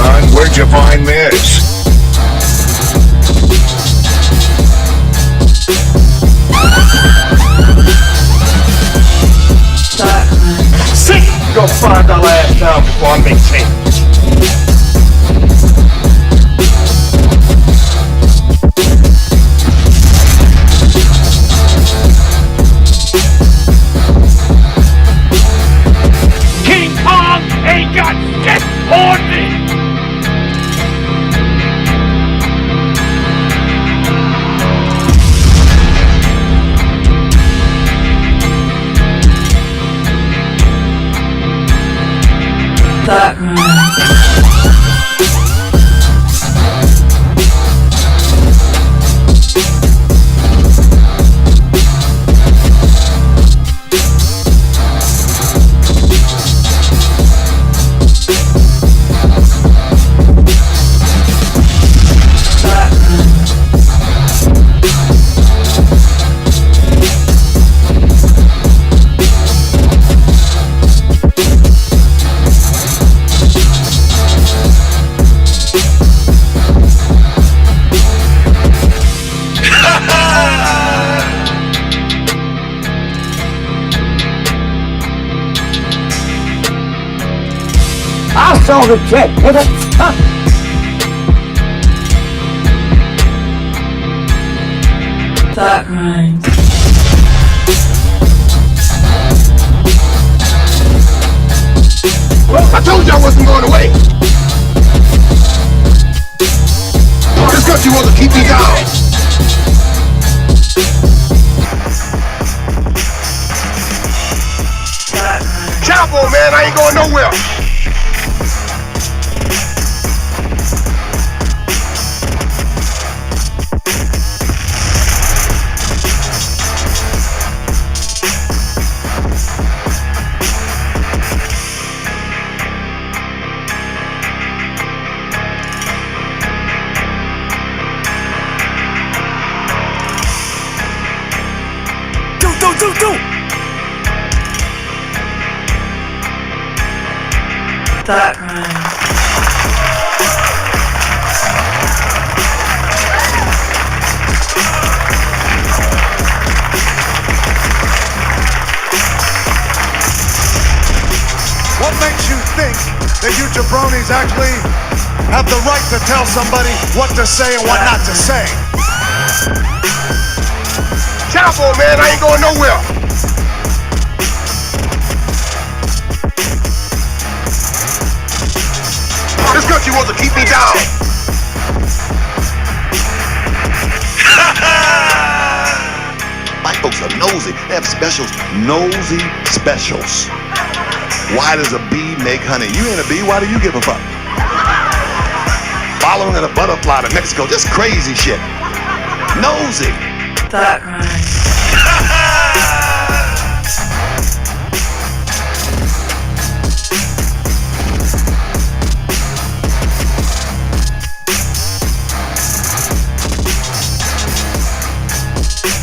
son, where'd you find this? Sick! Go find our ass down before I make change. King Kong ain't got shit on me! I saw the check, nigga. Thought Crimez. I told you I wasn't going away. This country wants to keep me down. Chapel, man, I ain't going nowhere. Thought Crimez. What makes you think that you jabronis actually have the right to tell somebody what to say and what not to say? Chapel, man, I ain't going nowhere. This country wants to keep me down. White folks are nosy. They have specials. Nosy specials. Why does a bee make honey? You ain't a bee. Why do you give a fuck? Following a butterfly to Mexico. Just crazy shit. Nosy. Thought Crimez.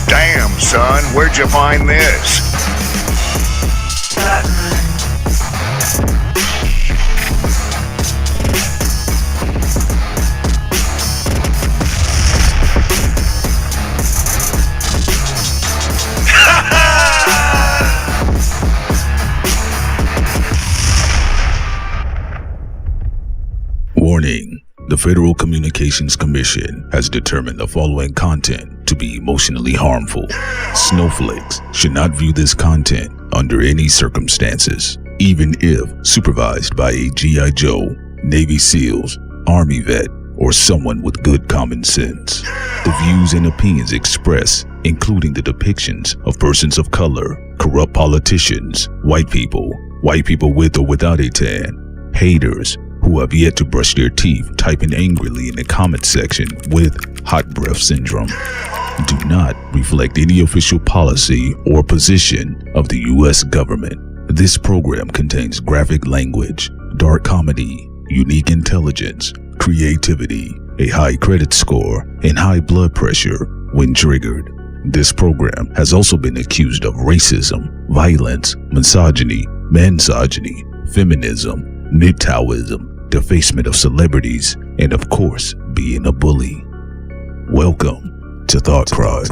Damn, son, where'd you find this? Thought Crimez. Warning. The Federal Communications Commission has determined the following content to be emotionally harmful. Snowflakes should not view this content under any circumstances, even if supervised by a G.I. Joe, Navy SEALs, Army vet, or someone with good common sense. The views and opinions expressed, including the depictions of persons of color, corrupt politicians, white people with or without a tan, haters, who have yet to brush their teeth typing angrily in the comment section with hot breath syndrome, do not reflect any official policy or position of the U.S. government. This program contains graphic language, dark comedy, unique intelligence, creativity, a high credit score, and high blood pressure when triggered. This program has also been accused of racism, violence, misogyny, mansogyny, feminism, MGTOWism, defacement of celebrities, and of course, being a bully. Welcome to Thought Crimes.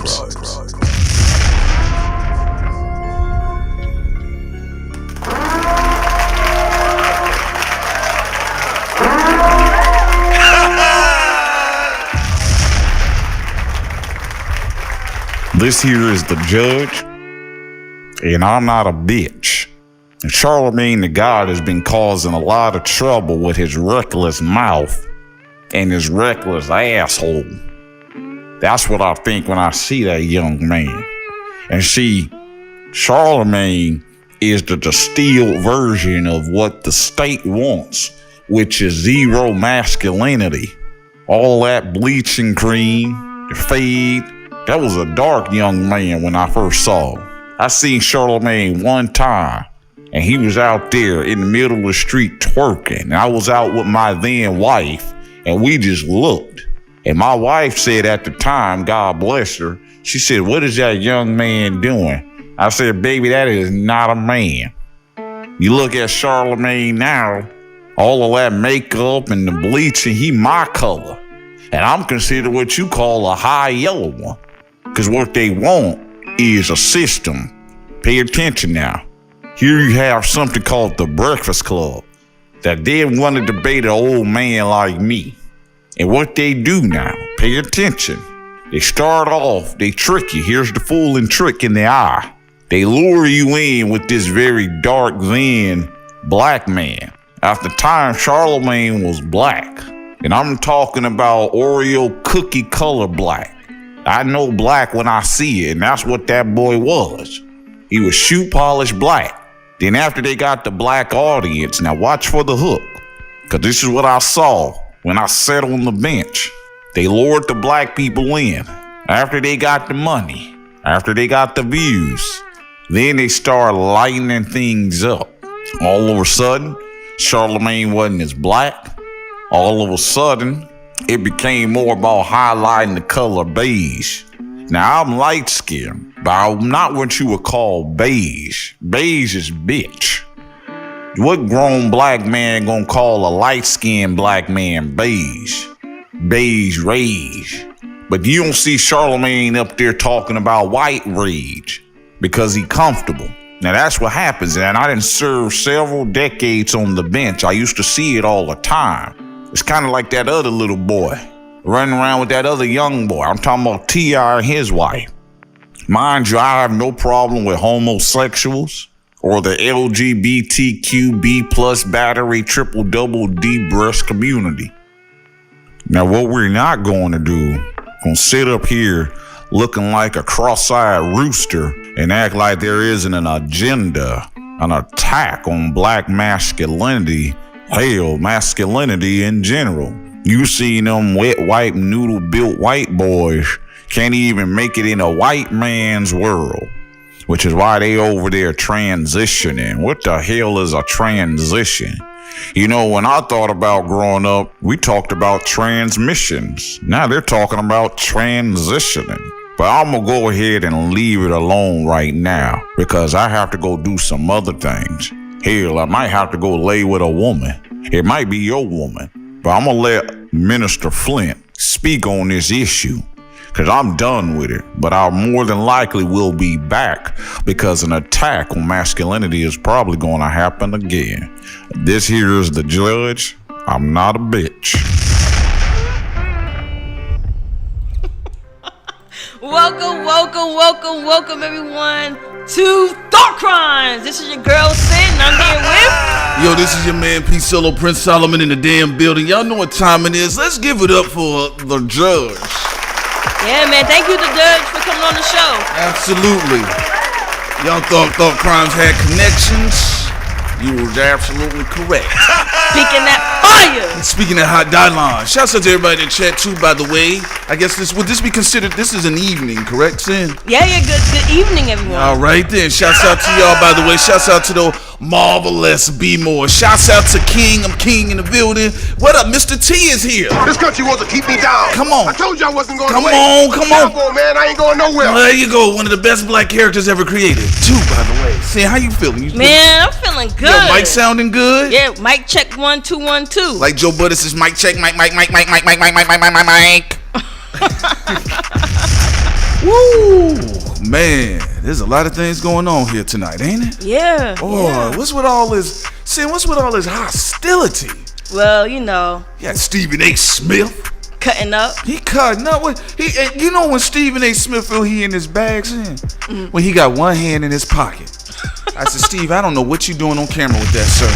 This here is the judge, and I'm not a bitch. And Charlemagne the God has been causing a lot of trouble with his reckless mouth and his reckless asshole. That's what I think when I see that young man. And see, Charlemagne is the distilled version of what the state wants, which is zero masculinity. All that bleaching cream, the fade. That was a dark young man when I first saw him. I seen Charlemagne one time, and he was out there in the middle of the street twerking. And I was out with my then wife, and we just looked. And my wife said at the time, God bless her, she said, "What is that young man doing?" I said, "Baby, that is not a man." You look at Charlemagne now, all of that makeup and the bleaching, he my color. And I'm considered what you call a high yellow one. Because what they want is a system. Pay attention now. Here you have something called the Breakfast Club that they want to debate an old man like me. And what they do now, pay attention. They start off, they trick you. Here's the fool and trick in the eye. They lure you in with this very dark then black man. At the time, Charlemagne was black. And I'm talking about Oreo cookie color black. I know black when I see it, and that's what that boy was. He was shoe polished black. Then after they got the black audience, now watch for the hook, because this is what I saw when I sat on the bench. They lured the black people in. After they got the money, after they got the views, then they started lightening things up. All of a sudden, Charlemagne wasn't as black. All of a sudden, it became more about highlighting the color beige. Now, I'm light-skinned, but I'm not what you would call beige. Beige is bitch. What grown black man gonna call a light-skinned black man beige? Beige rage. But you don't see Charlemagne up there talking about white rage because he comfortable. Now, that's what happens, and I done served several decades on the bench. I used to see it all the time. It's kind of like that other little boy running around with that other young boy. I'm talking about T.I. and his wife. Mind you, I have no problem with homosexuals or the LGBTQB plus battery triple double D breast community. Now, what we're not going to do, gonna sit up here looking like a cross-eyed rooster and act like there isn't an agenda, an attack on black masculinity. Hell, masculinity in general. You see them wet, white, noodle-built white boys can't even make it in a white man's world, which is why they over there transitioning. What the hell is a transition? You know, when I thought about growing up, we talked about transmissions. Now they're talking about transitioning. But I'm going to go ahead and leave it alone right now because I have to go do some other things. Hell, I might have to go lay with a woman. It might be your woman. But I'm going to let Minister Flint speak on this issue because I'm done with it. But I more than likely will be back because an attack on masculinity is probably going to happen again. This here is the judge. I'm not a bitch. Welcome everyone to Thought Crimes. This is your girl Sin, and I'm here with... Yo, this is your man P. Solo Prince Solomon in the damn building. Y'all know what time it is. Let's give it up for the judge. Yeah, man. Thank you, the judge, for coming on the show. Absolutely. Y'all thought Crimes had connections. You were absolutely correct. Speaking that fire. Speaking that hot dialogue. Shouts out to everybody in the chat too, by the way. I guess would this be considered, this is an evening, correct, Sin? Yeah, good evening, everyone. All right then. Shouts out to y'all, by the way. Shouts out to the marvelous, be more. Shouts out to King. I'm King in the building. What up? Mr. T is here. This country wants to keep me down. Come on. I told you I wasn't going Come away. on, come on. Cowboy, man, I ain't going nowhere. There you go. One of the best black characters ever created. Two, by the way. See, how you feeling? Man, I'm feeling good. Your mic sounding good? Yeah, mic check 1 2 1 2. Like Joe Budden says, mic check, mic. Woo, man, there's a lot of things going on here tonight, ain't it? Yeah. Oh, yeah. What's with all this? What's with all this hostility? Well, you know. Yeah, Stephen A. Smith cutting up. He cutting up. You know when Stephen A. Smith feel he in his bags in? When he got one hand in his pocket. I said, Steve, I don't know what you doing on camera with that, sir.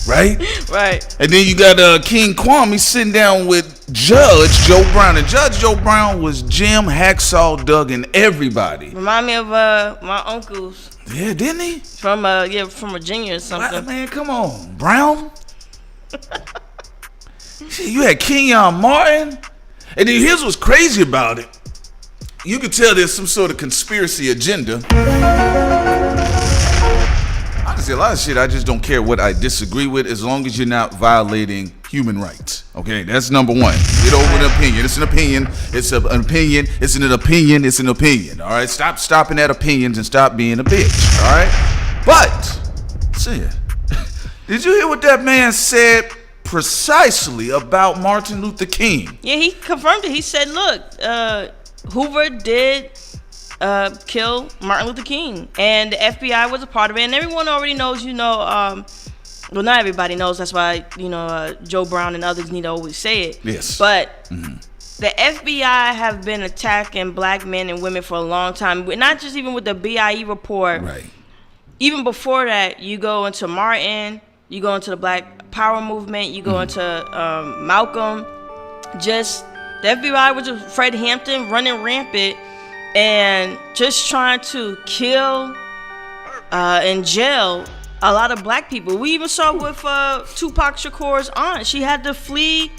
Right? Right. And then you got King Kwame sitting down with Judge Joe Brown. And Judge Joe Brown was Jim, Hacksaw, Doug, and everybody. Remind me of my uncles. Yeah, didn't he? From Virginia or something. Man, come on. Brown? You had Kenyon Martin. And then here's what's crazy about it. You could tell there's some sort of conspiracy agenda. Honestly, a lot of shit I just don't care what I disagree with as long as you're not violating human rights. Okay, that's number one. Get over an opinion. It's an opinion. It's an opinion. It's an opinion. It's an opinion. All right, stop stopping at opinions and stop being a bitch. All right, but see, did you hear what that man said precisely about Martin Luther King? Yeah, he confirmed it. He said, "Look, Hoover did kill Martin Luther King, and the FBI was a part of it, and everyone already knows, well, not everybody knows, that's why, Joe Brown and others need to always say it. Yes. But the FBI have been attacking black men and women for a long time, not just even with the BIE report. Right. Even before that, you go into Martin, you go into the Black Power movement, you go into Malcolm, just the FBI was just Fred Hampton running rampant and just trying to kill and jail a lot of black people. We even saw with Tupac Shakur's aunt. She had to flee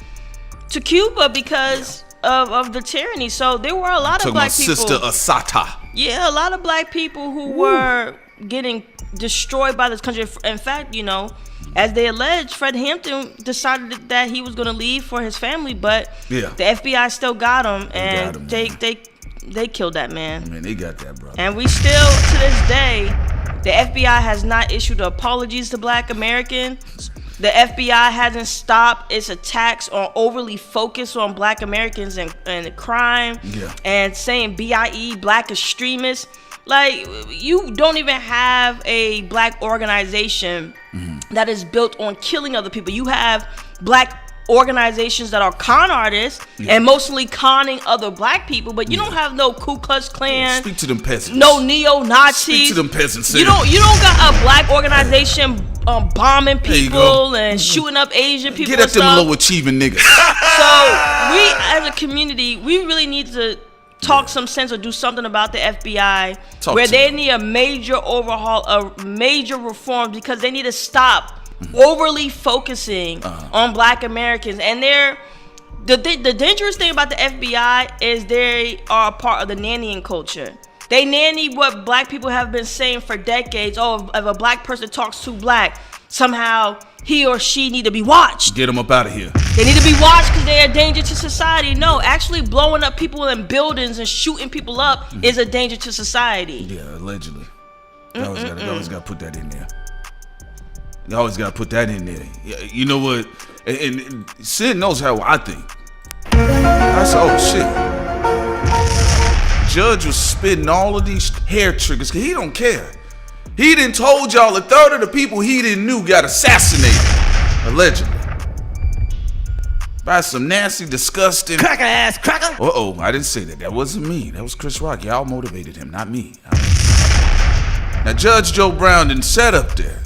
to Cuba because of the tyranny. So there were a lot of black people. Sister Asata. Yeah, a lot of black people who were getting destroyed by this country. In fact, as they allege, Fred Hampton decided that he was going to leave for his family, but the FBI still got him, and they killed that man. I mean, they got that, brother. And we still, to this day, the FBI has not issued apologies to black Americans. The FBI hasn't stopped its attacks on overly focused on black Americans and crime and saying BIE, black extremists. Like, you don't even have a black organization that is built on killing other people. You have black organizations that are con artists and mostly conning other black people, but you don't have no Ku Klux Klan. Speak to them peasants. No neo-Nazis. Speak to them peasants. You don't got a black organization bombing people and shooting up Asian people. Get at them low achieving niggas. So we as a community, we really need to talk some sense or do something about the FBI where they need a major overhaul, a major reform, because they need to stop overly focusing on black Americans. And the dangerous thing about the FBI is they are a part of the nannying culture. They nanny what black people have been saying for decades. Oh, if a black person talks too black, somehow he or she need to be watched. Get them up out of here. They need to be watched because they're a danger to society. No, actually blowing up people in buildings and shooting people up is a danger to society. Yeah, allegedly. You always got to put that in there. You always got to put that in there. You know what? And Sid knows how I think. I said, oh, shit. Judge was spitting all of these hair triggers because he don't care. He done told y'all a third of the people he didn't knew got assassinated, allegedly. By some nasty, disgusting... Cracker ass cracker! Uh-oh, I didn't say that. That wasn't me. That was Chris Rock. Y'all motivated him, not me. Now, Judge Joe Brown done sat up there,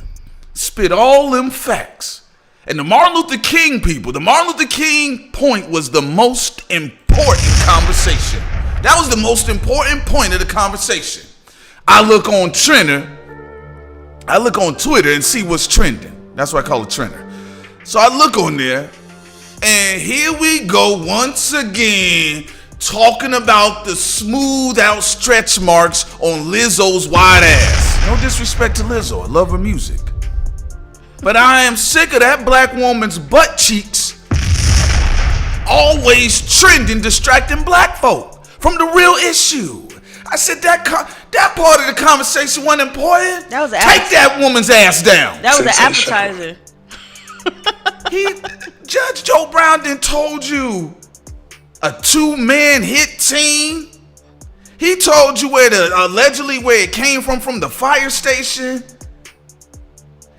spit all them facts. And the Martin Luther King people, the Martin Luther King point was the most important conversation. That was the most important point of the conversation. I look on Twitter and see what's trending. That's why I call it trender. So I look on there, and here we go once again talking about the smooth out stretch marks on Lizzo's wide ass. No disrespect to Lizzo. I love her music. But I am sick of that black woman's butt cheeks always trending, distracting black folk from the real issue. I said that part of the conversation wasn't important. That was Take that woman's ass down. That was an appetizer. Judge Joe Brown then told you a 2-man hit team. He told you allegedly where it came from the fire station.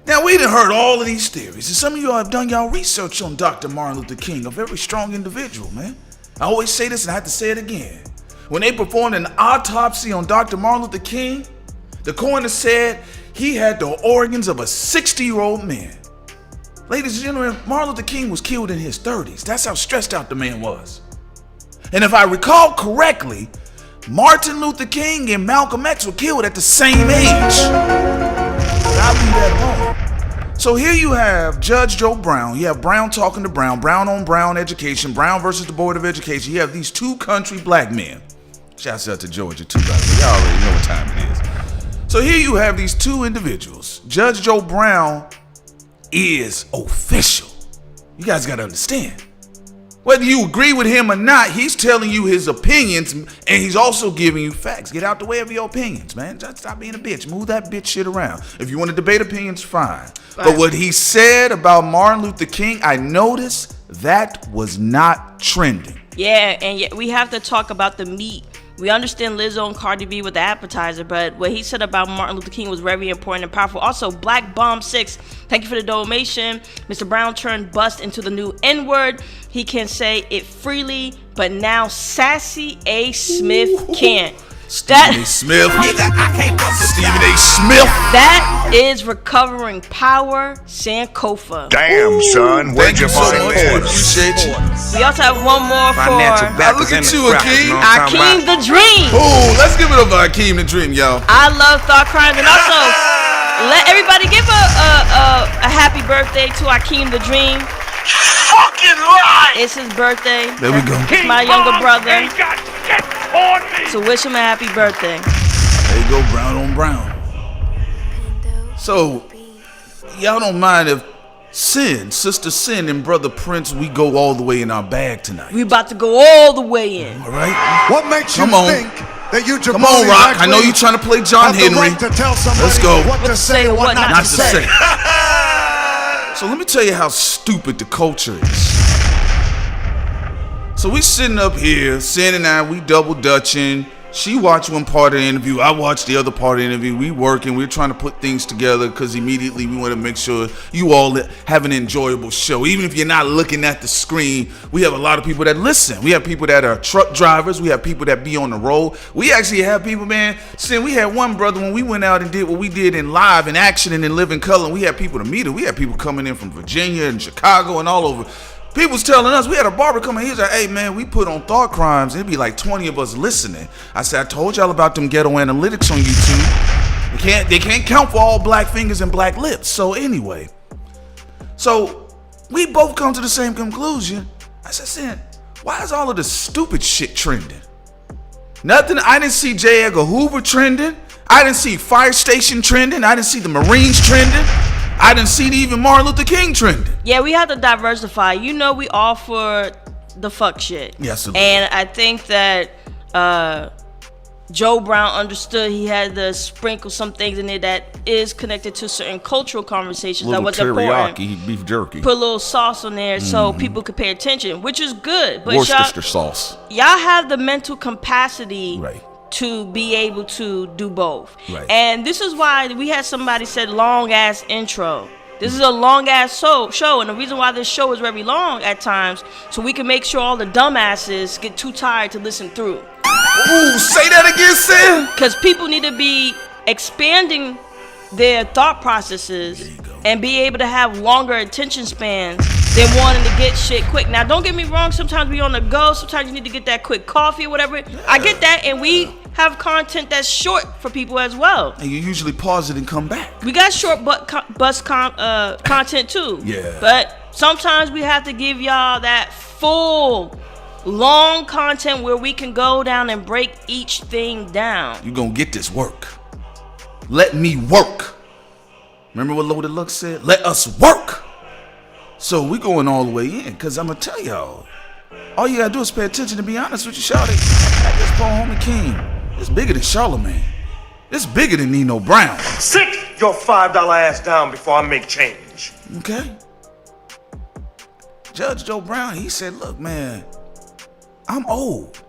Now, we done heard all of these theories, and some of you have done y'all research on Dr. Martin Luther King, a very strong individual, man. I always say this, and I have to say it again. When they performed an autopsy on Dr. Martin Luther King, the coroner said he had the organs of a 60-year-old man. Ladies and gentlemen, Martin Luther King was killed in his 30s. That's how stressed out the man was. And if I recall correctly, Martin Luther King and Malcolm X were killed at the same age. I'll leave that alone. So here you have Judge Joe Brown. You have Brown talking to Brown. Brown on Brown education. Brown versus the Board of Education. You have these two country black men. Shouts out to Georgia too, by the way. Y'all already know what time it is. So here you have these two individuals. Judge Joe Brown is official. You guys got to understand. Whether you agree with him or not, he's telling you his opinions, and he's also giving you facts. Get out the way of your opinions, man. Just stop being a bitch. Move that bitch shit around. If you want to debate opinions, fine. But what he said about Martin Luther King, I noticed that was not trending. Yeah, and yet we have to talk about the meat. We understand Lizzo and Cardi B with the appetizer, but what he said about Martin Luther King was very important and powerful. Also, Black Bomb 6, thank you for the donation. Mr. Brown turned bust into the new N-word. He can say it freely, but now Sassy A. Smith can't. Stephen A. Smith. Stephen A. Smith. That is recovering power, Sankofa. Damn, son, where'd you find this? Appreciate you. We also have one more for Look at you, Akeem. Akeem the Dream. Ooh, let's give it up for Akeem the Dream, y'all. I love Thought Crimes, and also let everybody give a happy birthday to Akeem the Dream. Fucking right! It's his birthday. There we go. It's my younger brother. So wish him a happy birthday. There you go, Brown on Brown. So, y'all don't mind if Sister Sin and Brother Prince, we go all the way in our bag tonight. We about to go all the way in. All right? What makes you think that you Come on, Rock. I know you're trying to play John Henry. Right to tell somebody Let's go. What to say and what not to say. So let me tell you how stupid the culture is. So we sitting up here, Sin and I, we double dutching. She watched one part of the interview, I watched the other part of the interview. We working, we're trying to put things together because immediately we want to make sure you all have an enjoyable show. Even if you're not looking at the screen, we have a lot of people that listen. We have people that are truck drivers. We have people that be on the road. We actually have people, man. Sin, we had one brother when we went out and did what we did in live and action and in living color. And we had people to meet her. We had people coming in from Virginia and Chicago and all over. People's telling us, we had a barber come in, he's like, hey man, we put on Thought Crimes, it'd be like 20 of us listening. I said, I told y'all about them ghetto analytics on YouTube. They can't count for all black fingers and black lips. So anyway, so we both come to the same conclusion. I said, why is all of this stupid shit trending? Nothing, I didn't see J. Edgar Hoover trending. I didn't see Fire Station trending. I didn't see the Marines trending. I didn't see even Martin Luther King trending. Yeah, we have to diversify. You know, we all for the fuck shit. Yes, and I think that Joe Brown understood he had to sprinkle some things in there that is connected to certain cultural conversations that was important. Beef jerky. Put a little sauce on there so people could pay attention, which is good. But Worcestershire sauce. Y'all have the mental capacity right. to be able to do both. Right. And this is why we had somebody said long ass intro. This is a long ass show, and the reason why this show is very long at times, so we can make sure all the dumbasses get too tired to listen through. Ooh, say that again, Sam. Because people need to be expanding their thought processes and be able to have longer attention spans than wanting to get shit quick. Now, don't get me wrong. Sometimes we on the go. Sometimes you need to get that quick coffee or whatever. Yeah. I get that, and we have content that's short for people as well. And you usually pause it and come back. We got short bus content too. Yeah. But sometimes we have to give y'all that full, long content where we can go down and break each thing down. You're gonna get this work. let me work. Remember what Loaded Lux said? Let us work. So we going all the way in, because I'm going to tell y'all, all you got to do is pay attention. To be honest with you, shawty, at this poor homie King, it's bigger than Charlemagne. It's bigger than Nino Brown. Sit your $5 ass down before I make change. Okay? Judge Joe Brown, he said, look, man, I'm old.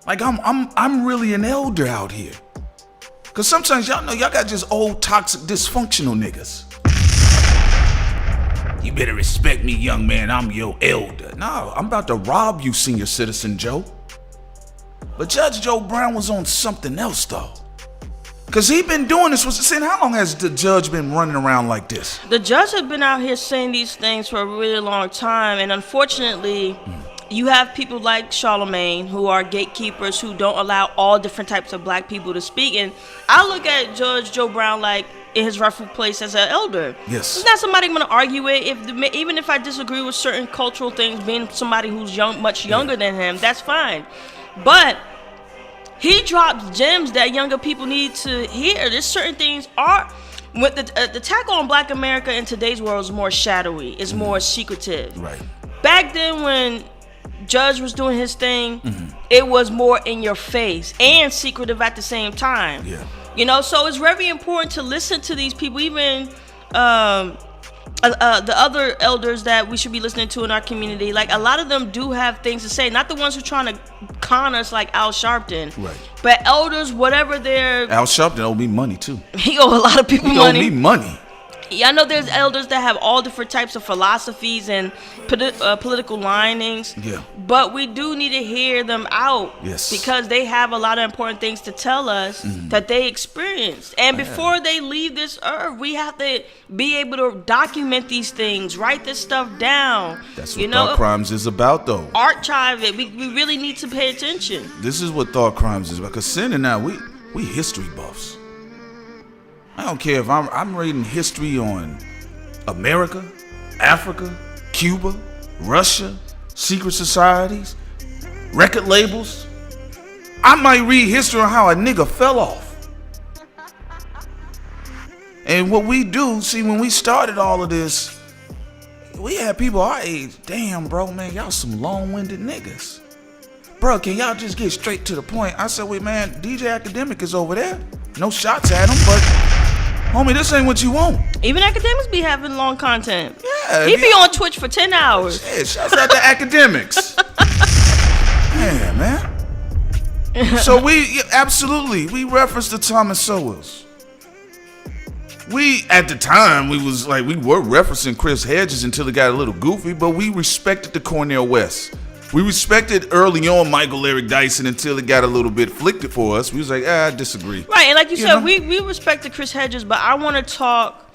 Like, I'm really an elder out here. Because sometimes y'all know y'all got just old, toxic, dysfunctional niggas. You better respect me, young man. I'm your elder. No, I'm about to rob you, senior citizen Joe. But Judge Joe Brown was on something else, though. Because he been doing this. Saying, how long has the judge been running around like this? The judge has been out here saying these things for a really long time. And unfortunately, you have people like Charlemagne who are gatekeepers who don't allow all different types of black people to speak. And I look at Judge Joe Brown like in his rightful place as an elder. Yes. It's not somebody I'm going to argue with. Even if I disagree with certain cultural things, being somebody who's much younger than him, that's fine. But he drops gems that younger people need to hear. There's certain things are with the attack on Black America in today's world is more shadowy. It's more secretive. Right. Back then when Judge was doing his thing, it was more in your face and secretive at the same time. Yeah. You know, so it's very important to listen to these people, even the other elders that we should be listening to in our community. Like, a lot of them do have things to say, not the ones who are trying to con us like Al Sharpton. Right. But elders, whatever their... Al Sharpton owe me money, too. He owe a lot of people he money. He owe me money. Yeah, I know there's elders that have all different types of philosophies and political linings. Yeah. But we do need to hear them out. Yes. Because they have a lot of important things to tell us that they experienced. And before they leave this earth, we have to be able to document these things, write this stuff down. That's what Thought Crimes is about, though. Archive it. We really need to pay attention. This is what Thought Crimes is about. Because Sin and I, we history buffs. I don't care if I'm reading history on America, Africa, Cuba, Russia, secret societies, record labels. I might read history on how a nigga fell off. And what we do, see, when we started all of this, we had people our age. Damn, bro, man, y'all some long-winded niggas. Bro, can y'all just get straight to the point? I said, wait, man, DJ Academic is over there. No shots at him, but... homie, this ain't what you want. Even academics be having long content. Yeah. He be on Twitch for 10 hours. Yeah, shouts out to academics. Yeah, man. So we referenced the Thomas Sowells. At the time, we were referencing Chris Hedges until it got a little goofy, but we respected the Cornel West. We respected early on Michael Eric Dyson until it got a little bit flicked for us. We was like, I disagree. Right, and like you said, we respected Chris Hedges, but I want to talk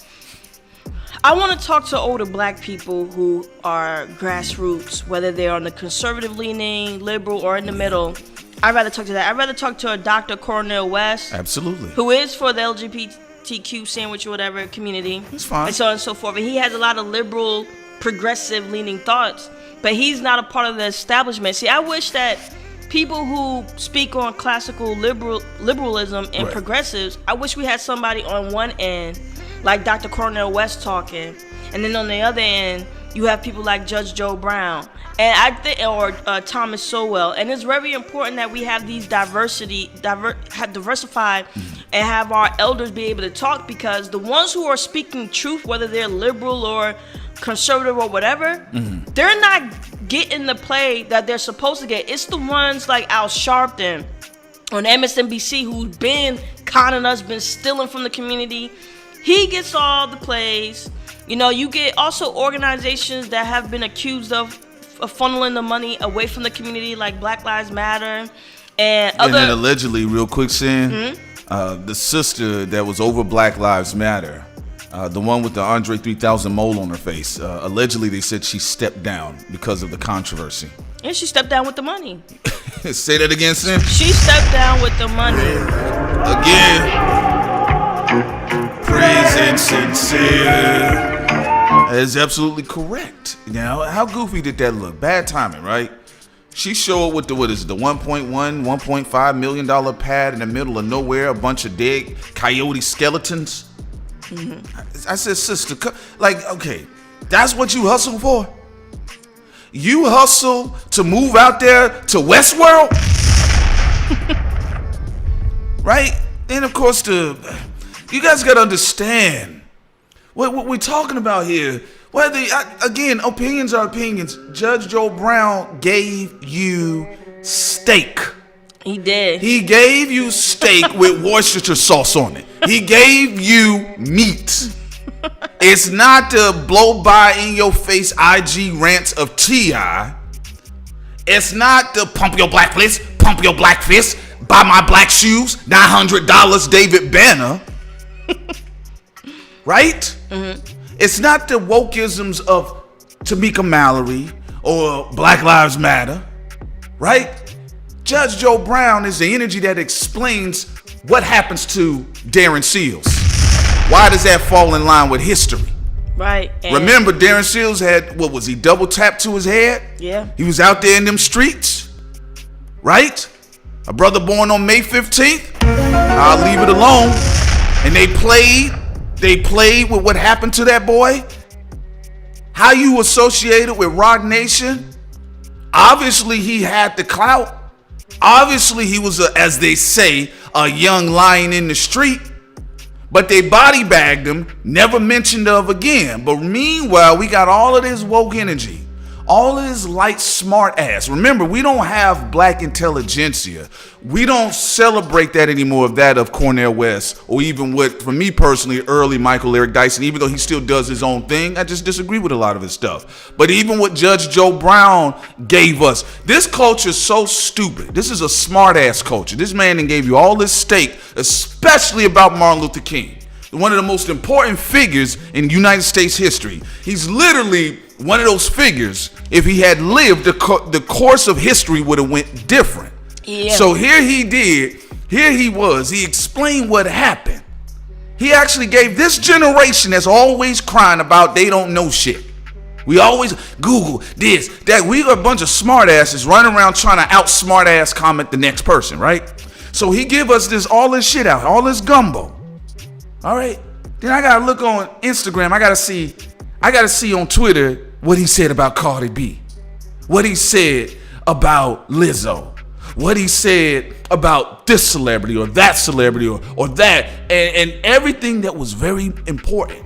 to older black people who are grassroots, whether they're on the conservative leaning, liberal, or in the middle. I'd rather talk to that. I'd rather talk to a Dr. Cornel West. Absolutely. Who is for the LGBTQ sandwich or whatever community. It's fine. And so on and so forth. And he has a lot of liberal, progressive leaning thoughts. But he's not a part of the establishment. See, I wish that people who speak on classical liberalism and progressives, I wish we had somebody on one end, like Dr. Cornel West talking, and then on the other end, you have people like Judge Joe Brown, and I think, or Thomas Sowell. And it's very important that we have these diversified, and have our elders be able to talk, because the ones who are speaking truth, whether they're liberal or conservative or whatever, they're not getting the play that they're supposed to get. It's the ones like Al Sharpton on MSNBC who's been conning us, been stealing from the community. He gets all the plays. You know, you get also organizations that have been accused of funneling the money away from the community, like Black Lives Matter and other. And then allegedly, real quick, Sin, the sister that was over Black Lives Matter, the one with the Andre 3000 mole on her face, allegedly they said she stepped down because of the controversy. And she stepped down with the money. Say that again, Sin. She stepped down with the money. Again, praise and sincere. That is absolutely correct. Now, how goofy did that look? Bad timing, right? She showed with the 1.5 million dollar pad in the middle of nowhere, a bunch of dead coyote skeletons. I said, sister, like, okay, that's what you hustle for? You hustle to move out there to Westworld? Right? And of course, you guys got to understand what we're talking about here. Again, opinions are opinions. Judge Joe Brown gave you steak. He did. He gave you steak with Worcestershire sauce on it. He gave you meat. It's not the blow by in your face IG rants of T.I. It's not the pump your black fist, buy my black shoes, $900 David Banner. Right? Mm-hmm. It's not the wokeisms of Tamika Mallory or Black Lives Matter. Right? Judge Joe Brown is the energy that explains what happens to Darren Seals. Why does that fall in line with history? Right. Remember, Darren Seals had, what was he, double tapped to his head? Yeah. He was out there in them streets. Right? A brother born on May 15th. I'll leave it alone. And they played with what happened to that boy. How you associated with Rock Nation? Obviously, he had the clout. Obviously, he was, as they say, a young lion in the street. But they body bagged him, never mentioned of again. But meanwhile, we got all of this woke energy, all of this light, smart ass. Remember, we don't have black intelligentsia. We don't celebrate that anymore, that of Cornel West, or even what, for me personally, early Michael Eric Dyson, even though he still does his own thing. I just disagree with a lot of his stuff. But even what Judge Joe Brown gave us, this culture is so stupid. This is a smart ass culture. This man then gave you all this steak, especially about Martin Luther King, one of the most important figures in United States history. He's literally one of those figures. If he had lived, the course of history would have went different. Yeah. So here he was. He explained what happened. He actually gave this generation that's always crying about they don't know shit. We always Google this, that. We are a bunch of smart asses running around trying to outsmart ass comment the next person, right? So he give us all this shit out, all this gumbo. All right. Then I gotta look on Instagram. I gotta see on Twitter what he said about Cardi B, what he said about LIZZO, what he said about this celebrity or that celebrity or that, and everything that was very important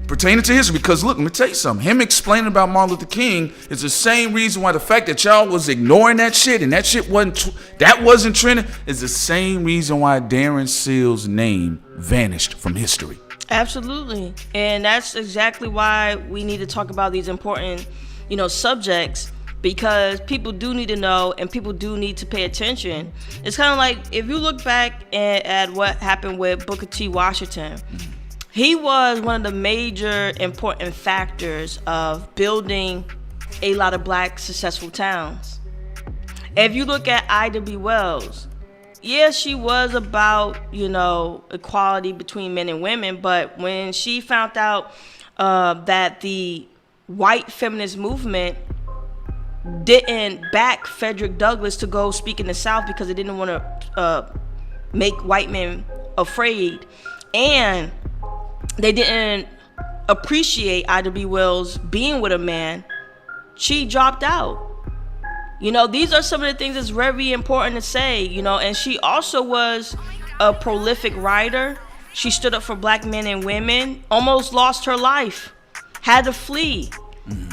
pertaining to history. Because look, let me tell you something. Him explaining about Martin Luther King is the same reason why the fact that y'all was ignoring that shit and that shit wasn't trending is the same reason why Darren Seals' name vanished from history. Absolutely. And that's exactly why we need to talk about these important, subjects, because people do need to know and people do need to pay attention. It's kind of like if you look back at what happened with Booker T. Washington, he was one of the major important factors of building a lot of black successful towns. If you look at Ida B. Wells, yes, she was about, equality between men and women, but when she found out that the white feminist movement didn't back Frederick Douglass to go speak in the South because it didn't want to make white men afraid, and they didn't appreciate Ida B. Wells being with a man, she dropped out. These are some of the things that's very important to say, and she also was a prolific writer. She stood up for black men and women, almost lost her life, had to flee.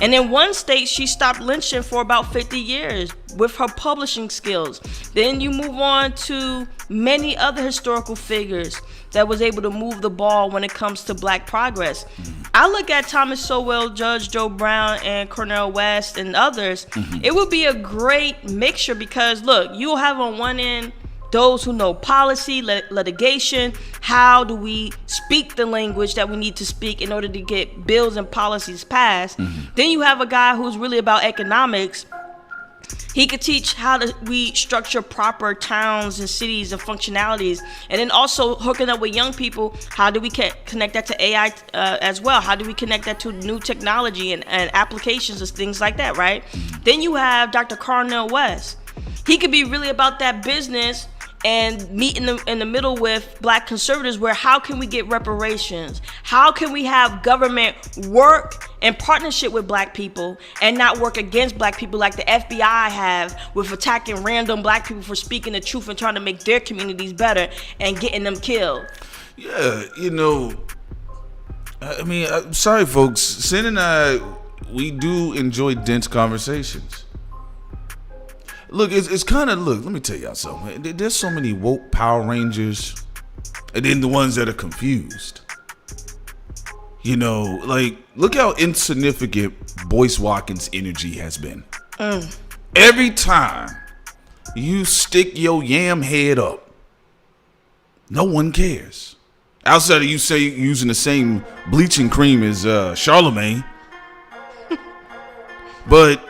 And in one state, she stopped lynching for about 50 years with her publishing skills. Then you move on to many other historical figures that was able to move the ball when it comes to black progress. I look at Thomas Sowell, Judge Joe Brown, and Cornel West and others. It would be a great mixture because, look, you'll have on one end those who know policy, litigation, how do we speak the language that we need to speak in order to get bills and policies passed. Then you have a guy who's really about economics, He could teach how we structure proper towns and cities and functionalities, and then also hooking up with young people. How do we connect that to AI as well? How do we connect that to new technology and applications and things like that, right? Then you have Dr. Cornel West. He could be really about that business and meet in the middle with black conservatives, where how can we get reparations? How can we have government work in partnership with black people and not work against black people like the FBI have with attacking random black people for speaking the truth and trying to make their communities better and getting them killed? Yeah, you know, I mean, I'm sorry, folks. Sin and I, we do enjoy dense conversations. Look, it's kind of, look, let me tell y'all something. There's so many woke Power Rangers, and then the ones that are confused. You know, like, look how insignificant Boyce Watkins' energy has been. Every time you stick your yam head up, no one cares. Outside of you say using the same bleaching cream as Charlemagne. But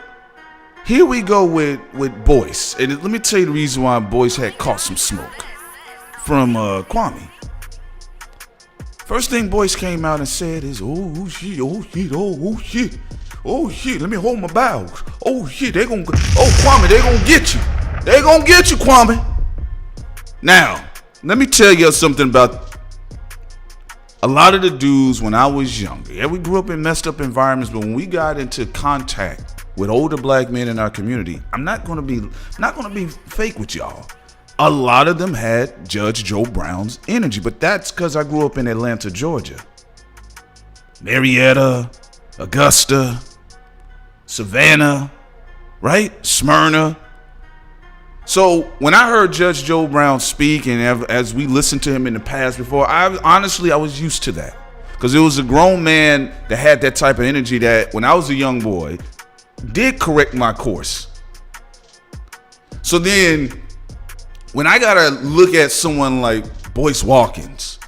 here we go with Boyce. And let me tell you the reason why Boyce had caught some smoke from Kwame. First thing Boyce came out and said is, oh shit, let me hold my bowels. Oh shit, Kwame, they gonna get you. They gonna get you, Kwame. Now, let me tell you something about a lot of the dudes when I was younger. Yeah, we grew up in messed up environments, but when we got into contact with older black men in our community, I'm not gonna be fake with y'all. A lot of them had Judge Joe Brown's energy, but that's because I grew up in Atlanta, Georgia. Marietta, Augusta, Savannah, right? Smyrna. So when I heard Judge Joe Brown speak, and as we listened to him in the past before, I was used to that. Because it was a grown man that had that type of energy that when I was a young boy, did correct my course. So then, when I gotta look at someone like Boyce Watkins,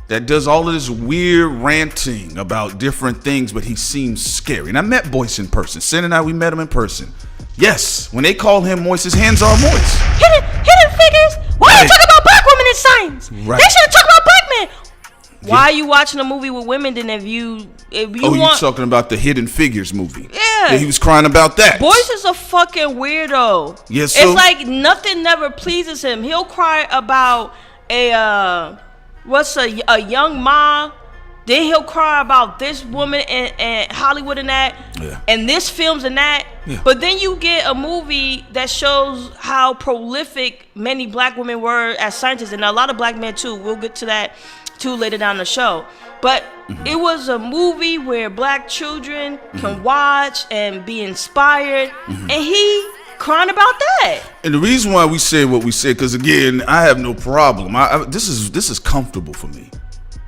that does all of this weird ranting about different things, but he seems scary. And I met Boyce in person. Sin and I, we met him in person. Yes, when they call him moist, his hands are moist. Hidden figures? Why are you talking about black women in science? Right. They should have talked about black men. Why are you watching a movie with women then if you you're talking about the Hidden Figures movie. Yeah. He was crying about that. Boyce is a fucking weirdo. Yes, so? It's like nothing never pleases him. He'll cry about a young ma. Then he'll cry about this woman and Hollywood and that. Yeah. And this films and that. Yeah. But then you get a movie that shows how prolific many black women were as scientists, and a lot of black men too. We'll get to that too later down the show. But it was a movie where black children can watch and be inspired, and he crying about that. And the reason why we say what we say, because again, I have no problem. This is comfortable for me,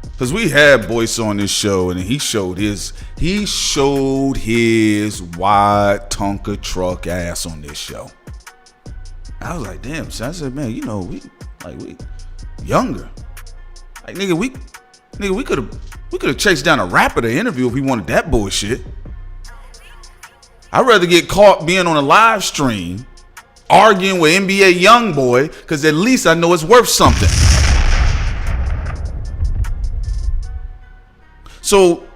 because we had Boyce on this show, and he showed his wide Tonka truck ass on this show. I was like, damn. So I said, man, you know, we younger. Like, nigga, we could have chased down a rapper to interview if we wanted that bullshit. I'd rather get caught being on a live stream arguing with NBA YoungBoy, because at least I know it's worth something. So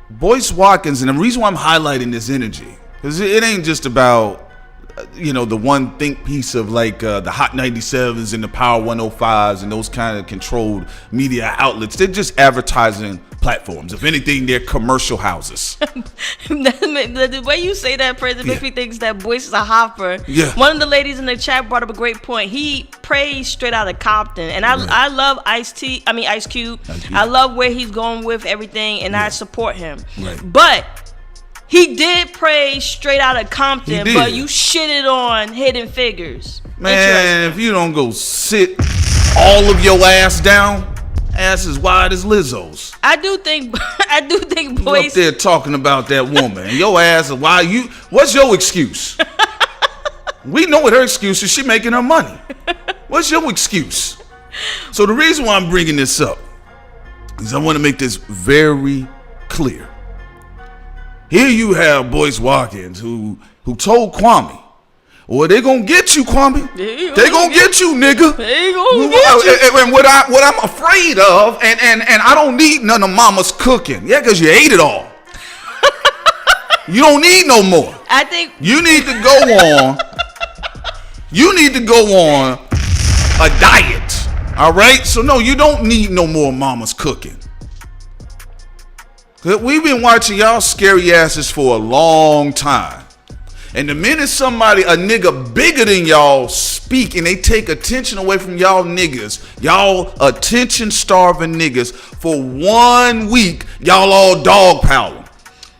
Boyce Watkins, and the reason why I'm highlighting this energy, because it ain't just about the one think piece of like the Hot 97s and the Power 105s and those kind of controlled media outlets. They're just advertising platforms. If anything, they're commercial houses. The way you say that, President, makes me think that Boyce is a hopper. Yeah. One of the ladies in the chat brought up a great point. He prays straight out of Compton, and I love Ice Cube. I love where he's going with everything, and I support him. Right. But he did pray straight out of Compton, but you shitted on Hidden Figures. Man, if you don't go sit all of your ass down, ass as wide as Lizzo's. I do think Boyce. You up there talking about that woman, and your ass is why you. What's your excuse? We know what her excuse is. She making her money. What's your excuse? So the reason why I'm bringing this up is I want to make this very clear. Here you have Boyce Watkins who told Kwame, Well, they gonna get you, Kwame. They gonna get you, nigga. They gonna get you. And what I'm afraid of, and I don't need none of mama's cooking. Yeah, because you ate it all. You don't need no more. I think you need to go on. You need to go on a diet. All right. So no, you don't need no more mama's cooking. We've been watching y'all scary asses for a long time. And the minute a nigga bigger than y'all speak and they take attention away from y'all niggas, y'all attention starving niggas, for 1 week, y'all all dog power.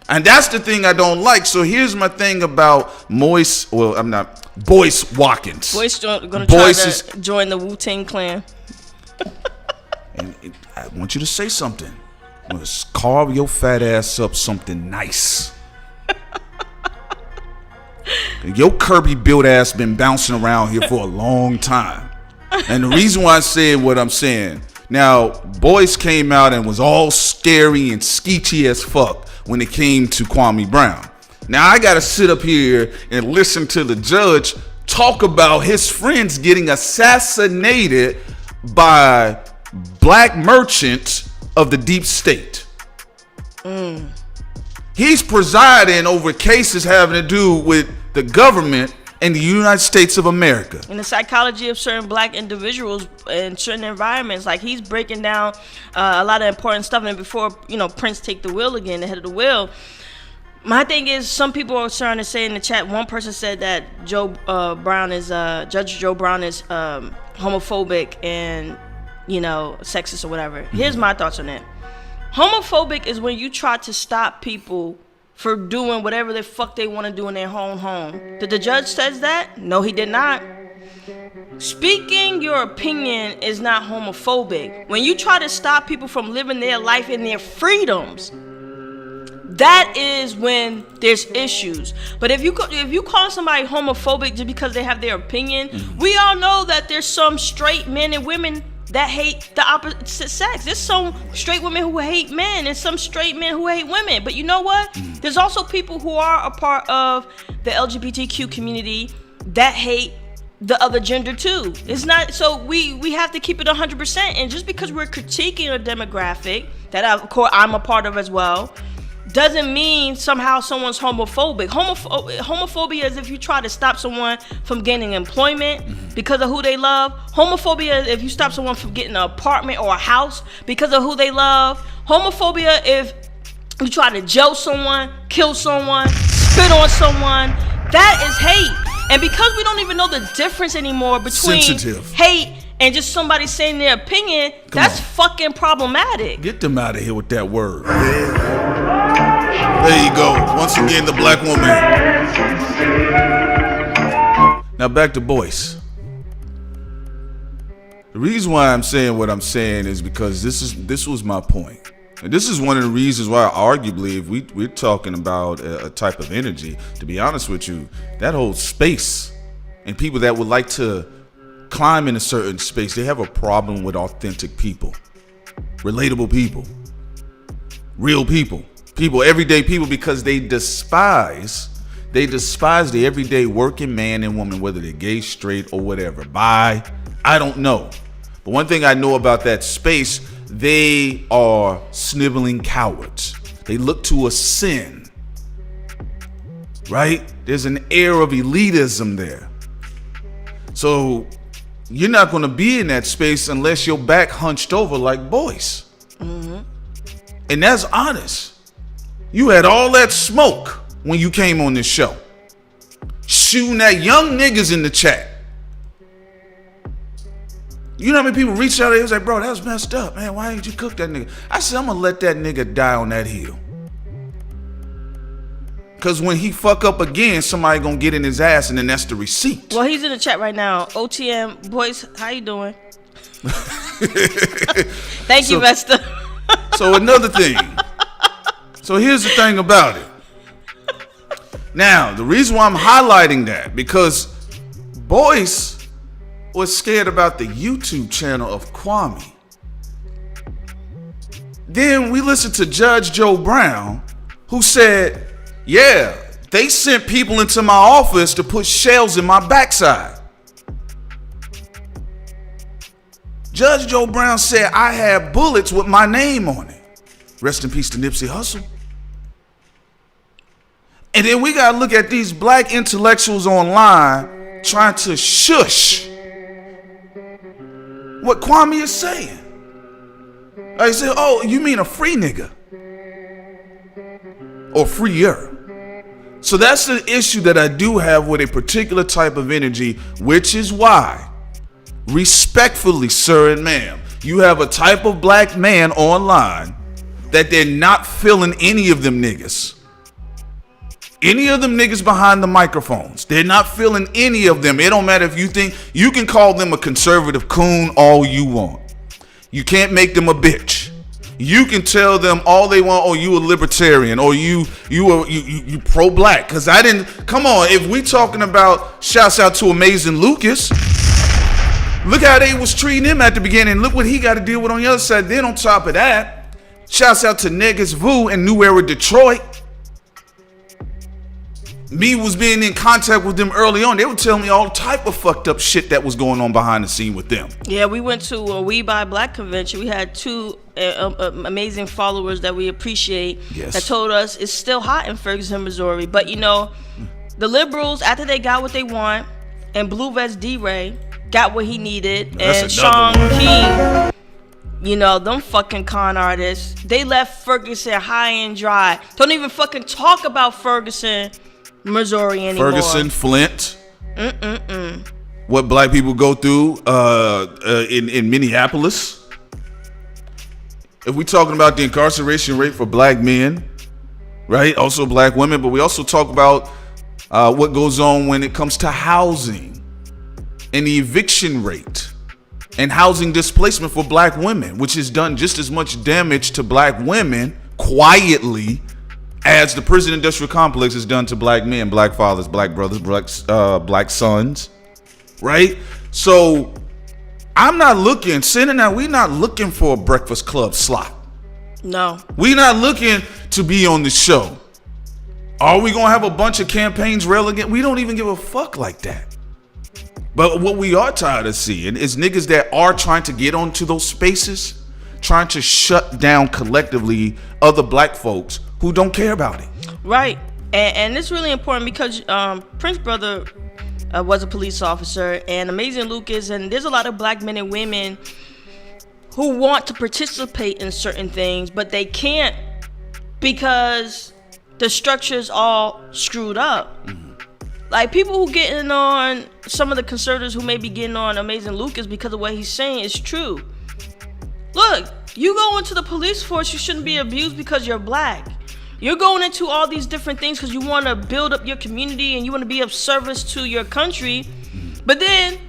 And that's the thing I don't like. So here's my thing about Boyce Watkins. Boyce gonna try to join the Wu-Tang Clan. And I want you to say something. I'm gonna carve your fat ass up something nice. Your Kirby built ass been bouncing around here for a long time. And the reason why I said what I'm saying, now Boyce came out and was all scary and skeechy as fuck when it came to Kwame Brown. Now I gotta sit up here and listen to the judge talk about his friends getting assassinated by black merchants of the deep state. He's presiding over cases having to do with the government in the United States of America. And the psychology of certain black individuals in certain environments. Like, he's breaking down a lot of important stuff. And before, Prince take the wheel again, the head of the wheel, my thing is, some people are starting to say in the chat, one person said that Judge Joe Brown is homophobic and, sexist or whatever. Here's my thoughts on it. Homophobic is when you try to stop people for doing whatever the fuck they want to do in their own home. Did the judge says that? No, he did not. Speaking your opinion is not homophobic. When you try to stop people from living their life and their freedoms, that is when there's issues. But if you call somebody homophobic just because they have their opinion, we all know that there's some straight men and women that hate the opposite sex. There's some straight women who hate men and some straight men who hate women. But you know what? There's also people who are a part of the LGBTQ community that hate the other gender too. It's not, so we have to keep it 100%. And just because we're critiquing a demographic that of course I'm a part of as well, doesn't mean somehow someone's homophobic. Homophobia is if you try to stop someone from gaining employment because of who they love. Homophobia is if you stop someone from getting an apartment or a house because of who they love. Homophobia if you try to jail someone, kill someone, spit on someone. That is hate. And because we don't even know the difference anymore between hate and just somebody saying their opinion, that's fucking problematic. Get them out of here with that word. There you go. Once again, the black woman. Now back to Boyce. The reason why I'm saying what I'm saying is because this was my point. And this is one of the reasons why, arguably, if we're talking about a type of energy, to be honest with you, that whole space and people that would like to climb in a certain space, they have a problem with authentic people, relatable people, real people, everyday people, because they despise the everyday working man and woman, whether they're gay, straight, or whatever. I don't know. But one thing I know about that space, they are sniveling cowards. They look to a sin, right? There's an air of elitism there. So you're not going to be in that space unless your back hunched over like Boyce. And that's honest. You had all that smoke when you came on this show, shooting at young niggas in the chat. You know how many people reached out there and was like, bro, that was messed up, man. Why didn't you cook that nigga? I said, I'm gonna let that nigga die on that hill. Cause when he fuck up again, somebody gonna get in his ass, and then that's the receipt. Well, he's in the chat right now. OTM, Boyce, how you doing? Thank you, Vesta. So another thing. So here's the thing about it. Now, the reason why I'm highlighting that, because Boyce was scared about the YouTube channel of Kwame. Then we listened to Judge Joe Brown, who said, yeah, They sent people into my office to put shells in my backside. Judge Joe Brown said I had bullets with my name on it. Rest in peace to Nipsey Hussle. And then we gotta look at these black intellectuals online trying to shush what Kwame is saying. I said, oh, you mean a free nigga? Or freer? So that's the issue that I do have with a particular type of energy, which is why, respectfully, sir and ma'am, you have a type of black man online that they're not feeling any of them niggas. Any of them niggas behind the microphones. They're not feeling any of them. It don't matter if you think you can call them a conservative coon all you want. You can't make them a bitch. You can tell them all they want, oh, you a libertarian, or you pro-black. Cause I didn't, come on, if we talking about, shouts out to Amazing Lucas. Look how they was treating him at the beginning. Look what he got to deal with on the other side. Then on top of that, shouts out to Negus Vu in New Era Detroit. Me was being in contact with them early on. They would tell me all type of fucked up shit that was going on behind the scene with them. Yeah, we went to a We Buy Black convention. We had two amazing followers that we appreciate that told us it's still hot in Ferguson, Missouri. But you know, the liberals, after they got what they want, and Blue Vest D-Ray got what he needed, and Sean King, you know, them fucking con artists, they left Ferguson high and dry. Don't even fucking talk about Ferguson, Missouri anymore. Ferguson, Flint. What black people go through in Minneapolis. If we're talking about the incarceration rate for black men, right? Also black women, but we also talk about what goes on when it comes to housing and the eviction rate and housing displacement for black women, which has done just as much damage to black women quietly as the prison industrial complex has done to black men, black fathers, black brothers, black sons, right? So I'm not looking, we're not looking for a Breakfast Club slot. No. We're not looking to be on the show. Are we gonna have a bunch of campaigns relegate? We don't even give a fuck like that. But what we are tired of seeing is niggas that are trying to get onto those spaces, trying to shut down collectively other black folks who don't care about it. Right. And it's really important because Prince's brother was a police officer, and Amazing Lucas, and there's a lot of black men and women who want to participate in certain things, but they can't because the structure is all screwed up. Like, people who getting on, some of the conservatives who may be getting on Amazing Lucas because of what he's saying is true. Look, you go into the police force, you shouldn't be abused because you're black. You're going into all these different things because you want to build up your community and you want to be of service to your country. But then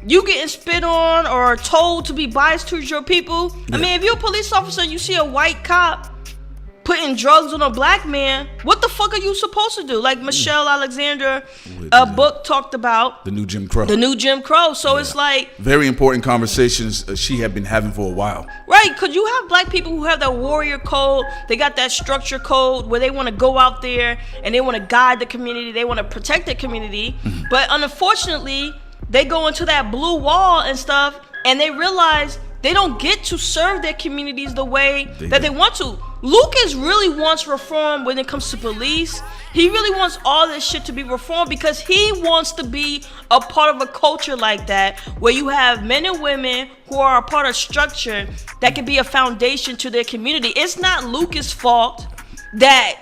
you getting spit on or told to be biased towards your people. I mean, if you're a police officer and you see a white cop putting drugs on a black man, what the fuck are you supposed to do? Like Michelle Alexander, a book talked about the new Jim Crow. The new Jim Crow. So it's like very important conversations she had been having for a while. Right, because you have black people who have that warrior code. They got that structure code where they want to go out there and they want to guide the community. They want to protect the community. But unfortunately, they go into that blue wall and stuff, and they realize they don't get to serve their communities the way that they want to. Lucas really wants reform when it comes to police. He really wants all this shit to be reformed because he wants to be a part of a culture like that where you have men and women who are a part of structure that can be a foundation to their community. It's not Lucas' fault that,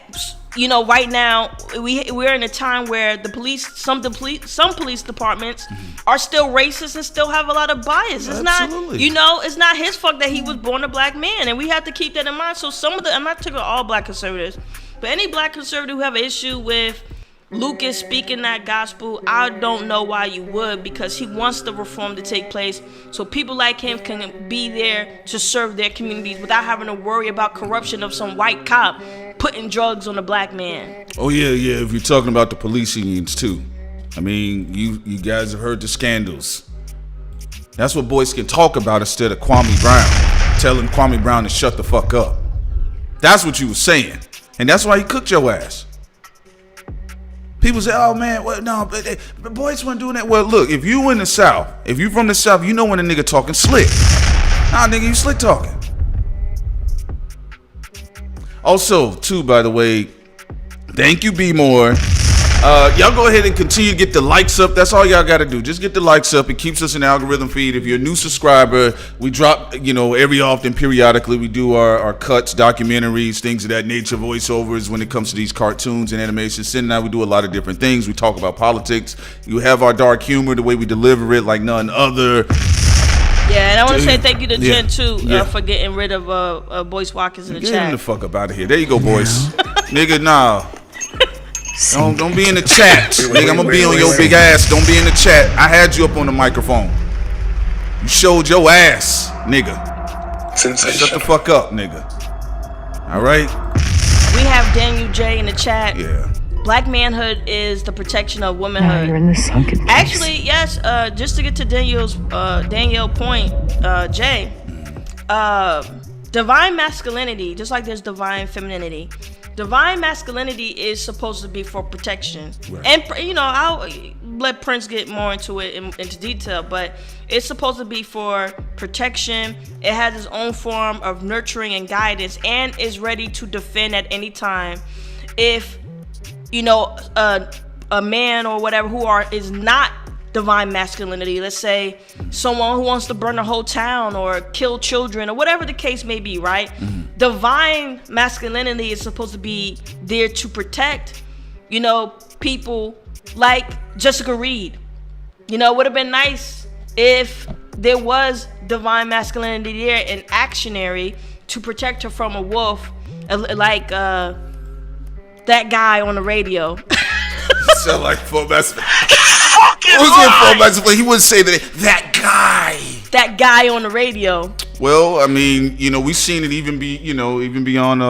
you know, right now we're in a time where the police, some police departments are still racist and still have a lot of bias. It's not, you know, it's not his fault that he was born a black man, and we have to keep that in mind. So some of the, I'm not talking about all black conservatives, but any black conservative who have an issue with Lucas speaking that gospel, I don't know why you would, because he wants the reform to take place so people like him can be there to serve their communities without having to worry about corruption of some white cop putting drugs on a black man. Oh yeah, if you're talking about the police unions too. I mean, you guys have heard the scandals. That's what Boyce can talk about instead of Kwame Brown telling Kwame Brown to shut the fuck up. That's what you were saying, and that's why he cooked your ass. People say, oh man, well, no, but boys weren't doing that. Well, look, if you in the South, if you from the South, you know when a nigga talking slick. Nah, nigga, you slick talking. Also, too, by the way, thank you, B More. Y'all go ahead and continue to get the likes up. That's all y'all got to do. Just get the likes up. It keeps us in the algorithm feed. If you're a new subscriber, we drop, every often, periodically, we do our cuts, documentaries, things of that nature, voiceovers when it comes to these cartoons and animations. Sin and I, we do a lot of different things. We talk about politics. You have our dark humor, the way we deliver it like none other. Yeah, and I want to say thank you to Jen, too, for getting rid of Boyce Watkins in the chat. Get him the fuck up out of here. There you go, Boyce. Nigga, nah. Don't be in the chat. Nigga, I'm gonna be on your big ass. Don't be in the chat. I had you up on the microphone. You showed your ass, nigga. Shut the fuck up, nigga. Alright? We have Daniel J in the chat. Yeah. Black manhood is the protection of womanhood. You're in the sunken place. Actually, yes, just to get to Danielle point, Jay, divine masculinity, just like there's divine femininity, divine masculinity is supposed to be for protection. Right. And, I'll let Prince get more into it, into detail, but it's supposed to be for protection. It has its own form of nurturing and guidance and is ready to defend at any time. If, a man or whatever is not divine masculinity, let's say someone who wants to burn a whole town or kill children or whatever the case may be, right? Mm-hmm. Divine masculinity is supposed to be there to protect, people like Jessica Reed. It would have been nice if there was divine masculinity there, an actionary to protect her from a wolf, like that guy on the radio. Sound like full masculinity. He wouldn't say that guy. That guy on the radio. Well, I mean, we've seen it even beyond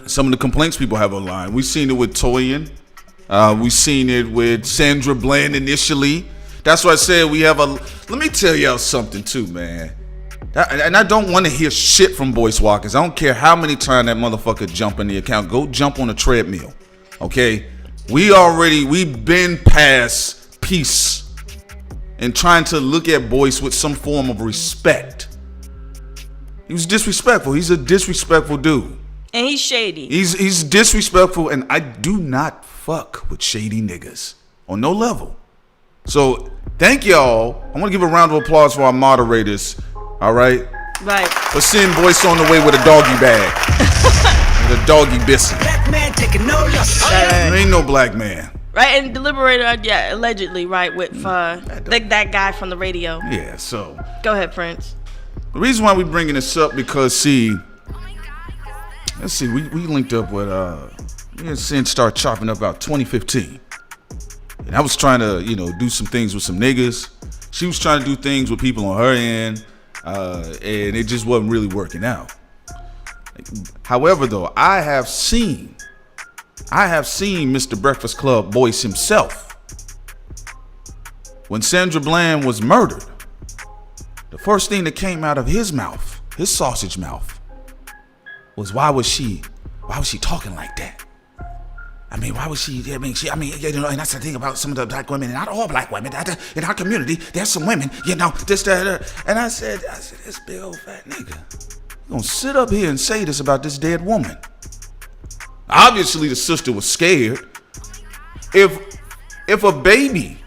some of the complaints people have online. We've seen it with Toyin. We've seen it with Sandra Bland initially. That's why I said we have let me tell y'all something too, man. And I don't want to hear shit from Boyce Watkins. I don't care how many times that motherfucker jump in the account. Go jump on a treadmill. Okay? We've been past peace and trying to look at Boyce with some form of respect. He was disrespectful. He's a disrespectful dude. And he's shady. He's disrespectful, and I do not fuck with shady niggas on no level. So thank y'all. I want to give a round of applause for our moderators. All right? Right. For sending Boyce on the way with a doggy bag. The doggy biscuit. Black man taking no loss. There ain't no black man. Right, and deliberator, allegedly, right, with that guy from the radio. Yeah, so. Go ahead, Prince. The reason why we bringing this up because, let's see, we linked up with, me and Sin started chopping up about 2015. And I was trying to, do some things with some niggas. She was trying to do things with people on her end, and it just wasn't really working out. However, though, I have seen Mr. Breakfast Club Boyce himself. When Sandra Bland was murdered, the first thing that came out of his mouth, his sausage mouth, was why was she talking like that? I mean, why was she? And that's the thing about some of the black women, and not all black women. In our community, there's some women, this, that. And I said, this big old fat nigga. Gonna sit up here and say this about this dead woman. Obviously, the sister was scared. If a baby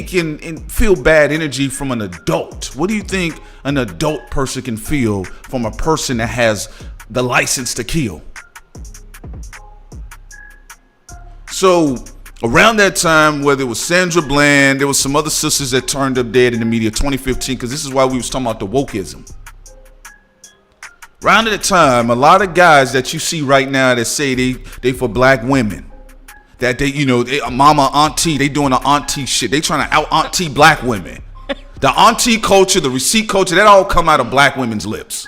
can feel bad energy from an adult, what do you think an adult person can feel from a person that has the license to kill? So around that time, whether it was Sandra Bland, there was some other sisters that turned up dead in the media, 2015, because this is why we was talking about the wokeism. Around that time, a lot of guys that you see right now that say they for black women, that they mama, auntie, they doing the auntie shit. They trying to out auntie black women. The auntie culture, the receipt culture, that all come out of black women's lips.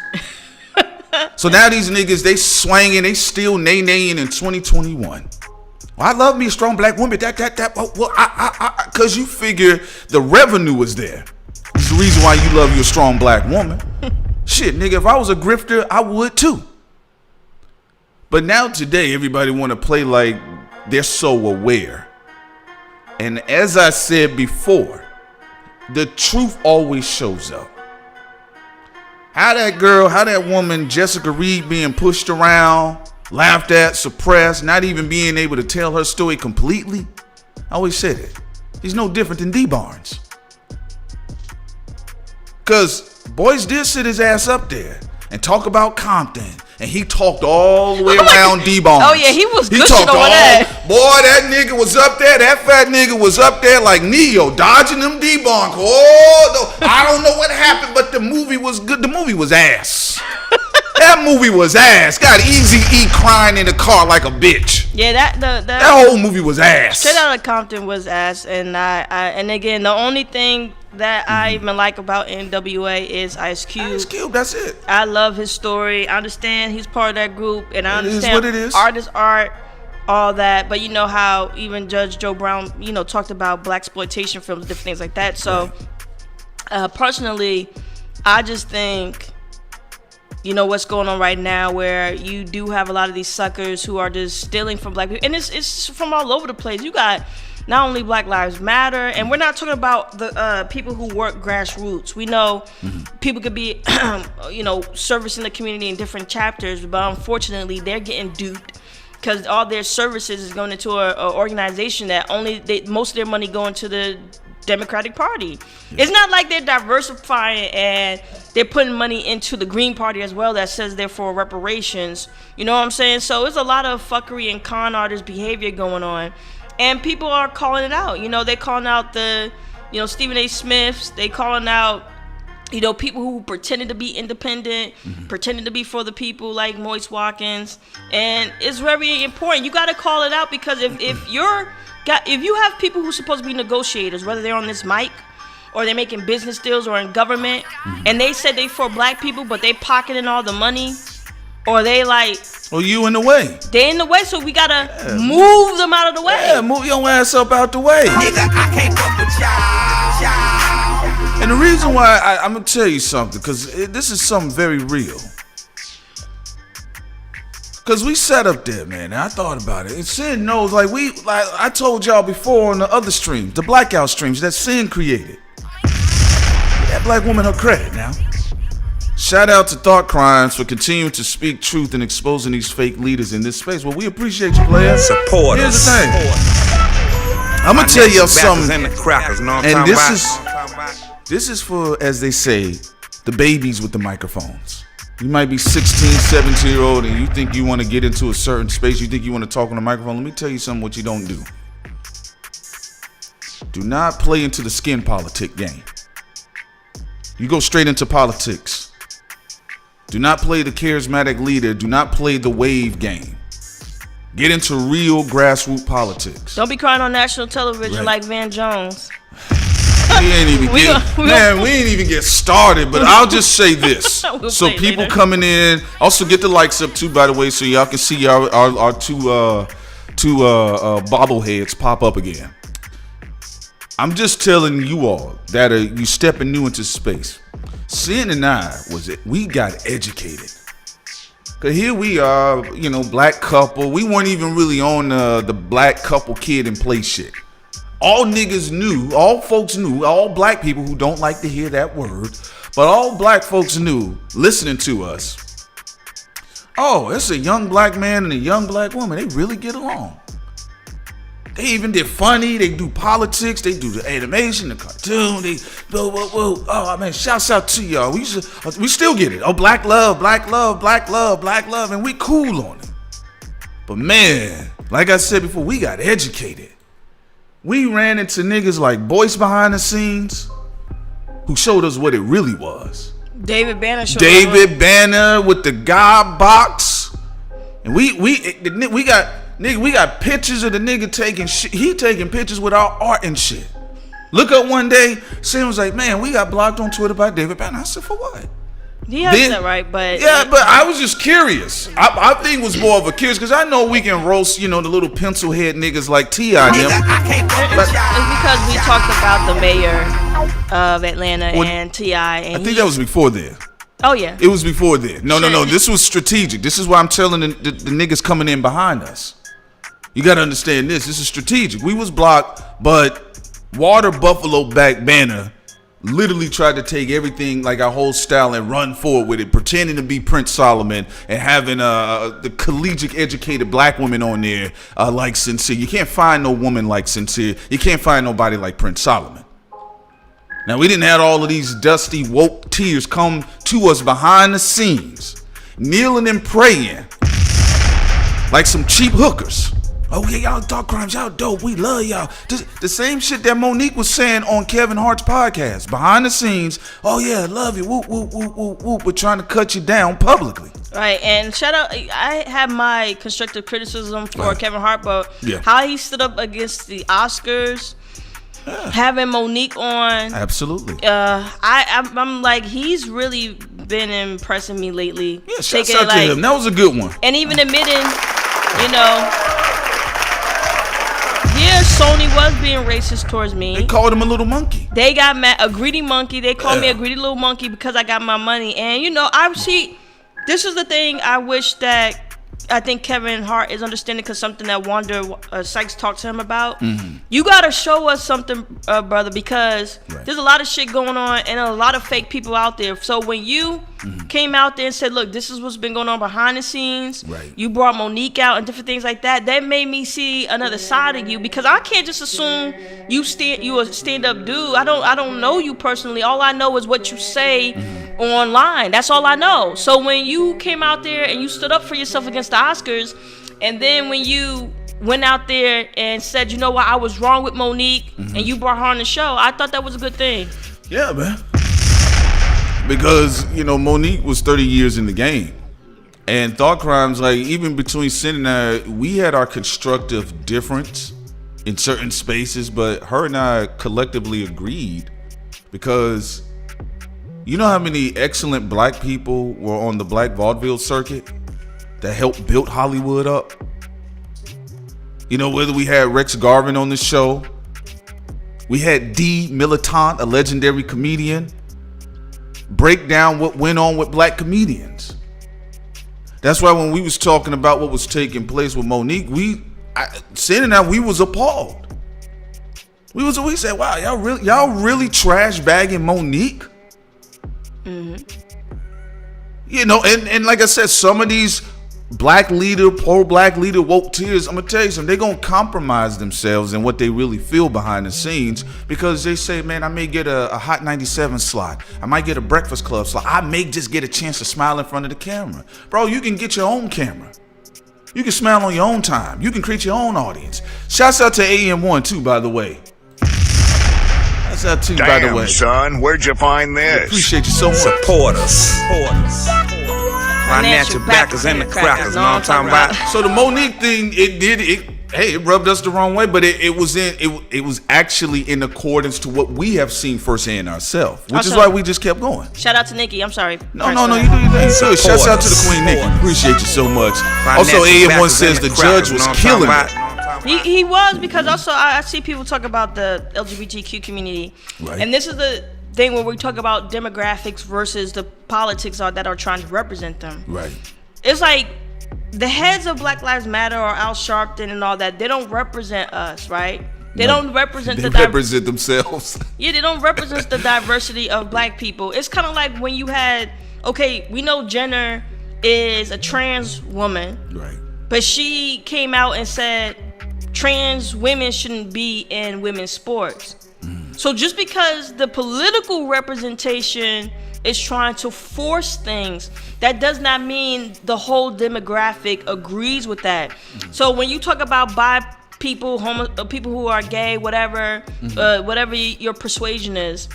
So now these niggas, they swanging, they still nay-naying in 2021. Well, I love me a strong black woman. Cause you figure the revenue is there. It's the reason why you love your strong black woman. Shit, nigga, if I was a grifter, I would too. But now today, everybody want to play like they're so aware. And as I said before, the truth always shows up. How that woman, Jessica Reed, being pushed around, laughed at, suppressed, not even being able to tell her story completely. I always said it. He's no different than D Barnes. Because Boyce did sit his ass up there and talk about Compton. And he talked all the way around D Barnes. Oh yeah, he was good talked over that. Boy, that nigga was up there. That fat nigga was up there like Neo, dodging them D Barnes. Oh, no, I don't know what happened, but the movie was good. The movie was ass. That movie was ass. Got Eazy-E crying in the car like a bitch. Yeah, that whole movie was ass. Straight Outta Compton was ass, and and again, the only thing that I even like about NWA is Ice Cube. Ice Cube, that's it. I love his story. I understand he's part of that group, and I understand what it is. Art is art, all that. But you know how even Judge Joe Brown, talked about blaxploitation films, different things like that. So, personally, I just think, what's going on right now, where you do have a lot of these suckers who are just stealing from black people, and it's from all over the place. You got not only Black Lives Matter, and we're not talking about the people who work grassroots. We know people could be, servicing the community in different chapters, but unfortunately, they're getting duped because all their services is going into an organization that most of their money going to the Democratic Party. It's not like they're diversifying and they're putting money into the Green Party as well that says they're for reparations. You know what I'm saying? So it's a lot of fuckery and con artist behavior going on. And people are calling it out. They calling out the, Stephen A. Smiths. They calling out, people who pretended to be independent, pretended to be for the people, like Boyce Watkins. And it's very important. You got to call it out, because if you have people who are supposed to be negotiators, whether they're on this mic or they're making business deals or in government, and they said they for black people, but they pocketing all the money, or they like... Well, you in the way. They in the way, so we gotta move them out of the way. Yeah, move your ass up out the way. Nigga, I can't fuck with y'all. And the reason why I'm gonna tell you something, because this is something very real. Because we sat up there, man, and I thought about it. And Sin knows, like I told y'all before on the other streams, the blackout streams that Sin created. That black woman her credit now. Shout out to Thought Crimes for continuing to speak truth and exposing these fake leaders in this space. Well, we appreciate you, players. Support Here's us. the thing. I'm gonna tell y'all something, and this is for, as they say, the babies with the microphones. You might be 16, 17-year-old, and you think you want to get into a certain space. You think you want to talk on the microphone. Let me tell you something. What you don't do. Do not play into the skin politic game. You go straight into politics. Do not play the charismatic leader. Do not play the wave game. Get into real grassroots politics. Don't be crying on national television like Van Jones. We ain't even get started, but I'll just say this. So people later. Coming in, also get the likes up too, by the way, so y'all can see our two bobbleheads pop up again. I'm just telling you all that you stepping new into space. Sin and I we got educated. Cause here we are, black couple. We weren't even really on the black couple kid and play shit. All niggas knew, all folks knew, all black people who don't like to hear that word, but all black folks knew, listening to us. Oh, it's a young black man and a young black woman. They really get along. They even did funny. They do politics. They do the animation, the cartoon. Oh man, shouts out to y'all. We still get it. Oh, black love, black love, black love, black love, and we cool on it. But man, like I said before, we got educated. We ran into niggas like Boyce behind the scenes, who showed us what it really was. David Banner showed David Banner with the God box, and we got pictures of the nigga taking shit. He taking pictures with our art and shit. Look up one day, Sam was like, man, we got blocked on Twitter by David Banner. I said, for what? He has that right, but... Yeah, but I was just curious. I think it was more of a curious, because I know we can roast, the little pencil head niggas like T.I. them. It's because we talked about the mayor of Atlanta and T.I. And I think that was before then. Oh, yeah. It was before then. No. This was strategic. This is why I'm telling the niggas coming in behind us. You got to understand this. This is strategic. We was blocked, but Water Buffalo Back Banner literally tried to take everything, like our whole style, and run forward with it, pretending to be Prince Solomon and having the collegiate educated black women on there like Sincere. You can't find no woman like Sincere. You can't find nobody like Prince Solomon. Now, we didn't have all of these dusty woke tears come to us behind the scenes, kneeling and praying like some cheap hookers. Oh yeah, y'all Thought Crimes, y'all dope. We love y'all. The same shit that Monique was saying on Kevin Hart's podcast. Behind the scenes, oh yeah, love you, whoop, whoop, whoop, whoop, whoop, but trying to cut you down publicly. Right, and shout out, I have my constructive criticism for Kevin Hart, but how he stood up against the Oscars, having Monique on. Absolutely. I'm like, he's really been impressing me lately. Yeah, shout out to him. That was a good one. And even admitting, you know, yeah, Sony was being racist towards me. They called him a little monkey. They got mad, a greedy monkey. They called me a greedy little monkey because I got my money. And you know, this is the thing I wish that I think Kevin Hart is understanding, because something that Wanda Sykes talked to him about. Mm-hmm. You gotta show us something, brother, because there's a lot of shit going on and a lot of fake people out there. So when you came out there and said, look, this is what's been going on behind the scenes, you brought Monique out and different things like that, that made me see another side of you, because I can't just assume you a stand-up dude. I don't know you personally. All I know is what you say online. That's all I know. So when you came out there and you stood up for yourself against the Oscars, and then when you went out there and said, you know what, I was wrong with Monique, and you brought her on the show, I thought that was a good thing. Yeah, man. Because, you know, Monique was 30 years in the game. And Thought Crimes, like, even between Sin and I, we had our constructive difference in certain spaces, but her and I collectively agreed, because you know how many excellent black people were on the black vaudeville circuit that helped build Hollywood up? You know, whether we had Rex Garvin on the show, we had D. Militant, a legendary comedian, break down what went on with black comedians. That's why when we was talking about what was taking place with Monique, Sin and I, we was appalled. We said, wow, y'all really trash bagging Monique? You know, and like I said, some of these pro-black leader woke tears, I'm gonna tell you something, they're gonna compromise themselves and what they really feel behind the scenes, because they say, man, I may get a Hot 97 slot, I might get a Breakfast Club slot, I may just get a chance to smile in front of the camera. Bro, you can get your own camera. You can smile on your own time. You can create your own audience. Shouts out to AM1 too, by the way. Shouts out to you, by the way. Son, where'd you find this? I appreciate you so much. Support us. Financial backers and the crackers, know what I'm talking about? So the Monique thing, it rubbed us the wrong way, but it was actually in accordance to what we have seen firsthand ourselves, which is why we just kept going. Shout out to Nikki. I'm sorry. No, you do your thing. So shouts out to the Queen Nikki. Appreciate you so much. Also, AM1 says the judge was killing it. He was, because also I see people talk about the LGBTQ community, and this is the thing where we talk about demographics versus the politics that are trying to represent them. Right. It's like the heads of Black Lives Matter or Al Sharpton and all that, they don't represent us, right? They don't represent represent themselves. Yeah, they don't represent the diversity of black people. It's kind of like when you had, we know Jenner is a trans woman, right? But she came out and said trans women shouldn't be in women's sports. So just because the political representation is trying to force things, that does not mean the whole demographic agrees with that. So when you talk about bi people, people who are gay, whatever, whatever your persuasion is,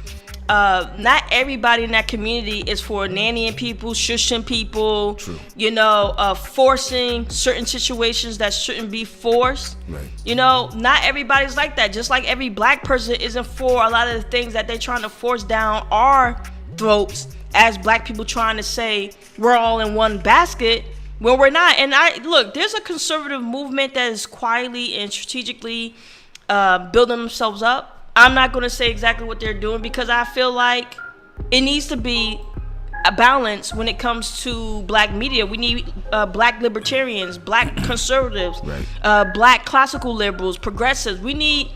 not everybody in that community is for nannying people, shushing people. True. You know, forcing certain situations that shouldn't be forced. Right. You know, not everybody's like that. Just like every black person isn't for a lot of the things that they're trying to force down our throats as black people trying to say we're all in one basket when we're not. And look, there's a conservative movement that is quietly and strategically building themselves up. I'm not going to say exactly what they're doing, because I feel like it needs to be a balance when it comes to black media. We need black libertarians, black conservatives, black classical liberals, progressives. We need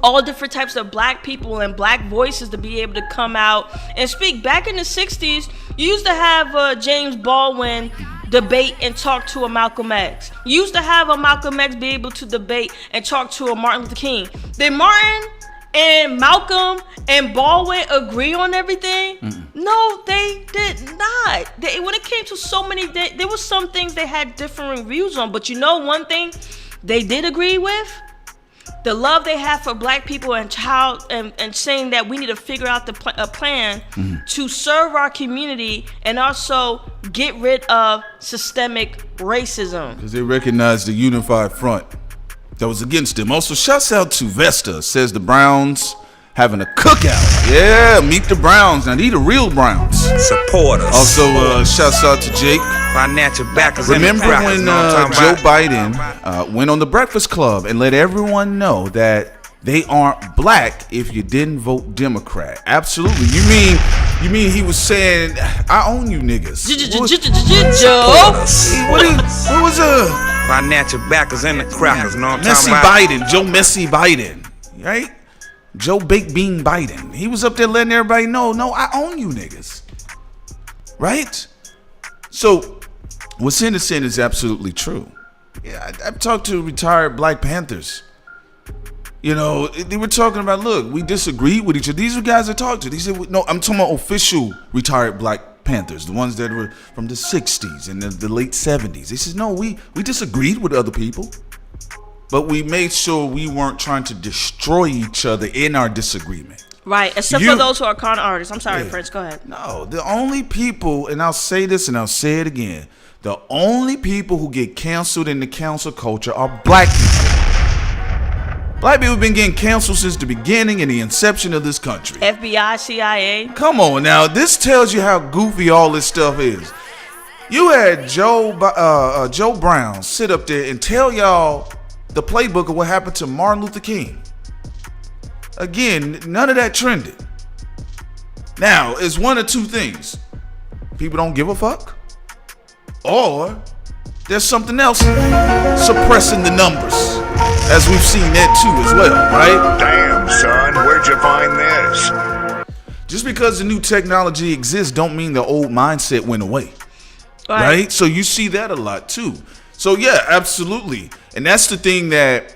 all different types of black people and black voices to be able to come out and speak. Back in the 60s, you used to have James Baldwin debate and talk to a Malcolm X. You used to have a Malcolm X be able to debate and talk to a Martin Luther King. Did Martin and Malcolm and Baldwin agree on everything? No, they did not. When it came to so many, there was some things they had differing views on. But you know one thing they did agree with? The love they have for black people and and saying that we need to figure out a plan to serve our community and also get rid of systemic racism. Because they recognize the unified front that was against them. Also, shouts out to Vesta, says the Browns having a cookout. Yeah, meet the Browns. Now, these are real Browns. Support us. Also, shouts out to Jake. Financial backers. Remember when Joe Biden went on the Breakfast Club and let everyone know that they aren't black if you didn't vote Democrat? Absolutely. You mean he was saying, I own you niggas? Joe. What was financial backers and the crackers? Know what I'm Messy talking about? Biden, Joe Messy Biden, right? Joe Baked Bean Biden. He was up there letting everybody know, no, I own you niggas, right? So what's innocent is absolutely true. Yeah, I've talked to retired Black Panthers. You know, they were talking about, look, we disagree with each other. These are guys I talked to. They said, no, I'm talking about official retired Black Panthers, the ones that were from the 60s and the late 70s. They said, no, we disagreed with other people, but we made sure we weren't trying to destroy each other in our disagreement. Right, except for those who are con artists. I'm sorry, Prince, go ahead. No, the only people, and I'll say this and I'll say it again, the only people who get canceled in the cancel culture are black people. Black people have been getting canceled since the beginning and the inception of this country. FBI, CIA. Come on now, this tells you how goofy all this stuff is. You had Joe Brown sit up there and tell y'all the playbook of what happened to Martin Luther King. Again, none of that trended. Now, it's one of two things. People don't give a fuck, or there's something else suppressing the numbers, as we've seen that too as well, right? Damn, son, where'd you find this? Just because the new technology exists don't mean the old mindset went away, right? So you see that a lot too. So yeah, absolutely. And that's the thing, that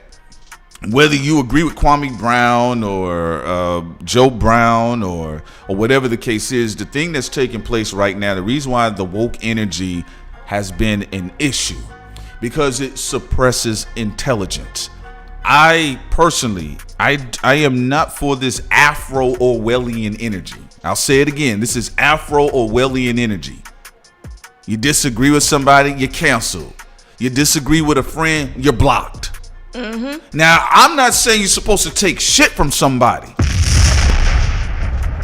whether you agree with Kwame Brown or Joe Brown or whatever the case is, the thing that's taking place right now, the reason why the woke energy has been an issue, because it suppresses intelligence. I personally, I am not for this Afro-Orwellian energy. I'll say it again. This is Afro-Orwellian energy. You disagree with somebody, you're canceled. You disagree with a friend, you're blocked. Now, I'm not saying you're supposed to take shit from somebody,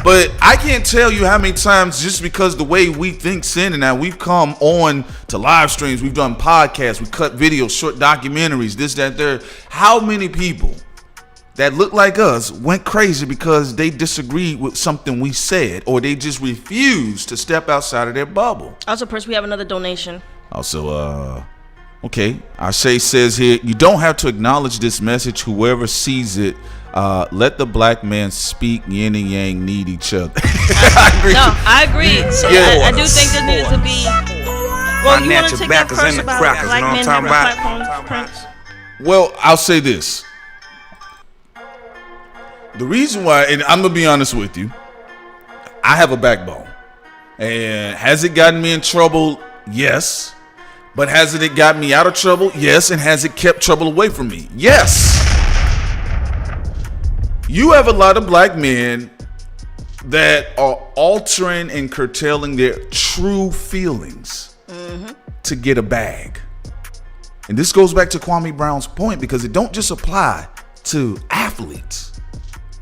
but I can't tell you how many times, just because the way we think, sin, and now we've come on to live streams, we've done podcasts, we cut videos, short documentaries, this, that, there. How many people that look like us went crazy because they disagreed with something we said, or they just refused to step outside of their bubble? Also, Prince, we have another donation. Also, okay, Ashay says here, you don't have to acknowledge this message. Whoever sees it, let the black man speak. Yin and yang need each other. I agree. I do think there needs to be. Well, you want to take that first about black men having platforms, Prince? Well, I'll say this. The reason why, and I'm gonna be honest with you, I have a backbone, and has it gotten me in trouble? Yes. But has it got me out of trouble? Yes. And has it kept trouble away from me? Yes. You have a lot of black men that are altering and curtailing their true feelings to get a bag. And this goes back to Kwame Brown's point, because it don't just apply to athletes.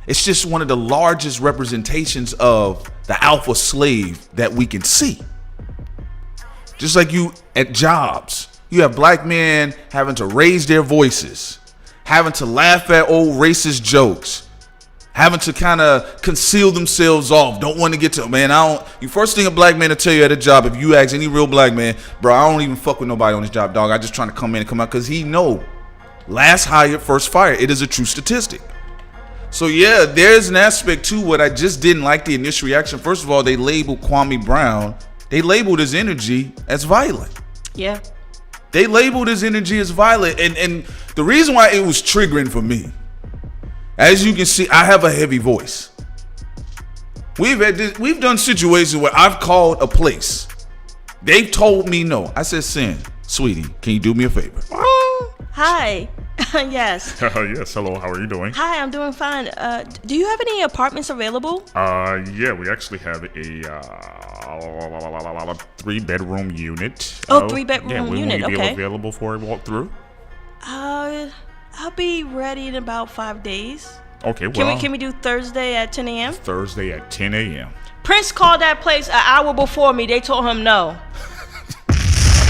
It's just one of the largest representations of the alpha slave that we can see. Just like you at jobs, you have black men having to raise their voices, having to laugh at old racist jokes, having to kind of conceal themselves off, don't want to get to, man, you first thing a black man will tell you at a job, if you ask any real black man, bro, I don't even fuck with nobody on this job, dog. I just trying to come in and come out, because he know, last hired, first fired. It is a true statistic. So yeah, there's an aspect to what I just didn't like the initial reaction. First of all, they labeled Kwame Brown, they labeled his energy as violent. Yeah. They labeled his energy as violent. And the reason why it was triggering for me, as you can see, I have a heavy voice. We've done situations where I've called a place. They've told me no. I said, Sin, sweetie, can you do me a favor? Hi. Yes. Yes, hello, how are you doing? Hi, I'm doing fine. Do you have any apartments available? Yeah, we actually have a 3-bedroom unit. Oh, 3-bedroom unit, Will you be okay. available for a walkthrough? I'll be ready in about 5 days. Okay, well. Can we do Thursday at 10 a.m.? Thursday at 10 a.m. Prince called that place an hour before me. They told him no.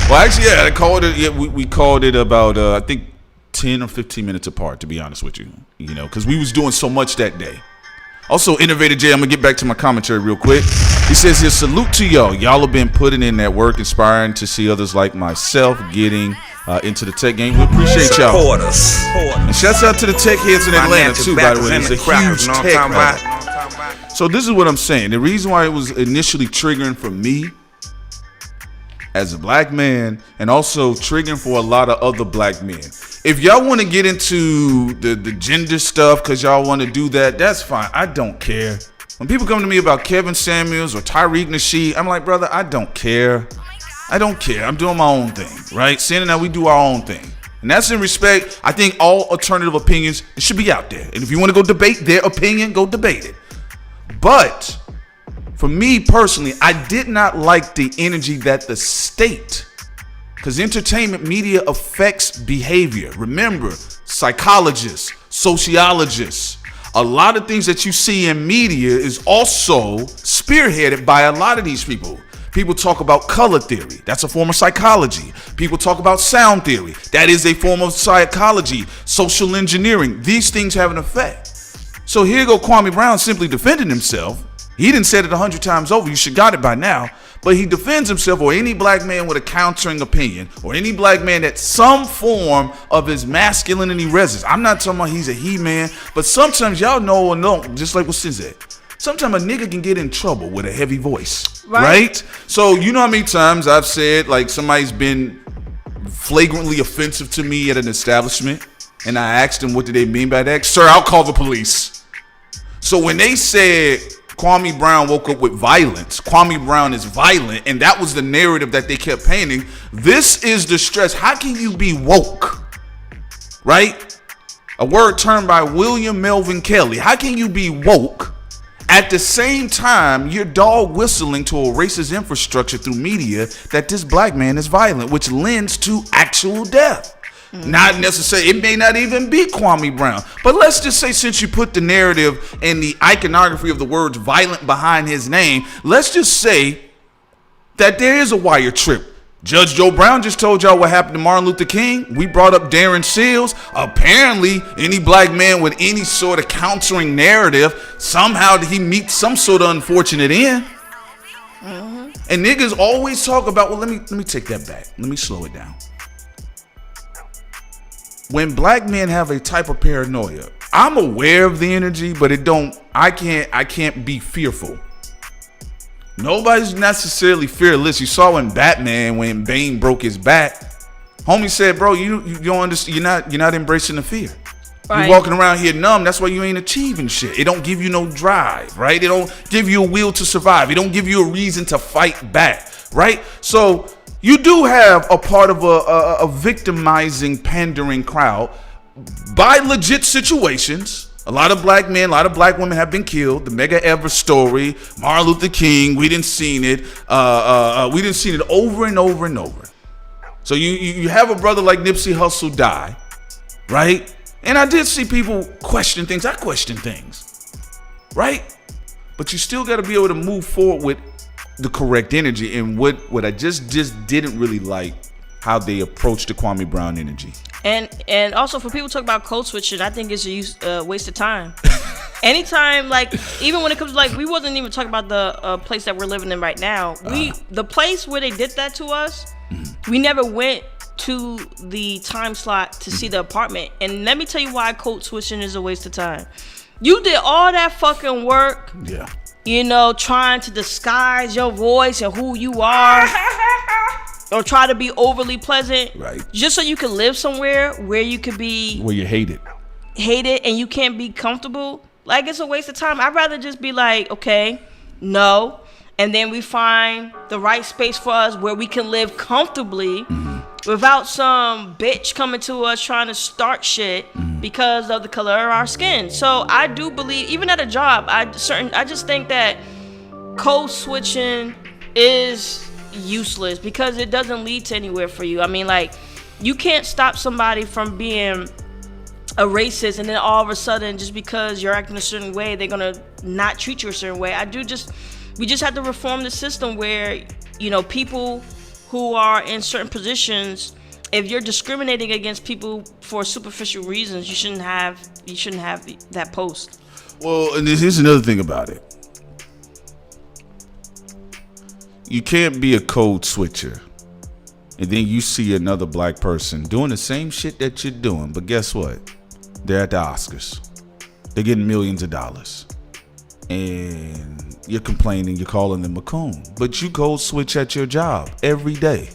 Well, actually, yeah, I called it. Yeah, we called it about I think 10 or 15 minutes apart. To be honest with you, you know, because we was doing so much that day. Also, Innovator J, I'm gonna get back to my commentary real quick. He says here, salute to y'all. Y'all have been putting in that work, inspiring to see others like myself getting into the tech game. We appreciate y'all. And shouts out to the tech heads in Atlanta too, by the way. It's a huge tech. So this is what I'm saying. The reason why it was initially triggering for me as a black man, and also triggering for a lot of other black men. If y'all want to get into the gender stuff because y'all want to do that, that's fine. I don't care. When people come to me about Kevin Samuels or Tyreek Nasheed, I'm like, brother, I don't care. I don't care. I'm doing my own thing, right? Sin and I, we do our own thing. And that's in respect. I think all alternative opinions should be out there. And if you want to go debate their opinion, go debate it. But for me personally, I did not like the energy that the state, because entertainment media affects behavior. Remember, psychologists, sociologists, a lot of things that you see in media is also spearheaded by a lot of these people. People talk about color theory. That's a form of psychology. People talk about sound theory. That is a form of psychology. Social engineering. These things have an effect. So here go Kwame Brown simply defending himself. He didn't say it 100 times over. You should got it by now. But he defends himself, or any black man with a countering opinion, or any black man that some form of his masculinity rests. I'm not talking about he's a he-man, but sometimes y'all know or don't, just like what Sin said. Sometimes a nigga can get in trouble with a heavy voice, right? So you know how many times I've said, like, somebody's been flagrantly offensive to me at an establishment, and I asked them what do they mean by that? Sir, I'll call the police. So when they said Kwame Brown woke up with violence, Kwame Brown is violent, and that was the narrative that they kept painting. This is the stress. How can you be woke, right? A word termed by William Melvin Kelly. How can you be woke at the same time you're dog whistling to a racist infrastructure through media that this black man is violent, which lends to actual death? Not necessarily, it may not even be Kwame Brown, but let's just say, since you put the narrative and the iconography of the words violent behind his name, let's just say that there is a wire trip. Judge Joe Brown just told y'all what happened to Martin Luther King. We brought up Darren Seals. Apparently, any black man with any sort of countering narrative, somehow he meets some sort of unfortunate end. And niggas always talk about, well, let me take that back. Let me slow it down. When black men have a type of paranoia, I'm aware of the energy, but I can't be fearful. Nobody's necessarily fearless. You saw in Batman when Bane broke his back, homie said, bro, you don't understand, you're not embracing the fear. Right. You're walking around here numb, that's why you ain't achieving shit. It don't give you no drive, right? It don't give you a will to survive. It don't give you a reason to fight back, right? So you do have a part of a victimizing, pandering crowd by legit situations. A lot of black men, a lot of black women have been killed. The Medgar Evers story, Martin Luther King, we didn't seen it. We didn't seen it over and over and over. So you have a brother like Nipsey Hussle die, right? And I did see people question things. I question things, right? But you still got to be able to move forward with the correct energy. And what I just didn't really like how they approached the Kwame Brown energy. And also for people to talk about code switching, I think it's a waste of time. anytime, like, even when it comes to, like, we wasn't even talking about the place that we're living in right now. The place where they did that to us, we never went to the time slot to see the apartment. And let me tell you why code switching is a waste of time. You did all that fucking work. Yeah. You know, trying to disguise your voice and who you are. Or try to be overly pleasant. Right. Just so you can live somewhere where you could be... Where you hate it and you can't be comfortable. Like, it's a waste of time. I'd rather just be like, okay, no. And then we find the right space for us where we can live comfortably without some bitch coming to us trying to start shit because of the color of our skin. So I do believe, even at a job, I just think that code switching is useless because it doesn't lead to anywhere for you. I mean, like, you can't stop somebody from being a racist and then all of a sudden, just because you're acting a certain way, they're gonna not treat you a certain way. We just have to reform the system where, you know, people who are in certain positions, if you're discriminating against people for superficial reasons, you shouldn't have that post. Well, and here's another thing about it. You can't be a code switcher and then you see another black person doing the same shit that you're doing, but guess what? They're at the Oscars. They're getting millions of dollars. And you're complaining, you're calling them a coon. But you code switch at your job every day.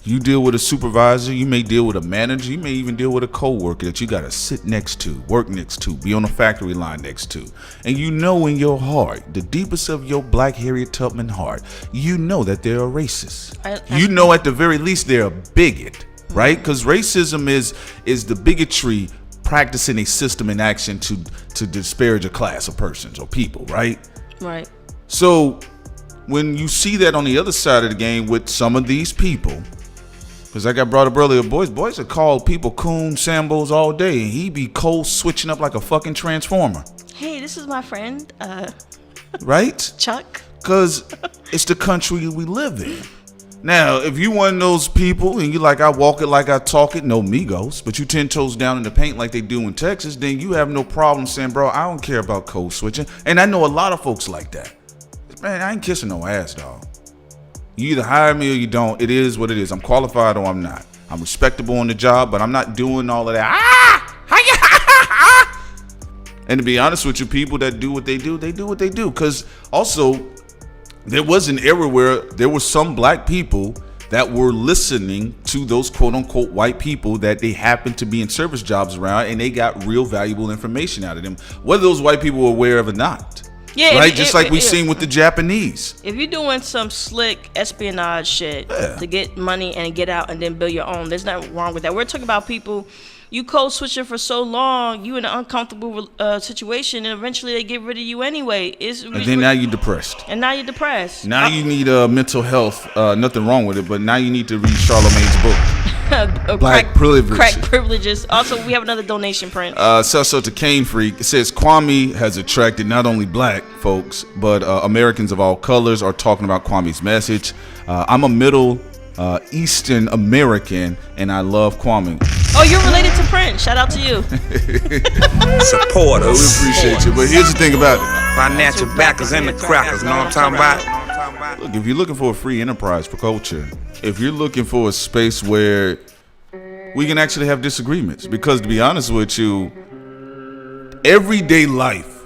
You deal with a supervisor, you may deal with a manager, you may even deal with a coworker that you gotta sit next to, work next to, be on a factory line next to. And you know in your heart, the deepest of your black Harriet Tubman heart, you know that they're a racist. You know at the very least they're a bigot, right? Because racism is the bigotry practicing a system in action to disparage a class of persons or people, right? Right. So when you see that on the other side of the game with some of these people, because like I brought up earlier, boys are called people coon sambos all day, and he be cold switching up like a fucking transformer. Hey, this is my friend, right? Chuck. Because it's the country we live in. Now, if you one of those people and you like I walk it like I talk it, no Migos, but you 10 toes down in the paint like they do in Texas, then you have no problem saying, bro, I don't care about code switching. And I know a lot of folks like that. Man, I ain't kissing no ass, dog. You either hire me or you don't. It is what it is. I'm qualified or I'm not. I'm respectable on the job, but I'm not doing all of that. And to be honest with you, people that do what they do what they do. Because also, there was an era where there were some black people that were listening to those quote unquote white people that they happened to be in service jobs around, and they got real valuable information out of them, whether those white people were aware of it or not. Yeah, right. Just like we seen with the Japanese. If you're doing some slick espionage shit to get money and get out and then build your own, there's nothing wrong with that. We're talking about people. You code switching for so long, you in an uncomfortable situation, and eventually they get rid of you anyway. And then now you're depressed. Now you need mental health. Nothing wrong with it, but now you need to read Charlemagne's book. Black Privilege. Crack Privileges. Also, we have another donation, Prince. So to Cane Freak, it says Kwame has attracted not only black folks, but Americans of all colors are talking about Kwame's message. I'm a Middle Eastern American, and I love Kwame. Oh, you're related to Prince. Shout out to you. Support us. We appreciate you. But here's the thing about it. Financial backers and the crackers. Know what I'm talking about? Look, if you're looking for a free enterprise for culture, if you're looking for a space where we can actually have disagreements, because to be honest with you, everyday life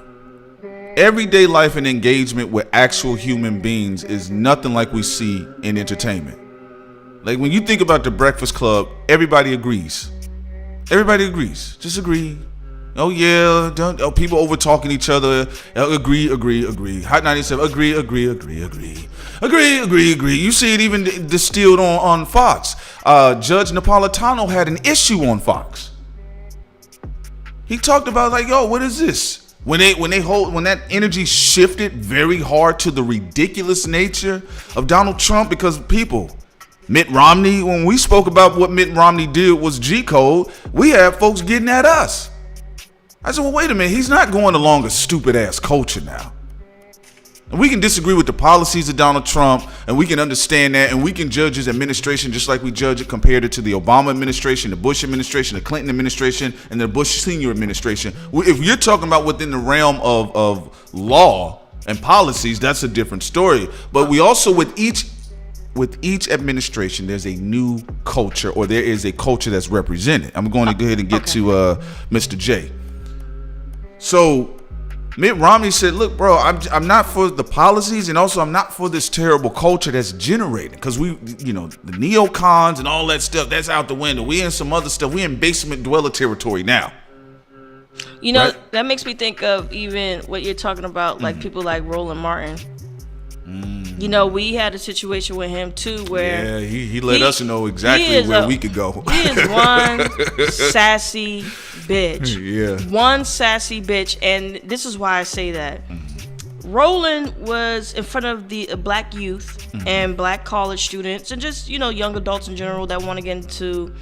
and engagement with actual human beings is nothing like we see in entertainment. Like when you think about the Breakfast Club, everybody agrees. Just agree. Oh yeah, people over talking each other. Agree. Hot 97. Agree. You see it even distilled on Fox. Judge Napolitano had an issue on Fox. He talked about like, yo, what is this? When that energy shifted very hard to the ridiculous nature of Donald Trump, because people. Mitt Romney, when we spoke about what Mitt Romney did was G-code, we had folks getting at us. I said, well, wait a minute. He's not going along a stupid ass culture now. And we can disagree with the policies of Donald Trump, and we can understand that, and we can judge his administration just like we judge it compared it to the Obama administration, the Bush administration, the Clinton administration, and the Bush senior administration. If you're talking about within the realm of law and policies, that's a different story. But we also, with each administration, there's a new culture, or there is a culture that's represented. I'm going to go ahead and get to Mr. J. So Mitt Romney said, look, bro, I'm not for the policies, and also I'm not for this terrible culture that's generated, because the neocons and all that stuff, that's out the window. We in some other stuff. We in basement dweller territory now. Right? That makes me think of even what you're talking about, like people like Roland Martin. We had a situation with him too, where he let us know exactly where we could go. He is one sassy bitch. Yeah. One sassy bitch, and this is why I say that. Roland was in front of the black youth and black college students, and just young adults in general that want to get into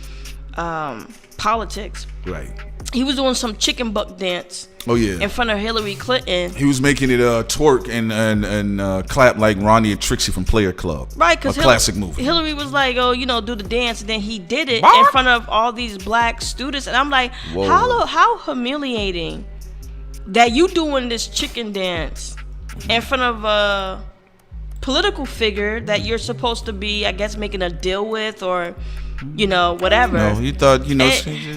politics. Right. He was doing some chicken butt dance. Oh yeah. In front of Hillary Clinton. He was making it twerk and clap like Ronnie and Trixie from Player Club. Right, because a classic movie. Hillary was like, do the dance, and then he did it in front of all these black students, and I'm like, how humiliating that you doing this chicken dance in front of a political figure that you're supposed to be, I guess, making a deal with, or whatever. No, he thought he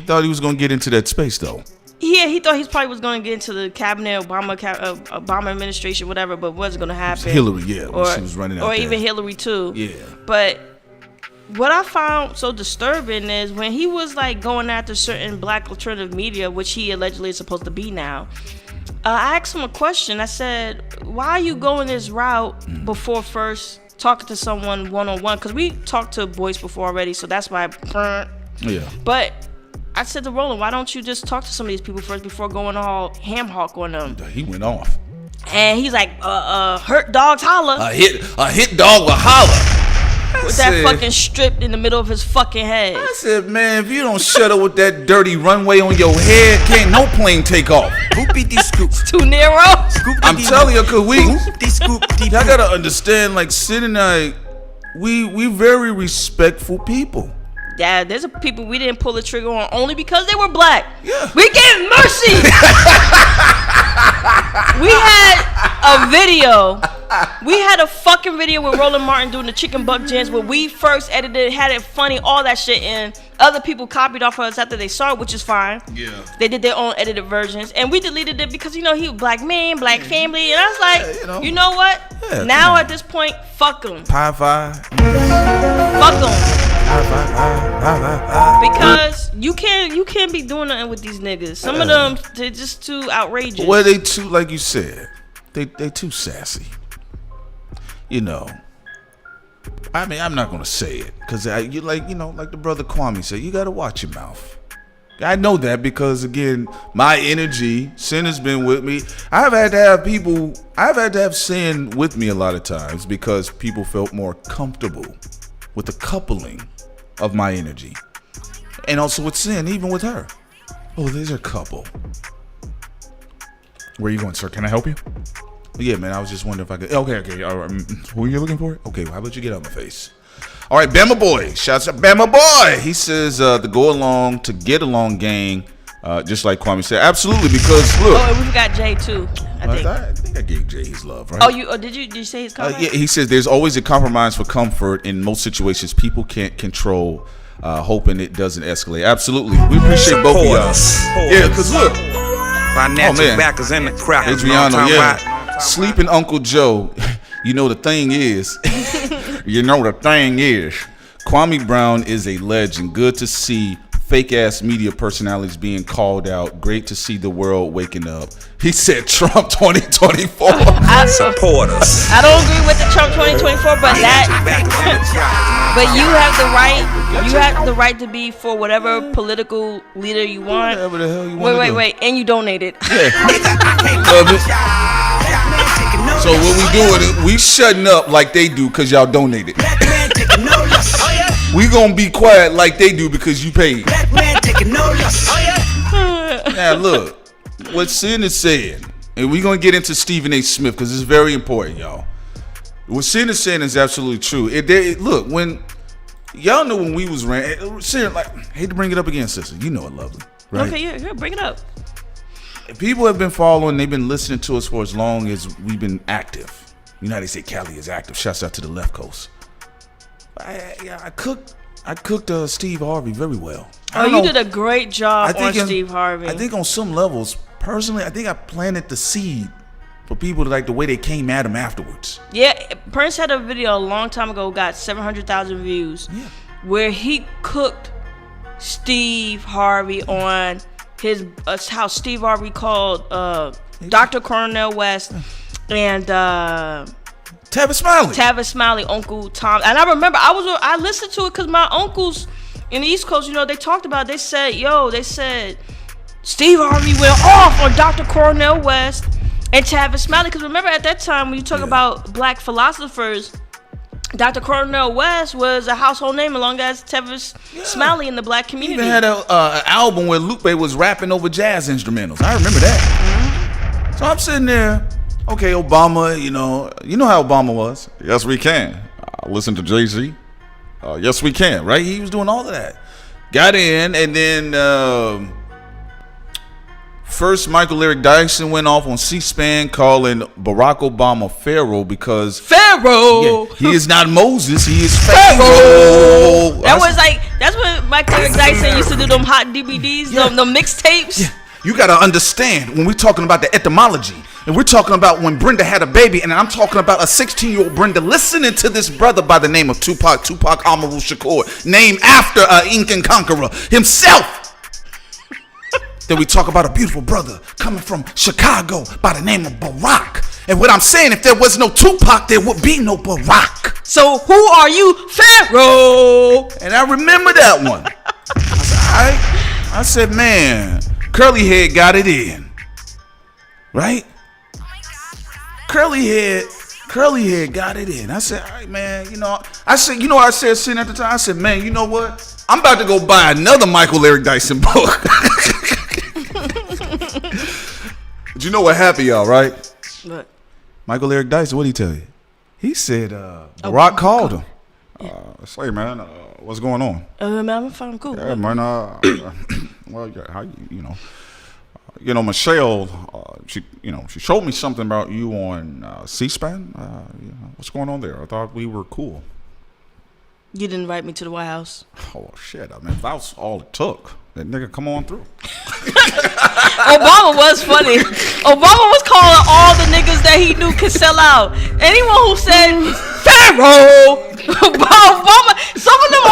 thought he was gonna get into that space though. Yeah, he thought he probably was going to get into the cabinet, Obama administration, whatever, but wasn't going to happen. Hillary, when she was running out or there. even Hillary too. Yeah. But what I found so disturbing is when he was like going after certain black alternative media, which he allegedly is supposed to be now. I asked him a question. I said, "Why are you going this route before first talking to someone one-on-one?" Because we talked to Boyce before already, so that's why. Yeah. But I said to Roland, why don't you just talk to some of these people first before going all ham hawk on them? He went off. And he's like, hurt dogs holler. A hit dog will holler. With that fucking strip in the middle of his fucking head. I said, man, if you don't shut up with that dirty runway on your head, can't no plane take off. Too narrow. I'm telling you, cause I gotta understand, like, Sid and I, we very respectful people. Yeah, there's people we didn't pull the trigger on only because they were black. Yeah. We gave mercy. We had a video. We had a fucking video with Roland Martin doing the chicken butt dance where we first edited, had it funny, all that shit, and other people copied off of us after they saw it, which is fine. Yeah. They did their own edited versions, and we deleted it because he was black man, black family, and I was like, you know what? Yeah, now at this point, fuck them. Pie. Fuck them. Because you can't be doing nothing with these niggas. Some of them, they're just too outrageous. Well, they too, like you said, they too sassy. I mean, I'm not gonna say it because like the brother Kwame said, you gotta watch your mouth. I know that because again, my energy, sin has been with me. I've had to have sin with me a lot of times because people felt more comfortable with the coupling of my energy, and also with sin, even with her. Oh, there's a couple. Where are you going, sir? Can I help you? Yeah, man, I was just wondering if I could. Okay. All right. Who are you looking for? Okay, well, how about you get out my face? All right, Bama Boy. Shouts out Bama Boy. He says the go along to get along gang, just like Kwame said. Absolutely, because look. Oh, and we've got Jay too. I think I gave Jay his love, right? Did you say his comment? Yeah, he says there's always a compromise for comfort. In most situations, people can't control, hoping it doesn't escalate. Absolutely, we appreciate both of y'all. Yeah, because look. Financial backers in the crowd. Adriano, yeah. Sleeping Uncle Joe, the thing is, Kwame Brown is a legend. Good to see fake ass media personalities being called out. Great to see the world waking up. He said Trump 2024. Support us. I don't agree with the Trump 2024, but but you have the right. You have the right to be for whatever political leader you want. Whatever the hell you want. Wait, and you donated. Yeah. So what we doing is we shutting up like they do because y'all donated. We gonna be quiet like they do because you paid. Now look, what Sin is saying, and we're gonna get into Stephen A. Smith because it's very important, y'all. What Sin is saying is absolutely true. Look, when y'all know when we was Sin, like, hate to bring it up again, sister. You know it, lovely. Right? Okay, yeah, bring it up. People have been following, they've been listening to us for as long as we've been active. You know how they say Cali is active. Shouts out to the left coast. I cooked Steve Harvey very well. You did a great job on Steve Harvey. I think on some levels, personally, I think I planted the seed for people to like the way they came at him afterwards. Yeah, Prince had a video a long time ago, got 700,000 views, where he cooked Steve Harvey on his how Steve Harvey called Dr. Cornel West and Tavis Smiley, Uncle Tom. And I remember I listened to it because my uncles in the East Coast, you know, they talked about it. They said Steve Harvey went off on Dr. Cornel West and Tavis Smiley. Because remember at that time when you talk about black philosophers, Dr. Cornel West was a household name along as Tavis Smiley in the black community. He even had an album where Lupe was rapping over jazz instrumentals. I remember that. Mm-hmm. So I'm sitting there, okay, Obama, you know how Obama was. Yes, we can. Listen to Jay-Z. Yes, we can, right? He was doing all of that. Got in, and then first Michael Eric Dyson went off on C-SPAN calling Barack Obama Pharaoh because he is not Moses, he is Pharaoh. That's when Michael Eric Dyson used to do them hot DVDs, them mixtapes. Yeah. You gotta understand when we're talking about the etymology, and we're talking about when Brenda had a baby, and I'm talking about a 16-year-old Brenda listening to this brother by the name of Tupac Amaru Shakur, named after an Incan conqueror himself. Then we talk about a beautiful brother coming from Chicago by the name of Barack. And what I'm saying, if there was no Tupac, there would be no Barack. So who are you, Pharaoh? And I remember that one. I said, man, Curly Head got it in, right? Curly Head got it in. I said, all right, man, I said sitting at the time, I said, man, you know what? I'm about to go buy another Michael Eric Dyson book. But you know what happened, y'all, right? What? Michael Eric Dyson, what did he tell you? He said, Barack called him. Say, man, what's going on? Man, I'm fine, cool. Yeah, man, well, how Michelle, she showed me something about you on C-SPAN. What's going on there? I thought we were cool. You didn't invite me to the White House. Oh shit! I mean, that was all it took. That nigga come on through. Obama was funny. Obama was calling all the niggas that he knew could sell out. Anyone who said Pharaoh, Obama, some of them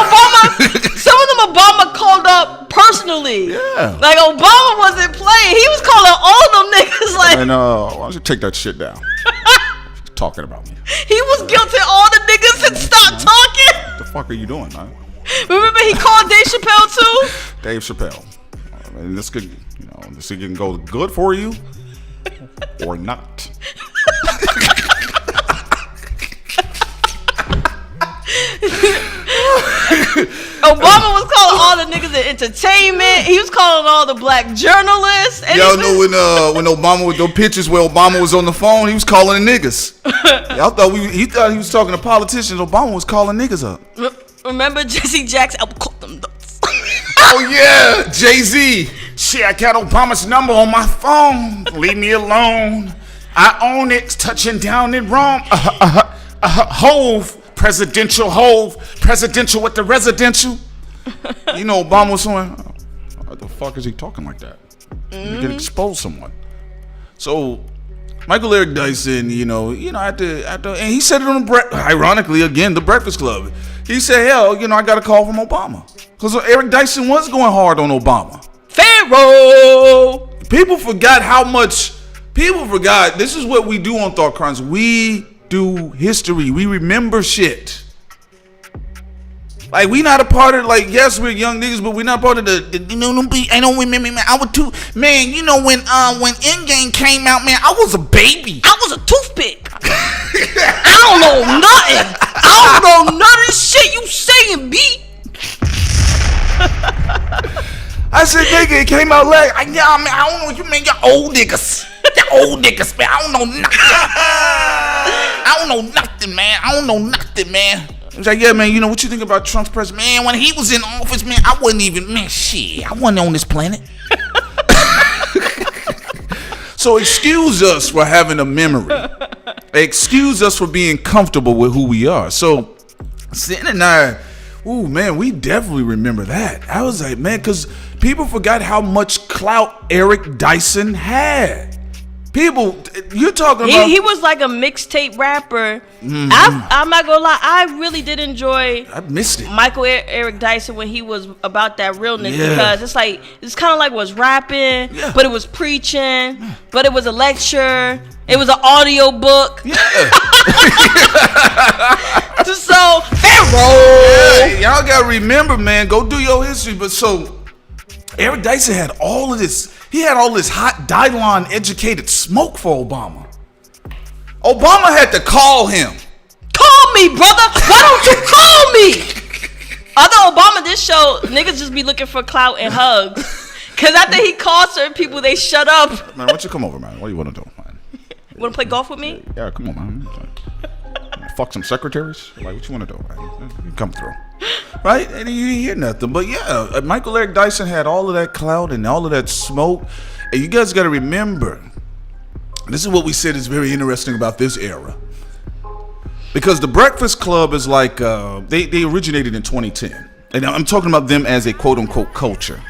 Obama called up personally. Yeah. Like Obama wasn't playing. He was calling all them niggas like. And why don't you take that shit down? She's talking about me. He was guilty. All the niggas had stopped talking. What the fuck are you doing, man? Remember he called Dave Chappelle too? Dave Chappelle. And this could go good for you or not. Obama was calling all the niggas in entertainment. He was calling all the black journalists. Y'all know when Obama with those pictures where Obama was on the phone, he was calling the niggas. Y'all thought he was talking to politicians. Obama was calling niggas up. Remember Jesse Jackson? I would call them nuts. Oh yeah, Jay-Z. Shit, I got Obama's number on my phone. Leave me alone. I own it. Touching down in Rome. Hove. Presidential with the residential. You know, Obama was saying, what the fuck is he talking like that? You can expose someone. So, Michael Eric Dyson, after, and he said it on ironically, again, the Breakfast Club. He said, hell, I got a call from Obama. Because Eric Dyson was going hard on Obama. Pharaoh! People forgot, this is what we do on Thought Crimes. We do history. We remember shit. Like, we not a part of, like, yes, we're young niggas, but we not part of I don't remember, man. I was too, man, when Endgame came out, man, I was a baby. I was a toothpick. I don't know nothing. I don't know none of this shit you saying, B. I said, nigga, it came out last. I don't know what you mean, y'all old niggas. Y'all old niggas, man. I don't know nothing. I don't know nothing, man. I don't know nothing, man. He's like, yeah, man, you know, what you think about Trump's president? Man, when he was in office, man, I wasn't even, man, shit. I wasn't on this planet. So excuse us for having a memory. Excuse us for being comfortable with who we are. So Sin and I, ooh, man, we definitely remember that. I was like, man, because people forgot how much clout Eric Dyson had. People, you're talking about... He was like a mixtape rapper. I'm not gonna lie, I really did enjoy... I missed it. Michael Eric Dyson when he was about that realness, because it's like, it's kind of like was rapping, but it was preaching, but it was a lecture, it was an audio book. So, Pharaoh! Y'all gotta remember, man, go do your history. But so, Eric Dyson had all of this... He had all this hot Dylon educated smoke for Obama. Obama had to call him. Call me, brother. Why don't you call me? Although Obama did show niggas just be looking for clout and hugs. Cause after he called certain people, they shut up. Man, why don't you come over, man? What do you want to do, man? You want to play golf with me? Yeah, come on, man. Fuck some secretaries? Like, what you want to do, man? You come through. Right? And you didn't hear nothing. But yeah, Michael Eric Dyson had all of that clout and all of that smoke. And you guys got to remember, this is what we said is very interesting about this era. Because the Breakfast Club is like, they originated in 2010. And I'm talking about them as a quote-unquote culture.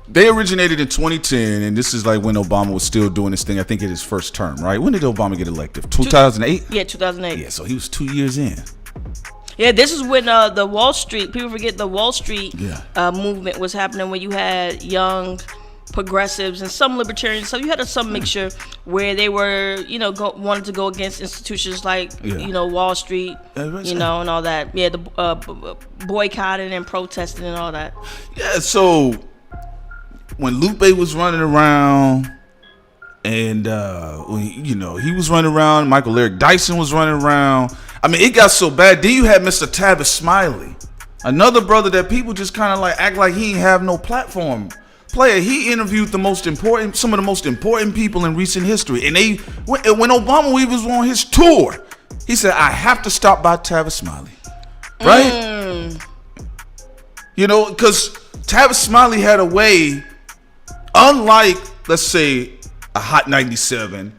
They originated in 2010, and this is like when Obama was still doing this thing. I think in his first term, right? When did Obama get elected? 2008? Yeah, 2008. Yeah, so he was 2 years in. Yeah, this is when the Wall Street, people forget the Wall Street movement was happening, when you had young progressives and some libertarians. So you had some mixture where they were, you know, wanted to go against institutions like, you know, Wall Street, you know, and all that. Yeah, the boycotting and protesting and all that. Yeah, so when Lupe was running around, and you know, he was running around, Michael Eric Dyson was running around. I mean, it got so bad. Then you had Mr. Tavis Smiley, another brother that people just kind of like act like he ain't have no platform. Player, he interviewed some of the most important people in recent history. And when Obama was on his tour, he said, I have to stop by Tavis Smiley. Right? You know, because Tavis Smiley had a way, unlike, let's say, a Hot 97,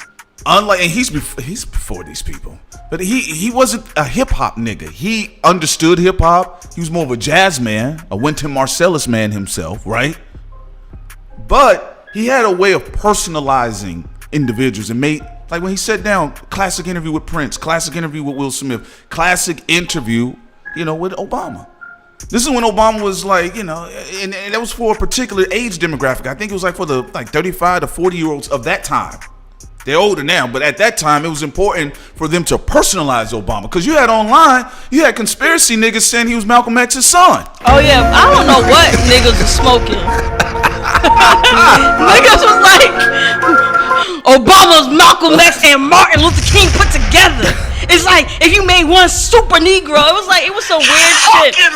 and he's before these people. But he wasn't a hip hop nigga. He understood hip hop. He was more of a jazz man, a Wynton Marsalis man himself, right? But he had a way of personalizing individuals and made, like when he sat down, classic interview with Prince, classic interview with Will Smith, classic interview, you know, with Obama. This is when Obama was like, you know, and that was for a particular age demographic. I think it was like for the 35 to 40-year-olds of that time. They're older now, but at that time, it was important for them to personalize Obama. Because you had online, you had conspiracy niggas saying he was Malcolm X's son. Oh, yeah. I don't know what niggas are smoking. Niggas was like, Obama's Malcolm X and Martin Luther King put together. It's like, if you made one super Negro, it was some weird shit.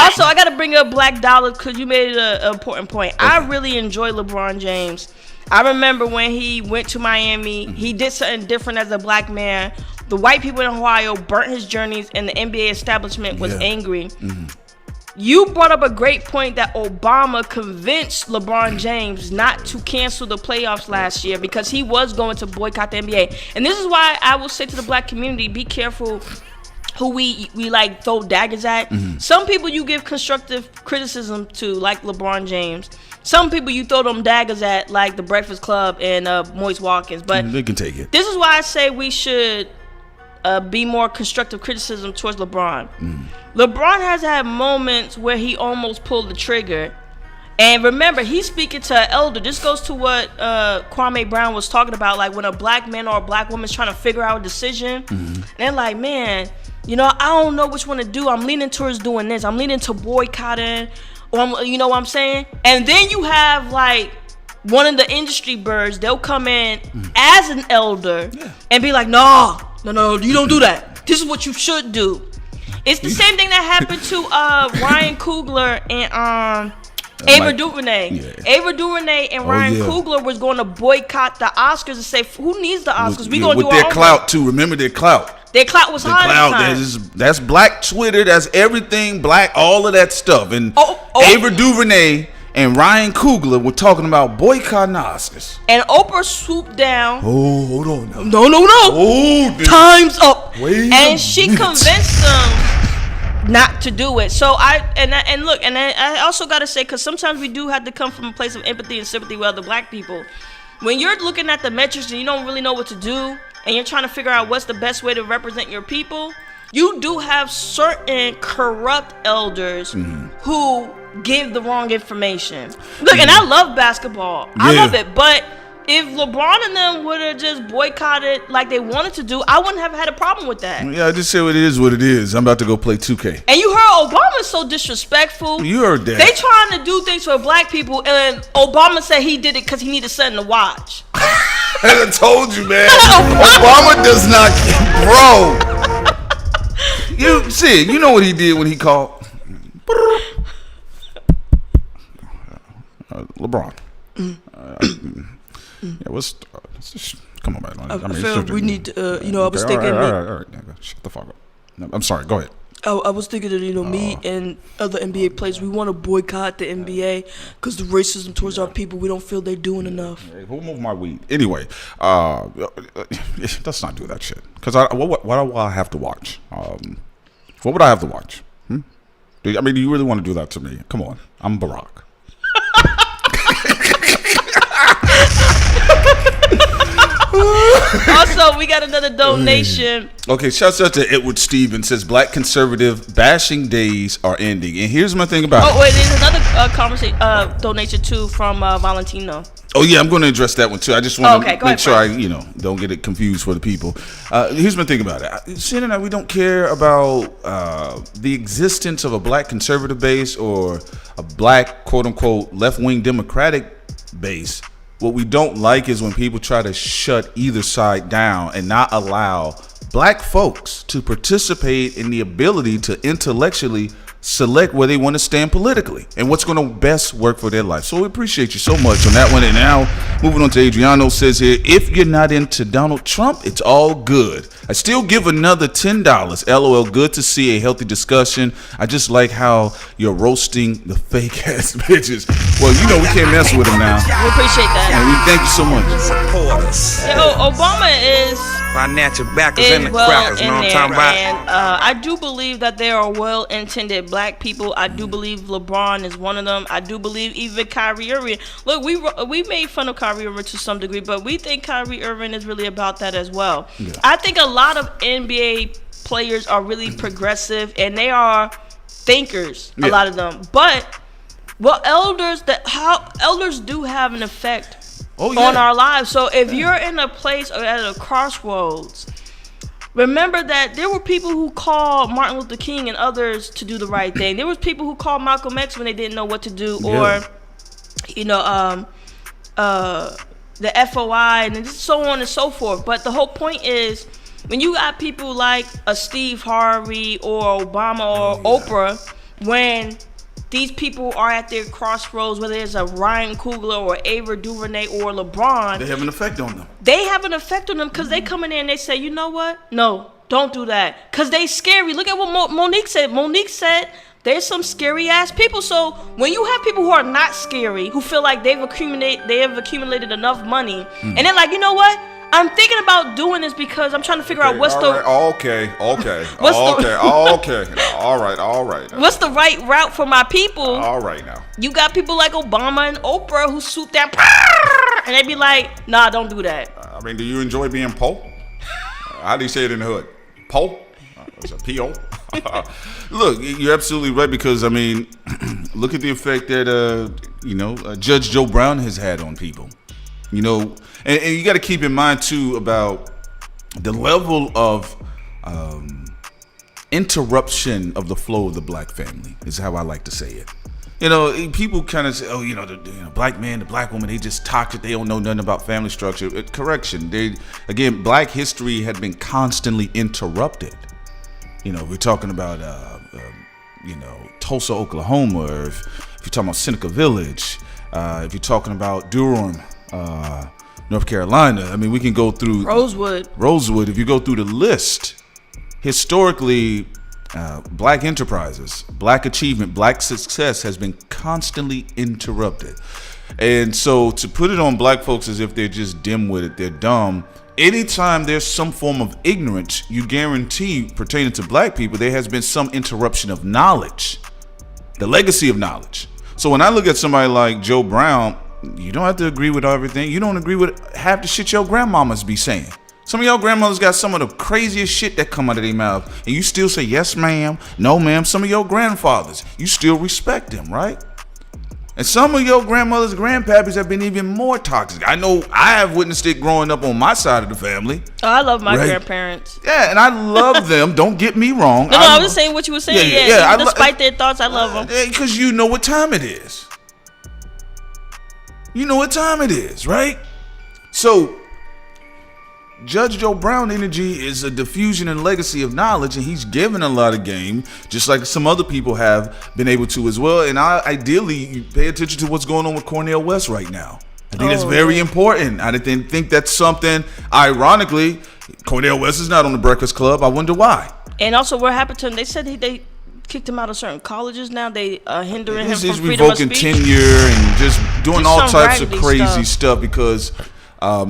Also, I got to bring up Black Dollar because you made an important point. I really enjoy LeBron James. I remember when he went to Miami, he did something different as a black man. The white people in Ohio burnt his journeys, and the NBA establishment was angry. You brought up a great point that Obama convinced LeBron James not to cancel the playoffs last year because he was going to boycott the NBA. And this is why I will say to the black community, be careful who we like throw daggers at. Some people you give constructive criticism to, like LeBron James. Some people you throw them daggers at, like the Breakfast Club and Boyce Watkins. But they can take it. This is why I say we should be more constructive criticism towards LeBron. LeBron has had moments where he almost pulled the trigger. And remember, he's speaking to an elder. This goes to what Kwame Brown was talking about, like when a black man or a black woman's trying to figure out a decision. And they're like, man, you know, I don't know which one to do. I'm leaning towards doing this. I'm leaning to boycotting. Or you know what I'm saying? And then you have like one of the industry birds. They'll come in as an elder and be like, no, you don't do that. This is what you should do. It's the same thing that happened to Ryan Coogler and Ava DuVernay. Yeah. Ava DuVernay and Ryan Coogler was going to boycott the Oscars and say, who needs the Oscars? We going to do with their clout, too. Remember their clout. Their clout was high at the time. That's black Twitter. That's everything black, all of that stuff. And Ava DuVernay and Ryan Coogler were talking about boycotting the Oscars. And Oprah swooped down. Oh, hold on now. No. Oh, time's up. And she convinced them not to do it. So I also got to say, because sometimes we do have to come from a place of empathy and sympathy with other black people. When you're looking at the metrics and you don't really know what to do, and you're trying to figure out what's the best way to represent your people, you do have certain corrupt elders who give the wrong information. Look, and I love basketball. I love it. But if LeBron and them would have just boycotted like they wanted to do, I wouldn't have had a problem with that. Yeah, I just say what it is. I'm about to go play 2K. And you heard Obama's so disrespectful. You heard that. They trying to do things for black people, and Obama said he did it because he needed something to watch. I told you, man. Obama does not, bro. You know what he did when he called LeBron. Come on, man. I feel we need to, I was thinking. All right. Shut the fuck up. No, I'm sorry. Go ahead. I was thinking that, me and other NBA players, we want to boycott the NBA because the racism towards our people, we don't feel they're doing enough. Hey, who moved my weed? Anyway, let's not do that shit. Because what do I have to watch? What would I have to watch? Do you really want to do that to me? Come on. I'm Barack. Also, we got another donation. Okay, shouts out to Edward Stevens. Says black conservative bashing days are ending. And here's my thing about it. Oh, wait, there's another donation too from Valentino. Oh yeah, I'm going to address that one too. I just want to make sure I don't get it confused for the people. Here's my thing about it. Shannon and I, we don't care about the existence of a black conservative base or a black quote unquote left wing Democratic base. What we don't like is when people try to shut either side down and not allow black folks to participate in the ability to intellectually select where they want to stand politically and what's going to best work for their life. So we appreciate you so much on that one. And now moving on to Adriano says here, if you're not into Donald Trump, it's all good. I still give another $10. LOL, good to see a healthy discussion. I just like how you're roasting the fake ass bitches. Well, we can't mess with them now. We appreciate that. And we thank you so much. Obama is financial backers and the crackers, you know what I'm talking about? And I do believe that there are well-intended black people. I do believe LeBron is one of them. I do believe even Kyrie Irving. Look, we made fun of Kyrie Irving to some degree, but we think Kyrie Irving is really about that as well. Yeah. I think a lot of NBA players are really progressive and they are thinkers, a lot of them. But elders do have an effect on our lives. So if you're in a place or at a crossroads, remember that there were people who called Martin Luther King and others to do the right thing. There was people who called Malcolm X when they didn't know what to do, or the FOI and so on and so forth. But the whole point is, when you got people like a Steve Harvey or Obama or Oprah, when these people are at their crossroads, whether it's a Ryan Coogler or Ava DuVernay or LeBron, they have an effect on them. They have an effect on them because they come in there and they say, you know what? No, don't do that. Because they scary. Look at what Monique said. Monique said there's some scary ass people. So when you have people who are not scary, who feel like they have accumulated enough money, and they're like, you know what? I'm thinking about doing this because I'm trying to figure out what's all right. What's the right route for my people? All right now. You got people like Obama and Oprah who swoop down and they be like, nah, don't do that. Do you enjoy being Po? How do you say it in the hood? Po? It's a P-O? Look, you're absolutely right because, look at the effect that, Judge Joe Brown has had on people. And you got to keep in mind too about the level of interruption of the flow of the black family is how I like to say it. People kind of say, the black man, the black woman, they just toxic. They don't know nothing about family structure. Correction. Black history had been constantly interrupted. We're talking about, Tulsa, Oklahoma, or if if you're talking about Seneca Village, if you're talking about Durham, North Carolina, I mean, we can go through Rosewood. If you go through the list, historically, black enterprises, black achievement, black success has been constantly interrupted. And so to put it on black folks as if they're just dim-witted, they're dumb, anytime there's some form of ignorance, you guarantee pertaining to black people, there has been some interruption of knowledge, the legacy of knowledge. So when I look at somebody like Joe Brown, you don't have to agree with everything. You don't agree with half the shit your grandmamas be saying. Some of y'all grandmothers got some of the craziest shit that come out of their mouth, and you still say, yes, ma'am, no, ma'am. Some of your grandfathers, you still respect them, right? And some of your grandmothers, grandpappies have been even more toxic. I know I have witnessed it growing up on my side of the family. Oh, I love my grandparents. Yeah, and I love them. Don't get me wrong. No, I was just saying what you were saying. Yeah. Despite their thoughts, I love them. Because you know what time it is. You know what time it is, right? So, Judge Joe Brown energy is a diffusion and legacy of knowledge, and he's given a lot of game, just like some other people have been able to as well. And ideally, you pay attention to what's going on with Cornel West right now. I think that's very important. I didn't think that's something, ironically, Cornel West is not on the Breakfast Club. I wonder why. And also, what happened to him? They said they kicked him out of certain colleges now. They hindering him from he's freedom of revoking speech. tenure and just doing Just all some types of raggedy crazy stuff because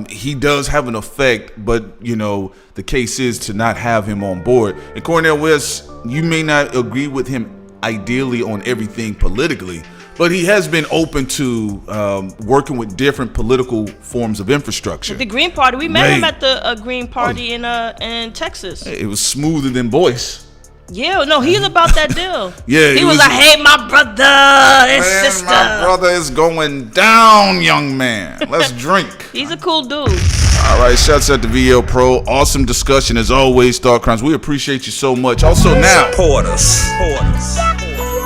he does have an effect, but you know the case is to not have him on board. And Cornel West, you may not agree with him ideally on everything politically, but he has been open to working with different political forms of infrastructure. The Green Party, we met him at the Green Party in Texas. It was smoother than Boyce. Yeah, no, he's about that deal. Yeah, he was like, "Hey, my brother and sister, my brother is going down, young man. Let's drink." He's a cool dude. All right, shouts out to VL Pro. Awesome discussion as always, Thought Crimes. We appreciate you so much. Also now, Support us.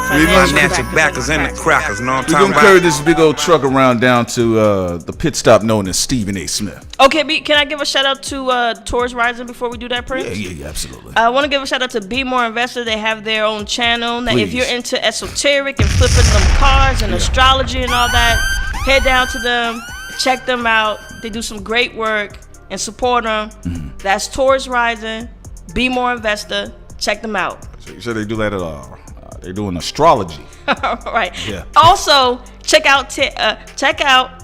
My natural backers and the crackers, know what I'm we're talking gonna carry about? this big old truck around down to the pit stop known as Stephen A. Smith. Okay, can I give a shout out to Taurus Rising before we do that, Prince? Yeah, absolutely. I want to give a shout out to Be More Investor. They have their own channel. Now, if Please. you're into esoteric and flipping them cards and astrology and all that, head down to them, check them out. They do some great work and support them. That's Taurus Rising, Be More Investor. Check them out. So you said they do that at all? They're doing astrology. All right. Yeah. Also, check out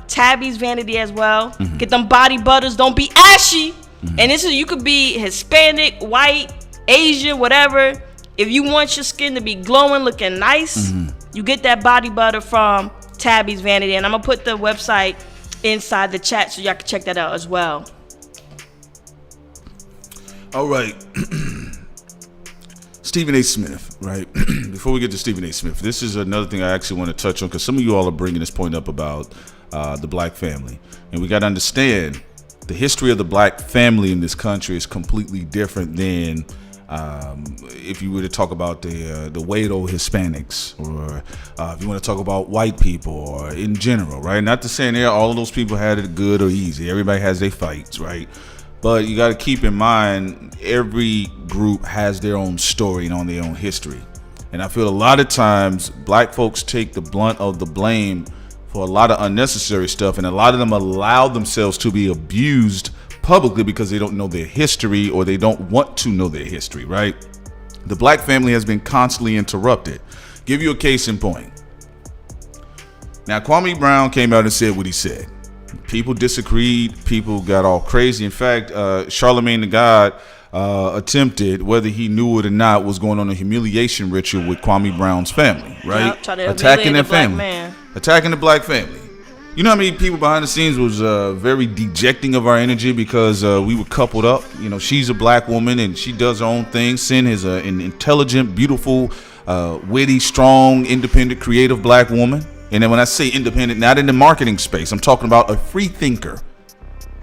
Tabby's Vanity as well. Get them body butters. Don't be ashy. And this is, you could be Hispanic, white, Asian, whatever. If you want your skin to be glowing, looking nice, you get that body butter from Tabby's Vanity. And I'm gonna put the website inside the chat so y'all can check that out as well. All right. Stephen A. Smith, right? Before we get to Stephen A. Smith, this is another thing I actually want to touch on because some of you all are bringing this point up about the black family. And we got to understand the history of the black family in this country is completely different than if you were to talk about the Wado Hispanics, or if you want to talk about white people, or in general, right? Not to say all of those people had it good or easy. Everybody has their fights, right? But you got to keep in mind, every group has their own story and on their own history. And I feel a lot of times black folks take the blunt of the blame for a lot of unnecessary stuff, and a lot of them allow themselves to be abused publicly because they don't know their history or they don't want to know their history, right? The black family has been constantly interrupted. Give you a case in point. Now, Kwame Brown came out and said what he said. People disagreed. People got all crazy. In fact, Charlemagne the God attempted, whether he knew it or not, was going on a humiliation ritual with Kwame Brown's family, right? Yep, try to attacking their the black family, man. attacking the black family. You know how many people behind the scenes was very dejecting of our energy because we were coupled up. You know, she's a black woman and she does her own thing. Sin is an intelligent, beautiful, witty, strong, independent, creative black woman. And then when I say independent, not in the marketing space, I'm talking about a free thinker.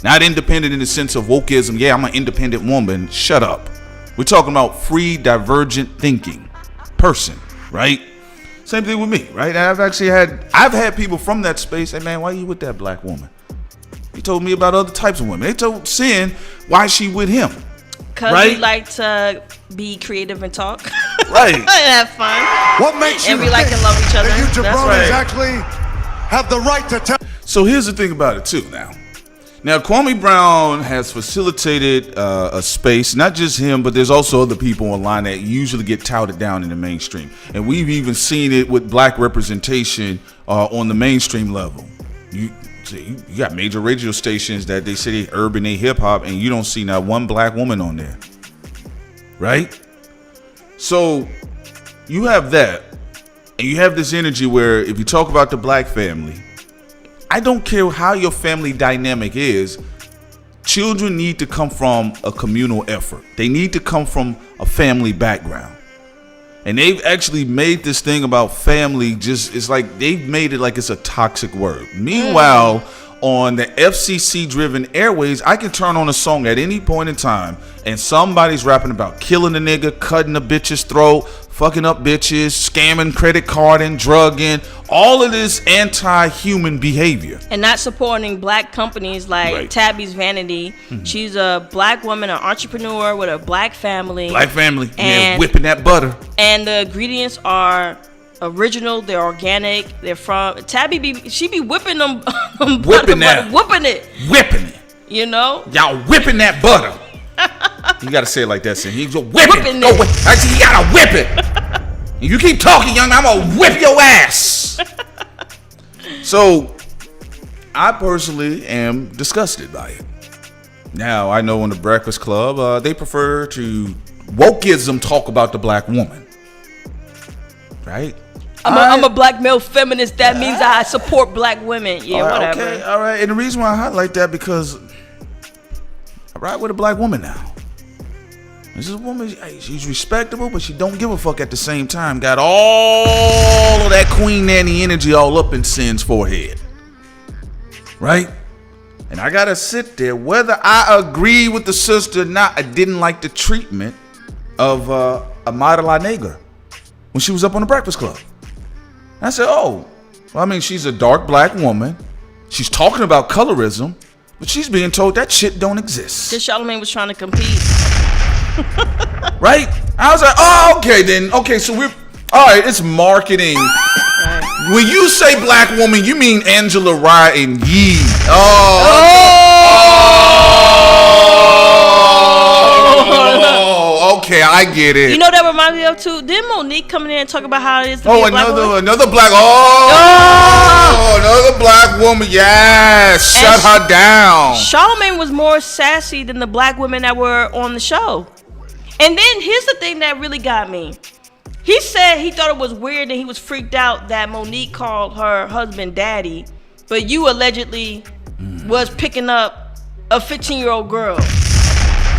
Not independent in the sense of wokeism. Yeah, I'm an independent woman. Shut up. We're talking about free, divergent thinking person, right? Same thing with me, right? I've had people from that space say, man, why are you with that black woman? He told me about other types of women. They told Sin why she with him. Because right? we like to be creative and talk. Right. Have fun. What makes you And we like think to love each other. that you That's jabronis right. actually have the right to tell? So here's the thing about it too. Now Kwame Brown has facilitated a space, not just him, but there's also other people online that usually get touted down in the mainstream, and we've even seen it with black representation on the mainstream level. You got major radio stations that they say they urban, they hip hop, and you don't see not one black woman on there, right? So you have that, and you have this energy where if you talk about the black family, I don't care how your family dynamic is, children need to come from a communal effort. They need to come from a family background. And they've actually made this thing about family it's like they've made it like it's a toxic word. Meanwhile, on the FCC driven airways, I can turn on a song at any point in time and somebody's rapping about killing a nigga, cutting a bitch's throat, fucking up bitches, scamming credit carding, drugging, all of this anti-human behavior. And not supporting black companies like Right. Tabby's Vanity. She's a black woman, an entrepreneur with a black family. Black family, and And- whipping that butter. And the ingredients are original, they're organic, they're from Tabby she be whipping them Whipping that. whooping it. Whipping it. You know? Y'all whipping that butter. You gotta say it like that, son. He's whipping. Whipping Go it. whip. I see you gotta whip it. If you keep talking, young man, I'm gonna whip your ass. So, I personally am disgusted by it. Now, I know in the Breakfast Club, they prefer to wokeism talk about the black woman. Right? I'm a black male feminist. That means I support black women. Yeah, All right, whatever. Okay, all right. And the reason why I highlight that because I ride with a black woman now. This is a woman. Hey, she's respectable, but she don't give a fuck at the same time. Got all of that Queen Nanny energy all up in Sin's forehead, right? And I gotta sit there, whether I agree with the sister or not. I didn't like the treatment of Amara La Negra when she was up on the Breakfast Club. I said, oh, well, I mean, she's a dark black woman. She's talking about colorism, but she's being told that shit don't exist. Because Charlemagne was trying to compete. Right? I was like, oh, okay then. Okay, so we're all right. It's marketing. Right. When you say black woman, you mean Angela Rye and Yee. Oh, okay, I get it. You know that reminds me of too? Didn't Monique come in there and talk about how it is to be a black woman? another black. Another black woman. Yes, shut her down. Charlemagne was more sassy than the black women that were on the show. And then here's the thing that really got me. He said he thought it was weird and he was freaked out that Monique called her husband daddy, but you allegedly was picking up a 15-year-old girl.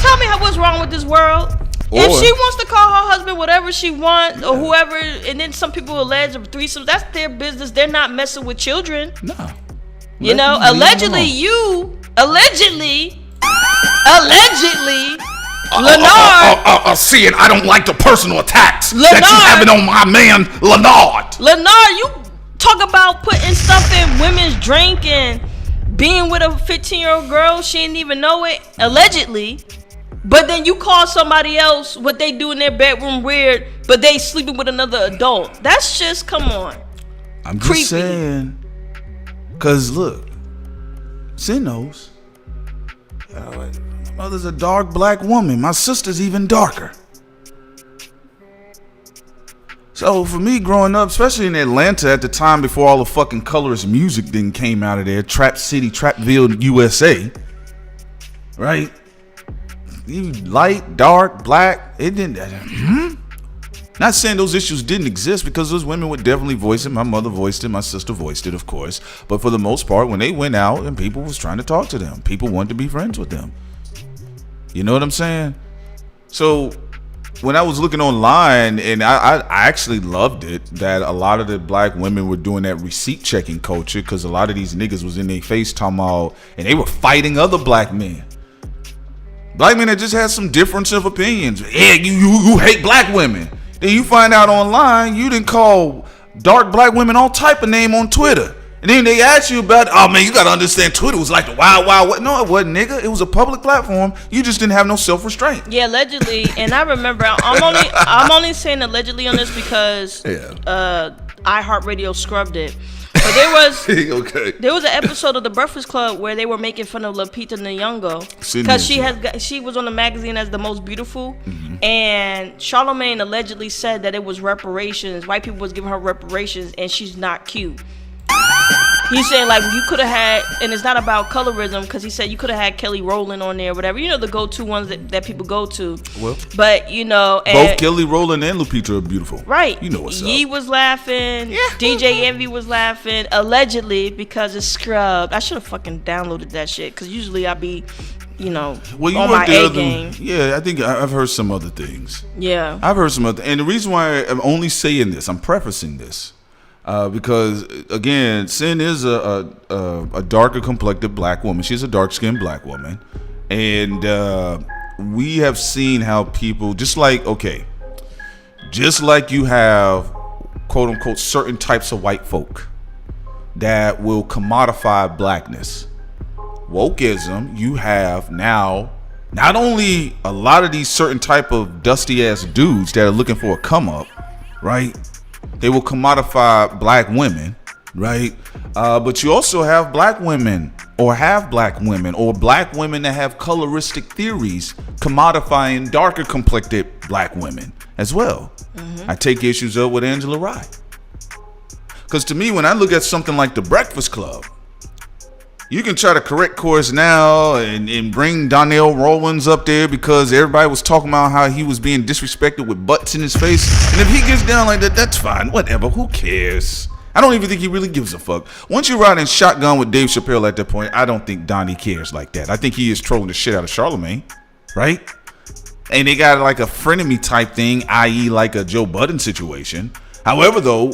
Tell me what's wrong with this world? If she wants to call her husband whatever she wants or whoever, and then some people allege of threesomes, that's their business. They're not messing with children. No. You know, allegedly, Lenard. See it. I don't like the personal attacks that you having on my man, Lenard. Lenard, you talk about putting stuff in women's drink and being with a 15-year-old girl. She didn't even know it, allegedly. But then you call somebody else what they do in their bedroom weird, but they sleeping with another adult. That's just, come on. I'm just Creepy. saying. Because look, Sin knows. My mother's a dark black woman. My sister's even darker. So for me growing up, especially in Atlanta at the time before all the fucking colorist music then came out of there, Trap City, Trapville, USA, right? Light, dark, black, it didn't. Not saying those issues didn't exist, because those women would definitely voice it. My mother voiced it, my sister voiced it, of course. But for the most part, when they went out and people was trying to talk to them, people wanted to be friends with them. You know what I'm saying? So when I was looking online, and I actually loved it that a lot of the black women were doing that receipt checking culture, because a lot of these niggas was in their face talking about, and they were fighting other black men. Black men that just had some difference of opinions. Yeah, you hate black women. Then you find out online you didn't call dark black women all type of name on Twitter. And then they ask you about, oh man, you gotta understand Twitter was like the wild, wild west. No, it wasn't, nigga. It was a public platform. You just didn't have no self-restraint. Yeah, allegedly. And I remember, I'm only saying allegedly on this because iHeartRadio scrubbed it. But there was an episode of The Breakfast Club where they were making fun of Lupita Nyong'o because she was on the magazine as the most beautiful, and Charlemagne allegedly said that it was reparations. White people was giving her reparations, and she's not cute. He's saying like you could have had, and it's not about colorism because he said you could have had Kelly Rowland on there, or whatever. You know the go-to ones that people go to. Well, but you know, both Kelly Rowland and Lupita are beautiful. Right. You know what's up. Ye was laughing. Yeah. DJ Envy was laughing allegedly because it's scrubbed. I should have fucking downloaded that shit because usually I be, you know, on my A game. Yeah, I think I've heard some other things. Yeah. I've heard some other, and the reason why I'm only saying this, I'm prefacing this. Because again, Sin is a darker complected black woman. She's a dark skinned black woman, and we have seen how people just like you have quote unquote certain types of white folk that will commodify blackness. Wokeism, you have now not only a lot of these certain type of dusty ass dudes that are looking for a come up, right? They will commodify black women, right? But you also have black women or black women that have coloristic theories commodifying darker complected black women as well. I take issues up with Angela Rye. Because to me, when I look at something like The Breakfast Club, you can try to correct course now and bring Donnell Rawlins up there because everybody was talking about how he was being disrespected with butts in his face. And if he gets down like that, that's fine. Whatever. Who cares? I don't even think he really gives a fuck. Once you ride in shotgun with Dave Chappelle at that point, I don't think Donnie cares like that. I think he is trolling the shit out of Charlemagne, right? And they got like a frenemy type thing, i.e. like a Joe Budden situation. However, though,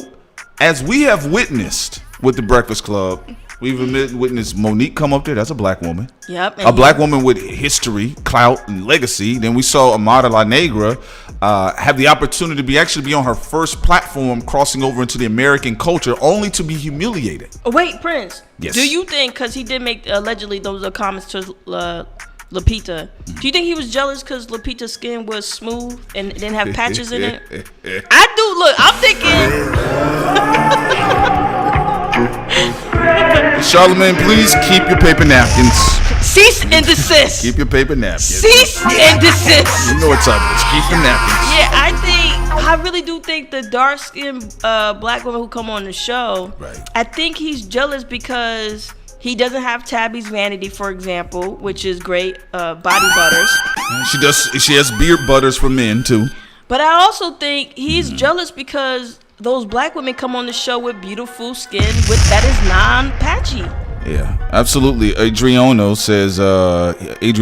as we have witnessed with The Breakfast Club, we've witnessed Monique come up there. That's a black woman. Yep. A black woman with history, clout, and legacy. Then we saw Amada La Negra have the opportunity to be on her first platform, crossing over into the American culture, only to be humiliated. Wait, Prince. Yes. Do you think, because he did make allegedly those are comments to Lupita, do you think he was jealous because Lupita's skin was smooth and didn't have patches in it? I do. Look, I'm thinking. Charlemagne, please keep your paper napkins. Cease and desist. Keep your paper napkins. Cease and desist. You know what's up. Just keep the napkins. Yeah, I really do think the dark-skinned black women who come on the show, right. I think he's jealous because he doesn't have Tabby's vanity, for example, which is great. Body butters. She has beard butters for men too. But I also think he's jealous because those black women come on the show with beautiful skin that is non-patchy. Yeah, absolutely. Adriano, says, did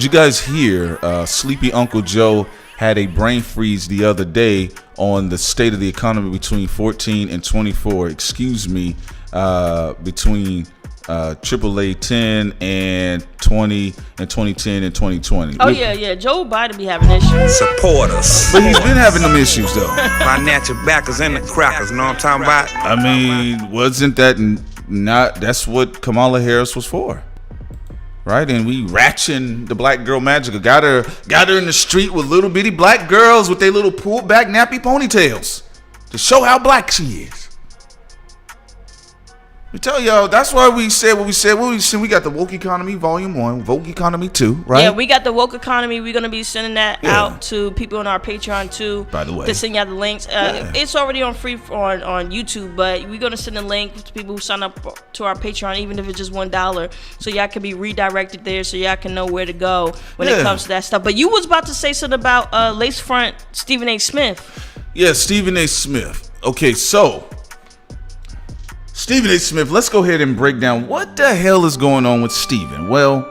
you guys hear Sleepy Uncle Joe had a brain freeze the other day on the state of the economy between 14 and 24? Between AAA 10 and 20 and 2010 and 2020. Oh yeah. Joe Biden be having issues. Support us. But he's been having them issues though. Financial backers and the crackers, know what I'm talking about? I mean, wasn't that not? That's what Kamala Harris was for, right? And we ratcheting the black girl magic. Got her in the street with little bitty black girls with their little pulled back nappy ponytails to show how black she is. We tell y'all, that's why we said what we said. We got the Woke Economy Volume 1, Woke Economy 2, right? Yeah, we got the Woke Economy. We're going to be sending that out to people on our Patreon too. By the way. To send y'all the links. It's already on free on YouTube, but we're going to send a link to people who sign up to our Patreon, even if it's just $1, so y'all can be redirected there so y'all can know where to go when it comes to that stuff. But you was about to say something about lace front Stephen A. Smith. Yeah, Stephen A. Smith. Okay, so Stephen A. Smith, let's go ahead and break down what the hell is going on with Stephen. Well,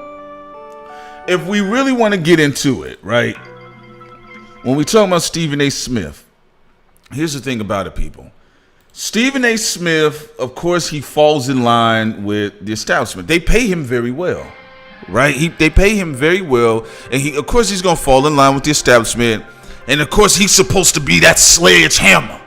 if we really want to get into it, right? When we talk about Stephen A. Smith, here's the thing about it, people. Stephen A. Smith, of course, he falls in line with the establishment. They pay him very well, right? They pay him very well, and of course, he's going to fall in line with the establishment. And of course, he's supposed to be that sledgehammer.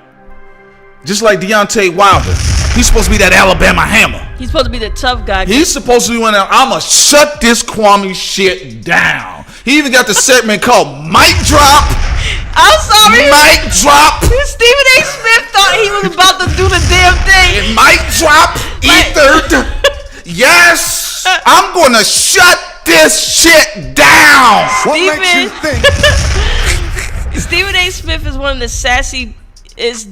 Just like Deontay Wilder. He's supposed to be that Alabama hammer. He's supposed to be the tough guy. He's supposed to be one of I'ma shut this Kwame shit down. He even got the segment called Mic Drop. I'm sorry. Mic Drop. Stephen A. Smith thought he was about to do the damn thing. And Mic Drop. Ethered. Yes. I'm gonna shut this shit down. What makes you think? Stephen A. Smith is one of the sassiest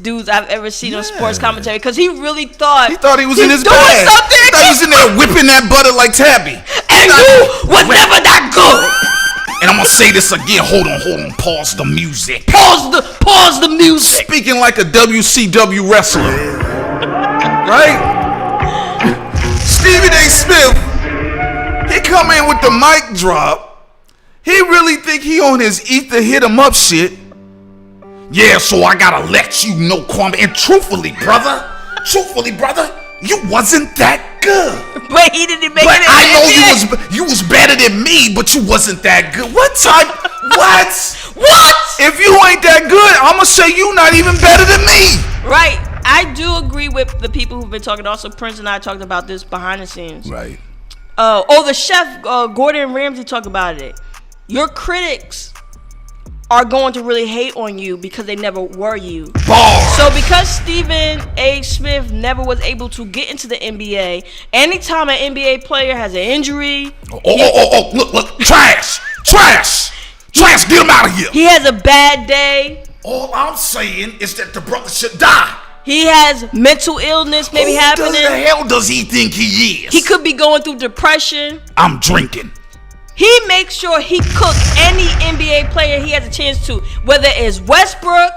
dudes I've ever seen on sports commentary because he really thought he was in his doing bag. something. He thought he was in there whipping that butter like Tabby. And you was never that good. And I'm gonna say this again. Hold on. Pause the music. Pause the music. Speaking like a WCW wrestler, right? Stephen A. Smith, he come in with the mic drop. He really think he on his ether hit him up shit. Yeah, so I gotta let you know, Kwame. And truthfully, brother, you wasn't that good. But he didn't make but it. I know you was better than me, but you wasn't that good. What? What? If you ain't that good, I'ma say you not even better than me. Right. I do agree with the people who've been talking. Also, Prince and I talked about this behind the scenes. Right. The chef, Gordon Ramsay, talked about it. Your critics are going to really hate on you because they never were you. Bars. So because Stephen A. Smith never was able to get into the NBA, anytime an NBA player has an injury... Look, trash, get him out of here. He has a bad day. All I'm saying is that the brother should die. He has mental illness maybe happening. Who the hell does he think he is? He could be going through depression. I'm drinking. He makes sure he cooks any NBA player he has a chance to, whether it's Westbrook,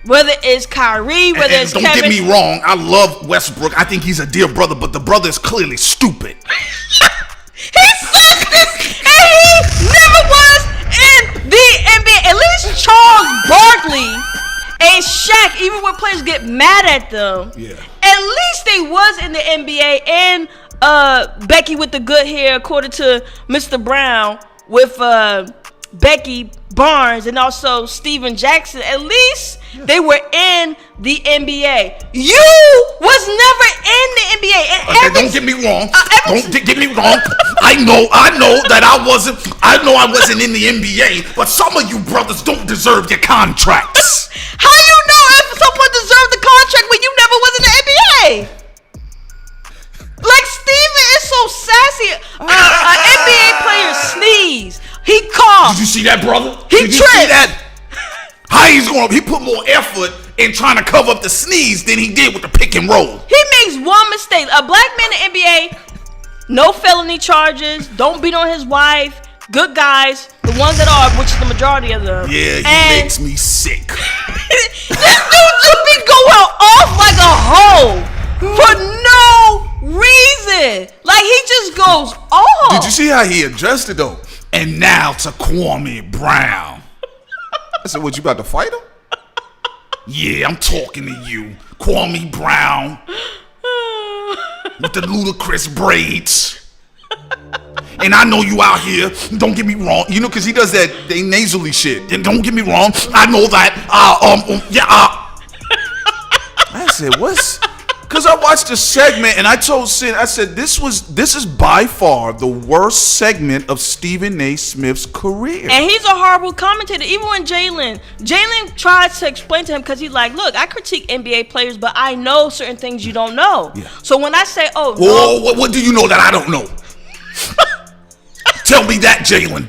whether it's Kyrie, whether it's don't Kevin. Don't get me wrong, I love Westbrook. I think he's a dear brother, but the brother is clearly stupid. He sucked this, and he never was in the NBA. At least Charles Barkley and Shaq, even when players get mad at them, at least they was in the NBA. And Becky with the good hair, according to Mr. Brown, with Becky Barnes and also Steven Jackson. At least they were in the NBA. You was never in the NBA. And don't get me wrong. Don't get me wrong. I know that I wasn't in the NBA, but some of you brothers don't deserve your contracts. How you know if someone deserved the contract when you never was in the NBA? Like, Steven is so sassy. An NBA player sneeze. He coughs. Did you see that, brother? He tripped. See that? He put more effort in trying to cover up the sneeze than he did with the pick and roll. He makes one mistake. A black man in the NBA, no felony charges, don't beat on his wife, good guys, the ones that are, which is the majority of them. Yeah, he makes me sick. This dude just be going off like a hoe for no reason. Like, he just goes off. Did you see how he addressed it though? And now to Kwame Brown. I said, what, you about to fight him? Yeah, I'm talking to you, Kwame Brown, with the ludicrous braids. And I know you out here, don't get me wrong, because he does that nasally shit. And don't get me wrong, I know that, I said, what's... Because I watched the segment and I told Sin, I said, this is by far the worst segment of Stephen A. Smith's career. And he's a horrible commentator. Even when Jalen tries to explain to him, because he's like, look, I critique NBA players, but I know certain things you don't know. Yeah. So when I say, what do you know that I don't know? Tell me that, Jalen.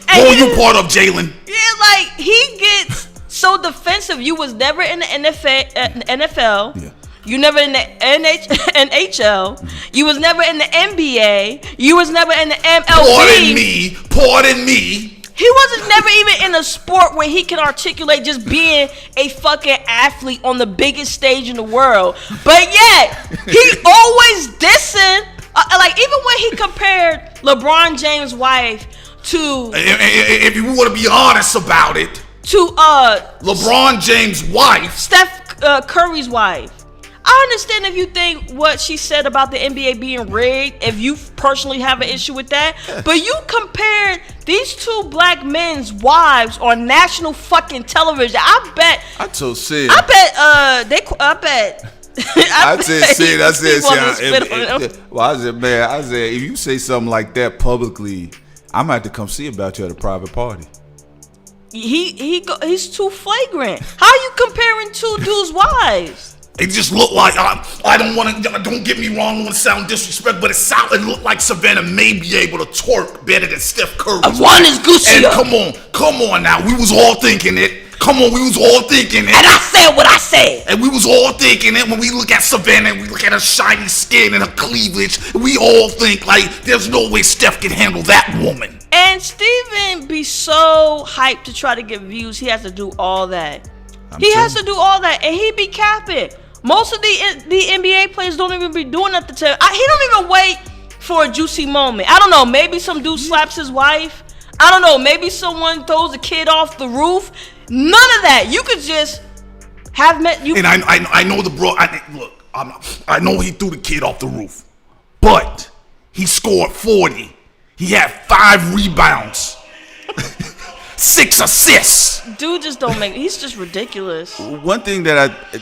What are you part of, Jalen? Yeah, like, he gets so defensive. You was never in the NFL. Yeah. You never in the NHL. You was never in the NBA. You was never in the MLB. Pardon me. He wasn't never even in a sport where he can articulate just being a fucking athlete on the biggest stage in the world. But yet, he always dissing. Like, even when he compared LeBron James' wife to... If you want to be honest about it, to LeBron James' wife, Steph Curry's wife. I understand if you think what she said about the NBA being rigged, if you personally have an issue with that, but you compared These two black men's wives on national fucking television. I bet. I told Sid. I bet. I said, if you say something like that publicly, I'm gonna have to come see about you at a private party. He's too flagrant. How are you comparing two dudes' wives? It just looked like don't get me wrong, I don't want to sound disrespectful, but it looked like Savannah may be able to twerk better than Steph Curry. One is Gucci. And come on now, we was all thinking it. We was all thinking it. And I said what I said. And we was all thinking it when we look at Savannah, we look at her shiny skin and her cleavage, we all think like there's no way Steph can handle that woman. And Steven be so hyped to try to get views, he has to do all that. He has to do all that, and he be capping. Most of the NBA players don't even be doing that to tell. He don't even wait for a juicy moment. I don't know. Maybe some dude slaps his wife. I don't know. Maybe someone throws a kid off the roof. None of that. You could just have met you. And I know the bro. I know he threw the kid off the roof, but he scored 40. He had 5 rebounds, 6 assists. Dude just don't make. He's just ridiculous. One thing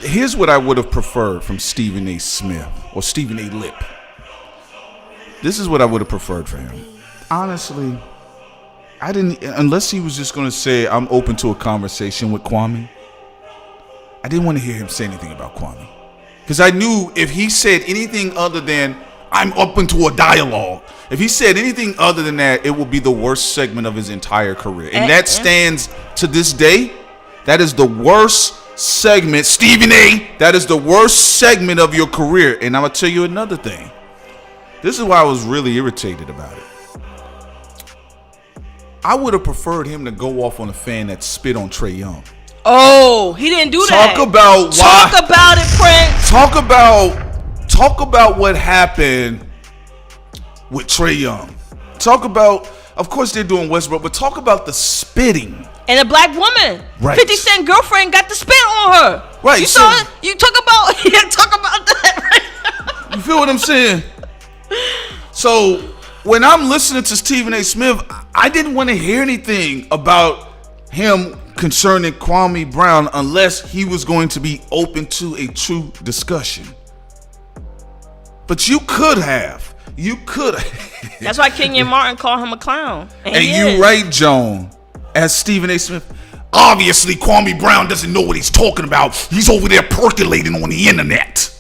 here's what I would have preferred from Stephen A. Smith or Stephen A. Lip. This is what I would have preferred for him. Honestly, I didn't, unless he was just going to say, I'm open to a conversation with Kwame. I didn't want to hear him say anything about Kwame. Because I knew if he said anything other than, I'm open to a dialogue, if he said anything other than that, it will be the worst segment of his entire career. And that stands to this day. That is the worst segment. Stephen A., that is the worst segment of your career. And I'm going to tell you another thing. This is why I was really irritated about it. I would have preferred him to go off on a fan that spit on Trae Young. Oh, he didn't do that. Talk about it, Prince. Talk about what happened with Trae Young. Talk about, of course they're doing Westbrook, but talk about the spitting. And a black woman. Right. 50 Cent girlfriend got the spit on her. Right. You saw it? You talk about that right now. You feel what I'm saying? So when I'm listening to Stephen A. Smith, I didn't want to hear anything about him concerning Kwame Brown unless he was going to be open to a true discussion. But you could have. That's why Kenyon Martin called him a clown. And you right, Joan, as Stephen A. Smith. Obviously, Kwame Brown doesn't know what he's talking about. He's over there percolating on the internet.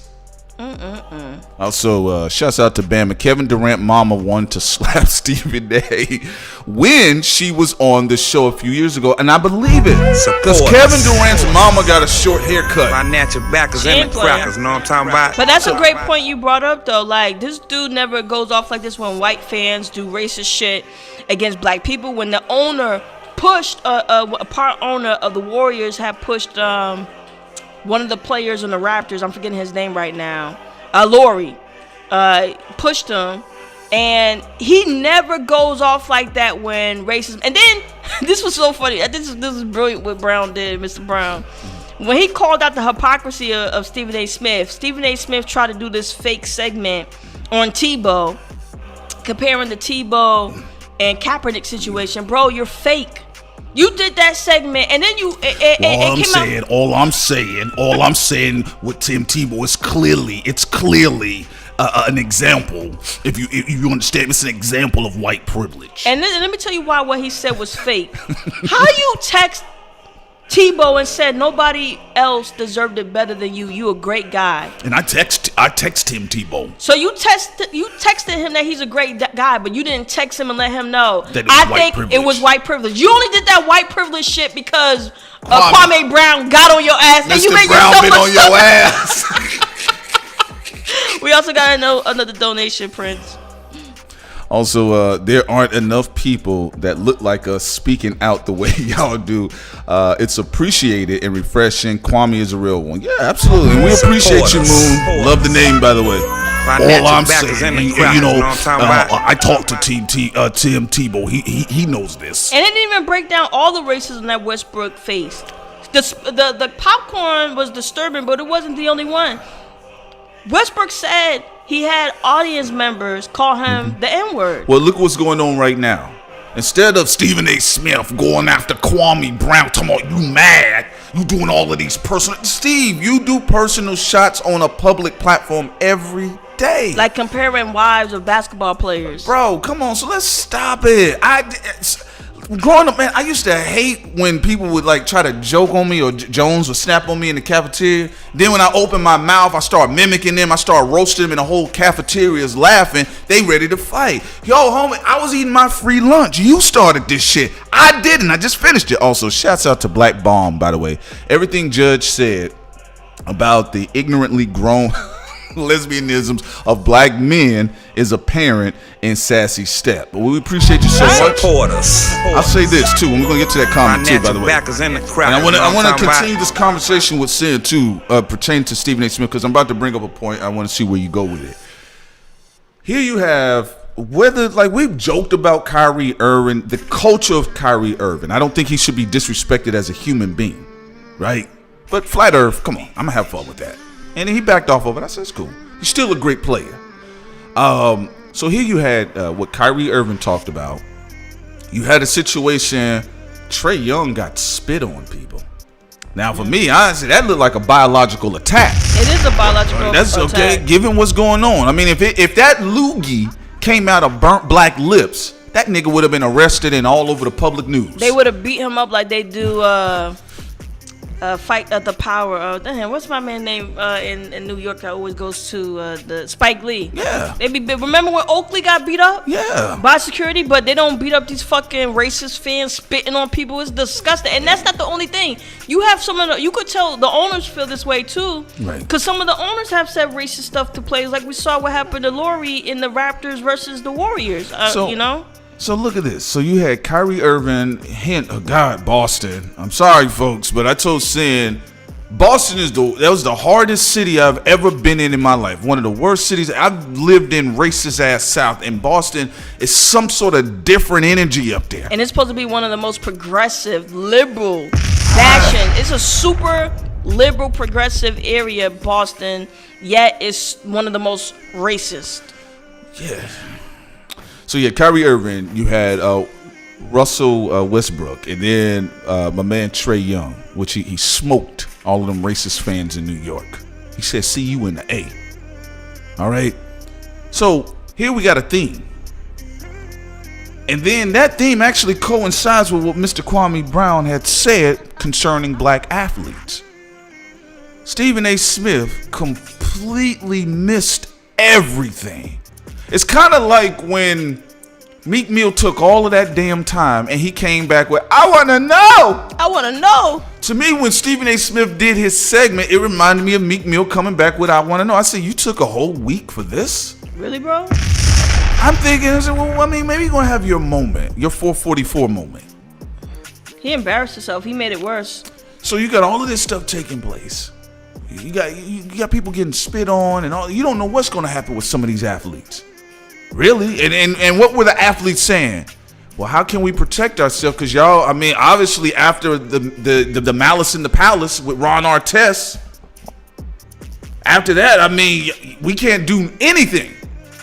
Also, shouts out to Bama. Kevin Durant mama wanted to slap Stephen A. when she was on the show a few years ago, and I believe it. Because Kevin Durant's mama got a short haircut. My natural backers and the crackers, know what I'm talking about? But that's a great point you brought up, though. Like, this dude never goes off like this when white fans do racist shit against black people. When the owner pushed, a part owner of the Warriors had pushed one of the players on the Raptors, I'm forgetting his name right now, Laurie, pushed him, and he never goes off like that when racism. And then this was so funny. This is brilliant what Brown did, Mr. Brown. When he called out the hypocrisy of Stephen A. Smith, Stephen A. Smith tried to do this fake segment on Tebow, comparing the Tebow and Kaepernick situation. Bro, you're fake. You did that segment, and then all I'm saying with Tim Tebow is clearly an example. If you understand, it's an example of white privilege. And then, let me tell you why what he said was fake. How you text Tebow and said nobody else deserved it better than you? You a great guy. And I text Tim Tebow. So you texted him that he's a great guy, but you didn't text him and let him know. That it was white privilege. You only did that white privilege shit because Kwame Brown got on your ass. Mr. And you made Brown yourself been on your ass. We also got another donation, Prince. Also, there aren't enough people that look like us speaking out the way y'all do. It's appreciated and refreshing. Kwame is a real one. Yeah, absolutely. And we appreciate you, Moon. Love the name, by the way. All I'm saying, I talked to Tim Tebow. He knows this. And it didn't even break down all the racism that Westbrook faced. The popcorn was disturbing, but it wasn't the only one. Westbrook said he had audience members call him the N-word. Well, look what's going on right now. Instead of Stephen A. Smith going after Kwame Brown, talking about you mad, you doing all of these personal. Steve, you do personal shots on a public platform every day. Like comparing wives of basketball players. Bro, come on, so let's stop it. Growing up, man, I used to hate when people would like try to joke on me or Jones would snap on me in the cafeteria. Then when I open my mouth, I start mimicking them. I start roasting them and the whole cafeteria is laughing. They ready to fight. Yo, homie, I was eating my free lunch. You started this shit. I didn't. I just finished it. Also, shouts out to Black Bomb, by the way. Everything Judge said about the ignorantly grown lesbianisms of black men is apparent in Sassy Step. But we appreciate you so much. I'll say this too, and we're gonna get to that comment too, by the way. And I want to continue this conversation with Sin too, pertaining to Stephen A. Smith, because I'm about to bring up a point. I want to see where you go with it. Here you have whether, like, we've joked about Kyrie Irving, the culture of Kyrie Irving. I don't think he should be disrespected as a human being, right? But Flat Earth, come on, I'm gonna have fun with that. And he backed off of it. I said, it's cool. He's still a great player. So here you had what Kyrie Irving talked about. You had a situation, Trae Young got spit on people. Now, for me, honestly, that looked like a biological attack. It is a biological attack. That's okay, given what's going on. I mean, if that loogie came out of burnt black lips, that nigga would have been arrested and all over the public news. They would have beat him up like they do Fight at the Power. Damn, what's my man name in New York that always goes to the Spike Lee? Yeah. Remember when Oakley got beat up? Yeah. By security, but they don't beat up these fucking racist fans spitting on people. It's disgusting. And that's not the only thing. You have you could tell the owners feel this way too. Right. Because some of the owners have said racist stuff to players. Like we saw what happened to Laurie in the Raptors versus the Warriors. You know? So look at this. So you had Kyrie Irving, Boston. I'm sorry, folks, but I told Sin, Boston that was the hardest city I've ever been in my life. One of the worst cities. I've lived in racist ass South, and Boston is some sort of different energy up there. And it's supposed to be one of the most progressive, liberal, fashion. It's a super liberal, progressive area, Boston, yet it's one of the most racist. Yeah. So you had Kyrie Irving, you had Russell Westbrook, and then my man Trae Young, which he smoked all of them racist fans in New York. He said, see you in the A. All right? So here we got a theme. And then that theme actually coincides with what Mr. Kwame Brown had said concerning black athletes. Stephen A. Smith completely missed everything. It's kind of like when Meek Mill took all of that damn time and he came back with, I want to know. I want to know. To me, when Stephen A. Smith did his segment, it reminded me of Meek Mill coming back with, I want to know. I said, you took a whole week for this? Really, bro? I'm thinking, I said, well, I mean, maybe you're going to have your moment, your 444 moment. He embarrassed himself. He made it worse. So you got all of this stuff taking place. You got people getting spit on and all. You don't know what's going to happen with some of these athletes. Really? And what were the athletes saying? Well, how can we protect ourselves? Because y'all, I mean, obviously after the Malice in the Palace with Ron Artest, after that, I mean, we can't do anything.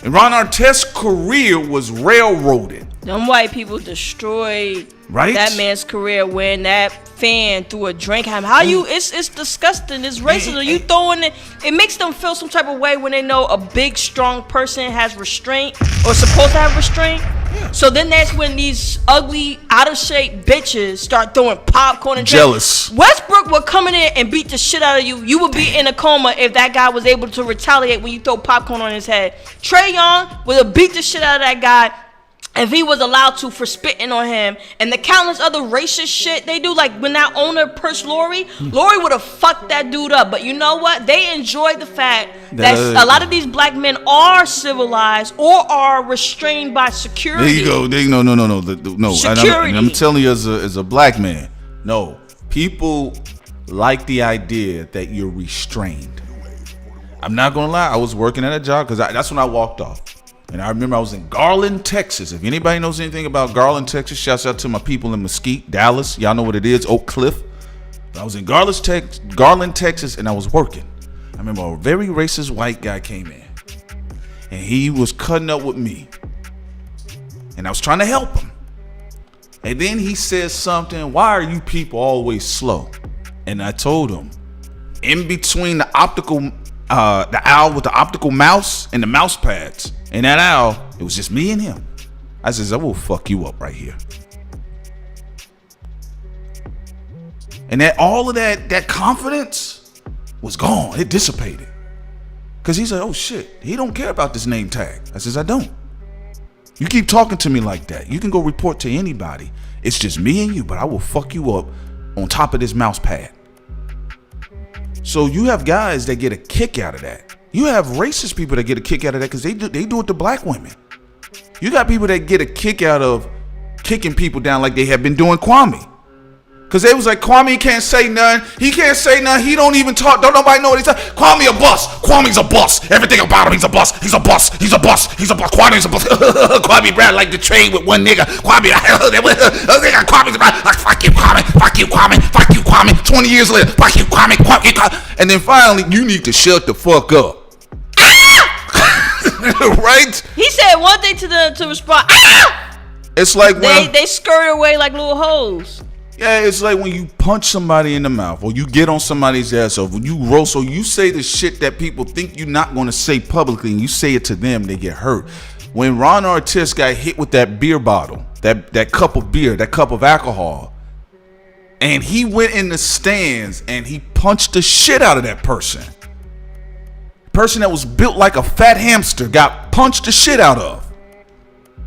And Ron Artest's career was railroaded. Them white people destroyed that man's career when that fan threw a drink at him. How you? It's disgusting. It's racism. You throwing it. It makes them feel some type of way when they know a big, strong person has restraint or supposed to have restraint. Yeah. So then that's when these ugly, out of shape bitches start throwing popcorn and jealous. Westbrook would come in there and beat the shit out of you. You would be in a coma if that guy was able to retaliate when you throw popcorn on his head. Trae Young would have beat the shit out of that guy if he was allowed to for spitting on him. And the countless other racist shit they do, like when that owner pushed Laurie would have fucked that dude up. But you know what? They enjoy the fact that a lot of these black men are civilized or are restrained by security. There you go. No. Security. I'm telling you as a black man, no. People like the idea that you're restrained. I'm not going to lie. I was working at a job because that's when I walked off. And I remember I was in Garland, Texas. If anybody knows anything about Garland, Texas, shouts out to my people in Mesquite, Dallas. Y'all know what it is, Oak Cliff. I was in Garland, Texas, and I was working. I remember a very racist white guy came in. And he was cutting up with me. And I was trying to help him. And then he says something, why are you people always slow? And I told him, in between the owl with the optical mouse and the mouse pads, and that owl, it was just me and him. I says, I will fuck you up right here. And that all of that confidence was gone. It dissipated. Because he's like, oh shit, he don't care about this name tag. I says, I don't. You keep talking to me like that, you can go report to anybody. It's just me and you, but I will fuck you up on top of this mouse pad. So you have guys that get a kick out of that. You have racist people that get a kick out of that because they do it to black women. You got people that get a kick out of kicking people down like they have been doing Kwame. Because they was like, Kwame can't say nothing. He can't say nothing. He don't even talk. Don't nobody know what he's saying. Kwame a bust. Kwame's a bust. Everything about him, he's a bust. He's a bust. He's a bust. He's a bust. Kwame's a bust. Kwame Brown like to trade with one nigga. Kwame's a bust. Fuck you, Kwame. Fuck you, Kwame. Fuck you, Kwame. 20 years later, fuck you, Kwame. And then finally, you need to shut the fuck up. Right? He said one thing to respond. It's like when they skirt away like little hoes. Yeah, it's like when you punch somebody in the mouth or you get on somebody's ass or when you roast or you say the shit that people think you're not going to say publicly and you say it to them, they get hurt. When Ron Artest got hit with that beer bottle, that cup of beer, that cup of alcohol, and he went in the stands and he punched the shit out of that person. Person that was built like a fat hamster got punched the shit out of.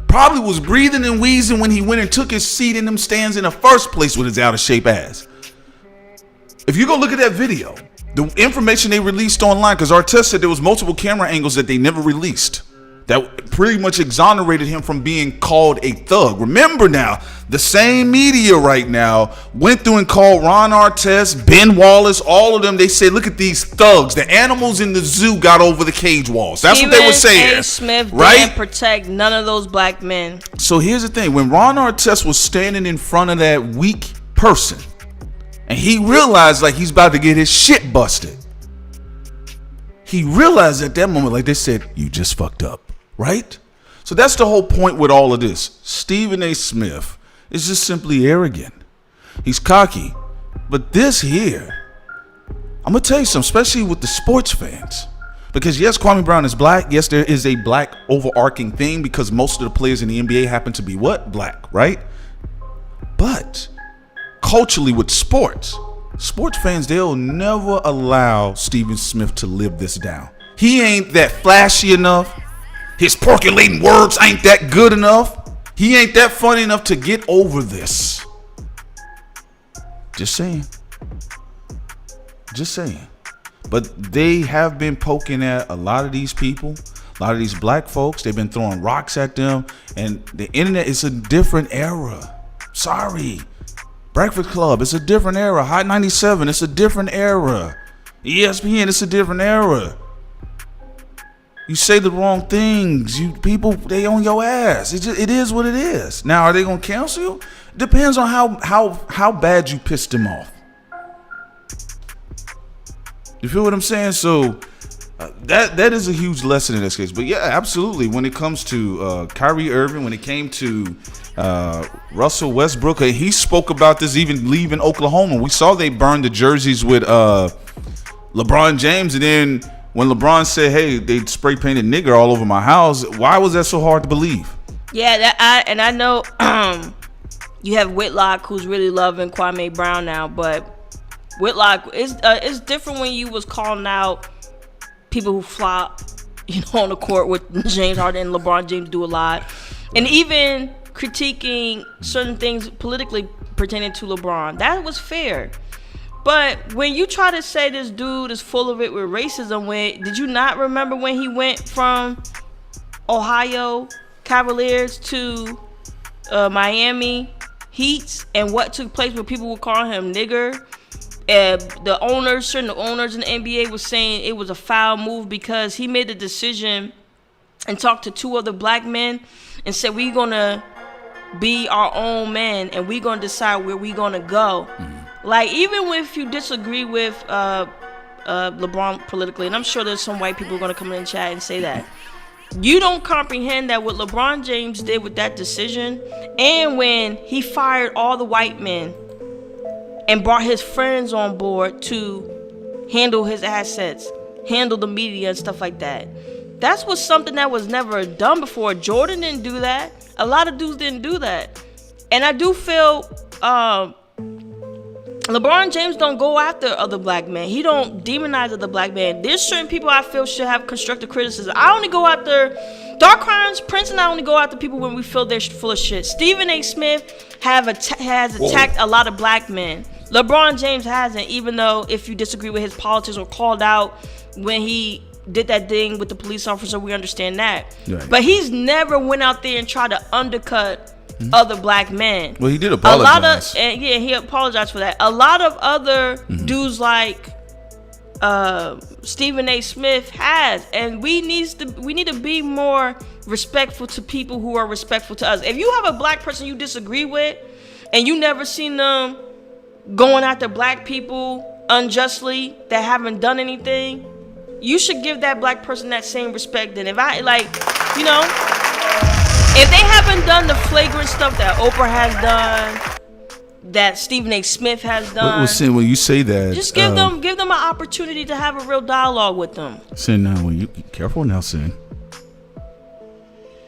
Probably was breathing and wheezing when he went and took his seat in them stands in the first place with his out of shape ass. If you go look at that video, the information they released online, because Artest said there was multiple camera angles that they never released that pretty much exonerated him from being called a thug. Remember now, the same media right now went through and called Ron Artest, Ben Wallace, all of them. They said, look at these thugs. The animals in the zoo got over the cage walls. That's what they were saying. Smith right? Didn't protect none of those black men. So here's the thing. When Ron Artest was standing in front of that weak person, and he realized like he's about to get his shit busted, he realized at that moment, like they said, you just fucked up. Right? So that's the whole point with all of this. Stephen A. Smith is just simply arrogant. He's cocky. But this here, I'm going to tell you something, especially with the sports fans. Because yes, Kwame Brown is black. Yes, there is a black overarching thing because most of the players in the NBA happen to be what? Black, right? But culturally with sports fans, they'll never allow Stephen Smith to live this down. He ain't that flashy enough. His percolating words ain't that good enough. He ain't that funny enough to get over this. Just saying. Just saying. But they have been poking at a lot of these people, a lot of these black folks. They've been throwing rocks at them. And the internet is a different era. Sorry. Breakfast Club, it's a different era. Hot 97, it's a different era. ESPN, it's a different era. You say the wrong things. People, they on your ass. It is what it is. Now, are they gonna cancel you? Depends on how bad you pissed them off. You feel what I'm saying? So that is a huge lesson in this case. But yeah, absolutely. When it comes to Kyrie Irving, when it came to Russell Westbrook, he spoke about this even leaving Oklahoma. We saw they burned the jerseys with LeBron James, and then when LeBron said, hey, they spray painted nigger all over my house, why was that so hard to believe? Yeah, I know you have Whitlock who's really loving Kwame Brown now, but Whitlock it's different when you was calling out people who flop, on the court with James Harden and LeBron James do a lot, and even critiquing certain things politically pertaining to LeBron. That was fair. But when you try to say this dude is full of it with racism, did you not remember when he went from Ohio Cavaliers to Miami Heat and what took place where people would call him nigger? Certain owners in the NBA was saying it was a foul move because he made the decision and talked to two other black men and said, we're going to be our own men and we're going to decide where we're going to go. Mm-hmm. Like, even if you disagree with LeBron politically, and I'm sure there's some white people going to come in and chat and say that, You don't comprehend that what LeBron James did with that decision, and when he fired all the white men and brought his friends on board to handle his assets, handle the media and stuff like that. That's was something that was never done before. Jordan didn't do that. A lot of dudes didn't do that. And I do feel LeBron James don't go after other black men. He don't demonize other black men. There's certain people I feel should have constructive criticism. I only go after Dark Crimes, Prince, and I only go after people when we feel they're full of shit. Stephen A. Smith has attacked a lot of black men. LeBron James hasn't, even though if you disagree with his politics or called out when he did that thing with the police officer, we understand that. Right. But he's never went out there and tried to undercut other black men. Well, he did apologize. He apologized for that. A lot of other dudes like Stephen A. Smith has, and we need to be more respectful to people who are respectful to us. If you have a black person you disagree with, and you never seen them going after black people unjustly that haven't done anything, you should give that black person that same respect. And if I if they haven't done the flagrant stuff that Oprah has done, that Stephen A. Smith has done, when you say that, just give them an opportunity to have a real dialogue with them. Sin, now when you careful now, Sin.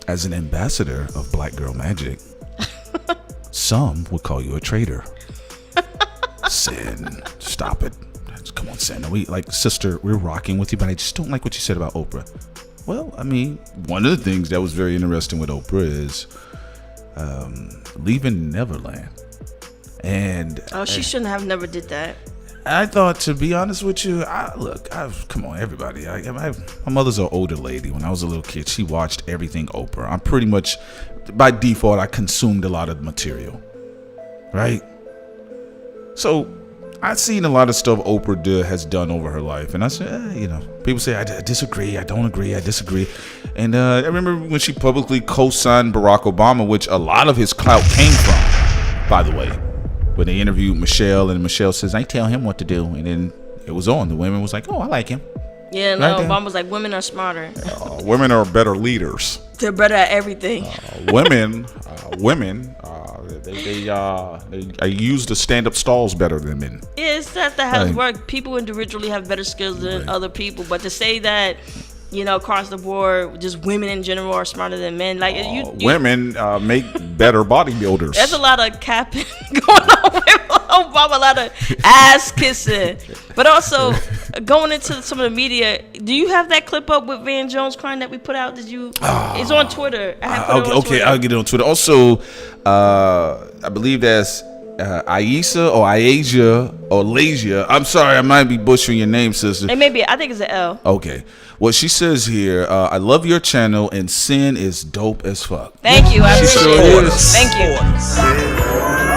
As an ambassador of Black Girl Magic, some would call you a traitor. Sin, stop it. Come on, Sin. Sister, we're rocking with you, but I just don't like what you said about Oprah. Well, I mean, one of the things that was very interesting with Oprah is leaving Neverland. And she shouldn't have never did that. I thought, to be honest with you, come on, everybody. My mother's an older lady. When I was a little kid, she watched everything Oprah. I'm pretty much, by default, I consumed a lot of material, right? So I've seen a lot of stuff Oprah has done over her life, and I said, people say I disagree, I don't agree, I disagree. And I remember when she publicly co-signed Barack Obama, which a lot of his clout came from, by the way, when they interviewed Michelle, and Michelle says, I tell him what to do, and then it was on. The women was like, oh, I like him. Yeah, no, right, Obama was like, women are smarter. Women are better leaders. They're better at everything. Women, they use the stand-up stalls better than men. Yeah, it's that has worked. People individually have better skills than other people, but to say that, across the board, just women in general are smarter than men. Like women make better bodybuilders. There's a lot of capping going on with Obama, a lot of ass kissing, but also going into some of the media. Do you have that clip up with Van Jones crying that we put out? Did you? It's on Twitter. Okay, I'll get it on Twitter. Also, I believe that's Aisha or Asia or Lasia. I'm sorry, I might be butchering your name, sister. It may be. I think it's an L. Okay. What she says here, I love your channel and Sin is dope as fuck. Thank you. I appreciate it. Thank you.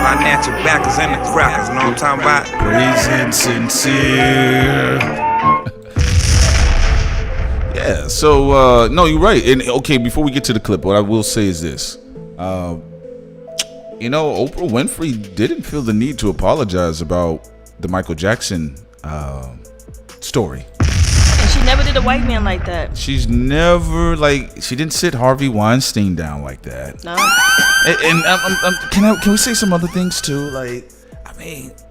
Financial backers and the crackers, know what I'm talking about? Praising sincere. Yeah, so, no, you're right. And okay, before we get to the clip, what I will say is this. Oprah Winfrey didn't feel the need to apologize about the Michael Jackson story. And she never did a white man like that. She's never, she didn't sit Harvey Weinstein down like that. No. And can we say some other things too?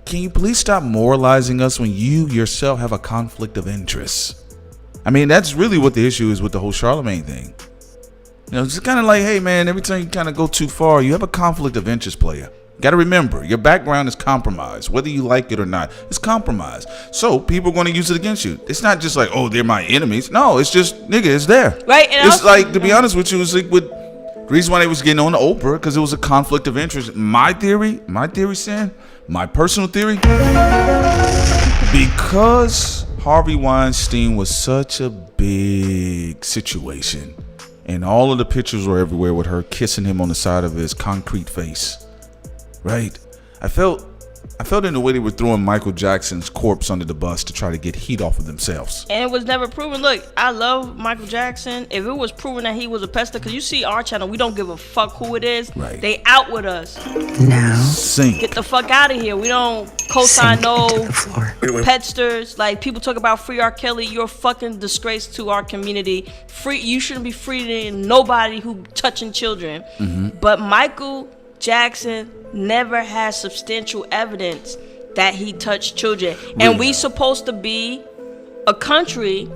Can you please stop moralizing us when you yourself have a conflict of interest? I mean, that's really what the issue is with the whole Charlemagne thing. It's kind of like, hey man, every time you kind of go too far, you have a conflict of interest, player. Got to remember, your background is compromised. Whether you like it or not, it's compromised. So people are going to use it against you. It's not just like, oh, they're my enemies. No, it's just, nigga, it's there. Right. And it's to be honest with you, it's like with the reason why they was getting on to Oprah, because it was a conflict of interest. My theory, Sam, my personal theory, because Harvey Weinstein was such a big situation, and all of the pictures were everywhere with her kissing him on the side of his concrete face. Right? I felt I felt in the way they were throwing Michael Jackson's corpse under the bus to try to get heat off of themselves. And it was never proven. Look, I love Michael Jackson. If it was proven that he was a pester, because you see our channel, we don't give a fuck who it is. Right. They out with us. Now, Sink. Get the fuck out of here. We don't co-sign no petsters. Like, people talk about free R. Kelly. You're a fucking disgrace to our community. You shouldn't be freeing nobody who touching children. But Michael Jackson never has substantial evidence that he touched children. And we supposed to be a country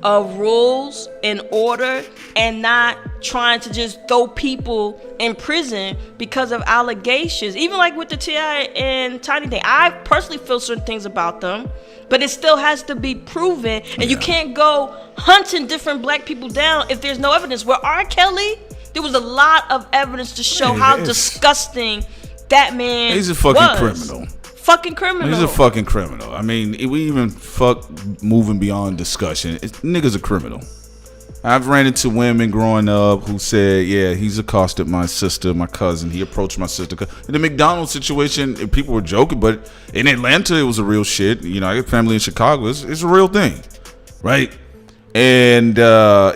of rules and order and not trying to just throw people in prison because of allegations. Even like with the T.I. and Tiny thing, I personally feel certain things about them, but it still has to be proven. And you can't go hunting different black people down if there's no evidence. Where R. Kelly, there was a lot of evidence to show how disgusting that man He's a fucking criminal. Fucking criminal. He's a fucking criminal. I mean, we even fuck moving beyond discussion. Nigga's a criminal. I've ran into women growing up who said, yeah, he's accosted my sister, my cousin. He approached my sister. In the McDonald's situation, people were joking, but in Atlanta, it was a real shit. You know, I got family in Chicago. It's a real thing, right? And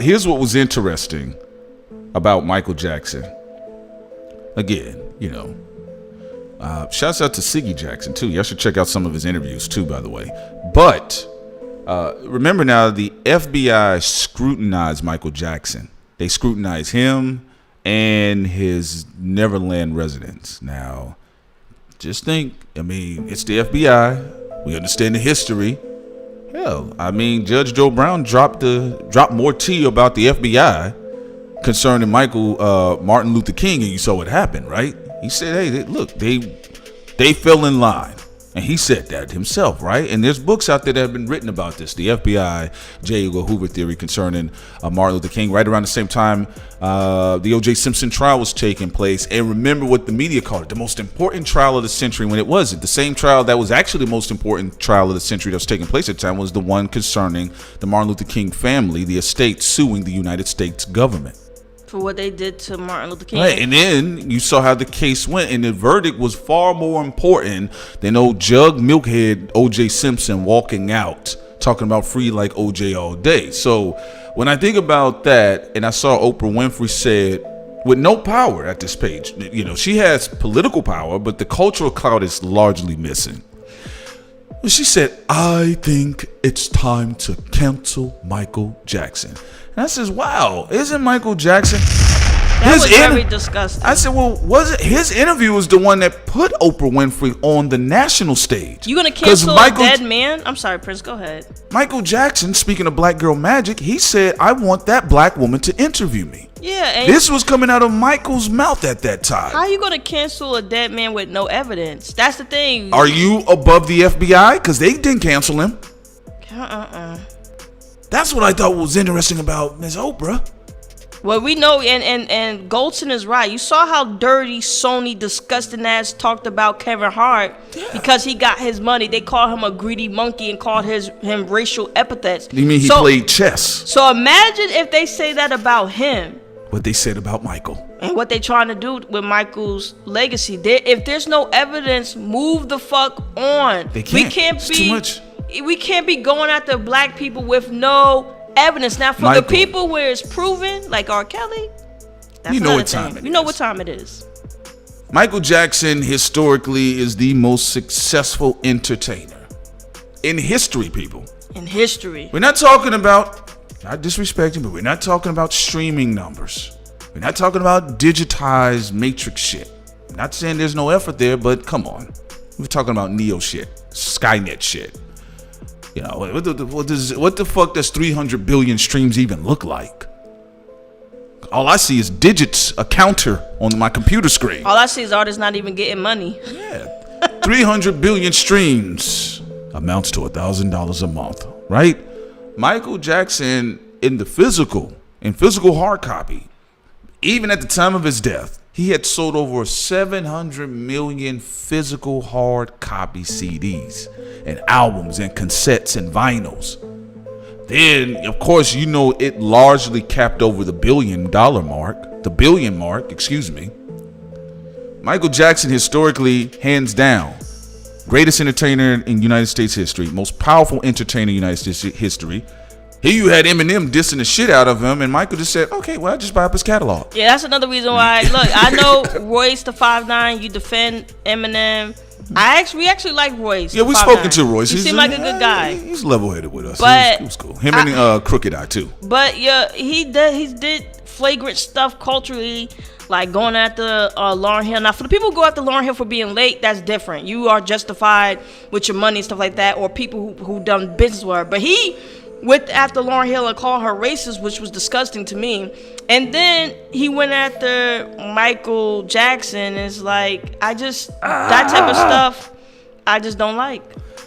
here's what was interesting about Michael Jackson. Again, you know, shouts out to Siggy Jackson too. Y'all should check out some of his interviews too, by the way. But remember now, the FBI scrutinized Michael Jackson. They scrutinized him and his Neverland residence. Now, just think, I mean, it's the FBI. We understand the history. Hell, I mean, Judge Joe Brown dropped more tea about the FBI concerning Martin Luther King, and you saw what happened, right? He said, hey, look, they fell in line. And he said that himself, right? And there's books out there that have been written about this. The FBI, J. Edgar Hoover theory concerning Martin Luther King. Right around the same time, the O.J. Simpson trial was taking place. And remember what the media called it, the most important trial of the century, when it wasn't. The same trial that was actually the most important trial of the century that was taking place at the time was the one concerning the Martin Luther King family, the estate suing the United States government. For what they did to Martin Luther King. Right, and then you saw how the case went, and the verdict was far more important than old jug milkhead O.J. Simpson walking out talking about free like O.J. all day. So when I think about that, and I saw Oprah Winfrey said, with no power at this page, you know, she has political power, but the cultural clout is largely missing. She said, I think it's time to cancel Michael Jackson. And I says, wow, isn't Michael Jackson? That was very disgusting. I said, well, was it his interview was the one that put Oprah Winfrey on the national stage? You gonna cancel a dead man? I'm sorry, Prince, go ahead. Michael Jackson, speaking of black girl magic, he said, I want that black woman to interview me. Yeah, and this was coming out of Michael's mouth at that time. How are you gonna cancel a dead man with no evidence? That's the thing. Are you above the FBI? Because they didn't cancel him. That's what I thought was interesting about Ms. Oprah. Well, we know, and Goldson is right. You saw how dirty Sony disgusting ass talked about Kevin Hart because he got his money. They called him a greedy monkey and called him racial epithets. You mean he played chess? So imagine if they say that about him. What they said about Michael. And what they trying to do with Michael's legacy. If there's no evidence, move the fuck on. They can't. It's too much. We can't be going after black people with no evidence. Now, for the people where it's proven, like R. Kelly, that's you know what time it is. You know what time it is. Michael Jackson historically is the most successful entertainer in history, people. In history. We're not talking about, not disrespecting, but we're not talking about streaming numbers. We're not talking about digitized matrix shit. I'm not saying there's no effort there, but come on. We're talking about Neo shit, Skynet shit. You know, what the fuck does 300 billion streams even look like? All I see is digits, a counter on my computer screen. All I see is artists not even getting money. Yeah. 300 billion streams amounts to $1,000 a month, right? Michael Jackson in physical hard copy, even at the time of his death, he had sold over 700 million physical hard copy CDs and albums and cassettes and vinyls. Then, of course, you know it largely capped over the billion mark, excuse me. Michael Jackson historically, hands down, greatest entertainer in United States history, most powerful entertainer in United States history. Here you had Eminem dissing the shit out of him, and Michael just said, okay, well, I'll just buy up his catalog. Yeah, that's another reason why. Look, I know Royce the 5'9", you defend Eminem. We actually like Royce. Yeah, we spoken to Royce. He seemed like a good guy. He's level-headed with us. But he was cool. Him and Crooked Eye, too. But, yeah, he did flagrant stuff culturally, like going after Lauryn Hill. Now, for the people who go after Lauryn Hill for being late, that's different. You are justified with your money and stuff like that, or people who done business with her. But he went after Lauryn Hill and called her racist, which was disgusting to me. And then he went after Michael Jackson. It's like, that type of stuff, I just don't like.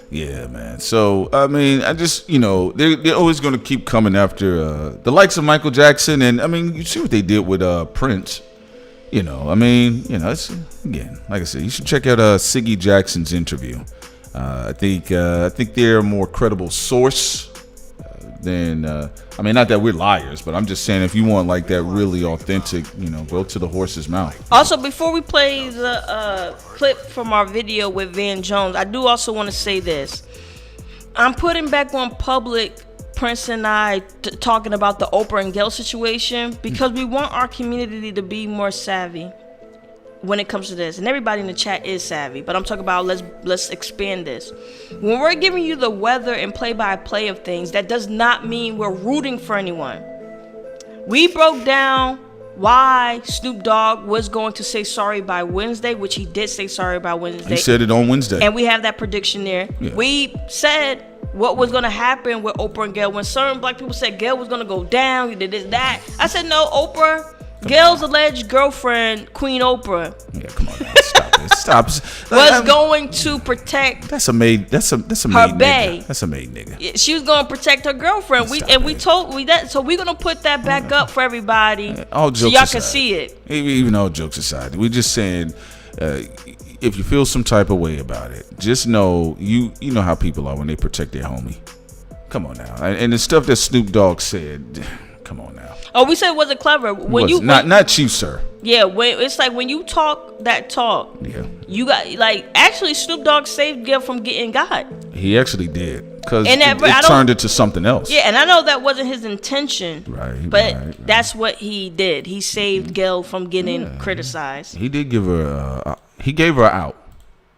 Yeah, man. So, I mean, I just, they're always going to keep coming after the likes of Michael Jackson. And, I mean, you see what they did with Prince. It's, again, like I said, you should check out Siggy Jackson's interview. I think they're a more credible source than, not that we're liars, but I'm just saying if you want like that really authentic, go to the horse's mouth. Also, before we play the clip from our video with Van Jones, I do also want to say this. I'm putting back on public Prince and I talking about the Oprah and Gayle situation because we want our community to be more savvy when it comes to this, and everybody in the chat is savvy, but I'm talking about let's expand this. When we're giving you the weather and play-by-play of things, that does not mean we're rooting for anyone. We broke down why Snoop Dogg was going to say sorry by Wednesday, which he did say sorry by Wednesday. He said it on Wednesday, and we have that prediction there. Yeah. We said what was going to happen with Oprah and Gayle when certain black people said Gayle was going to go down, you did this, that. I said no, Oprah. Gayle's alleged girlfriend, Queen Oprah. Yeah, come on now. Stop it. Stop. Was going to protect That's a maid nigga. That's a maid nigga. She was going to protect her girlfriend. We told that. So we're going to put that back up for everybody. All jokes so y'all aside, can see it. Even all jokes aside, we're just saying, if you feel some type of way about it, just know you know how people are when they protect their homie. Come on now. And the stuff that Snoop Dogg said, come on now. Oh, we said it wasn't clever. Not you, sir. Yeah, it's like when you talk that talk. Yeah. You got actually Snoop Dogg saved Gayle from getting got. He actually did because it turned into something else. Yeah, and I know that wasn't his intention. Right. But that's what he did. He saved Gayle from getting criticized. He did give her. He gave her out.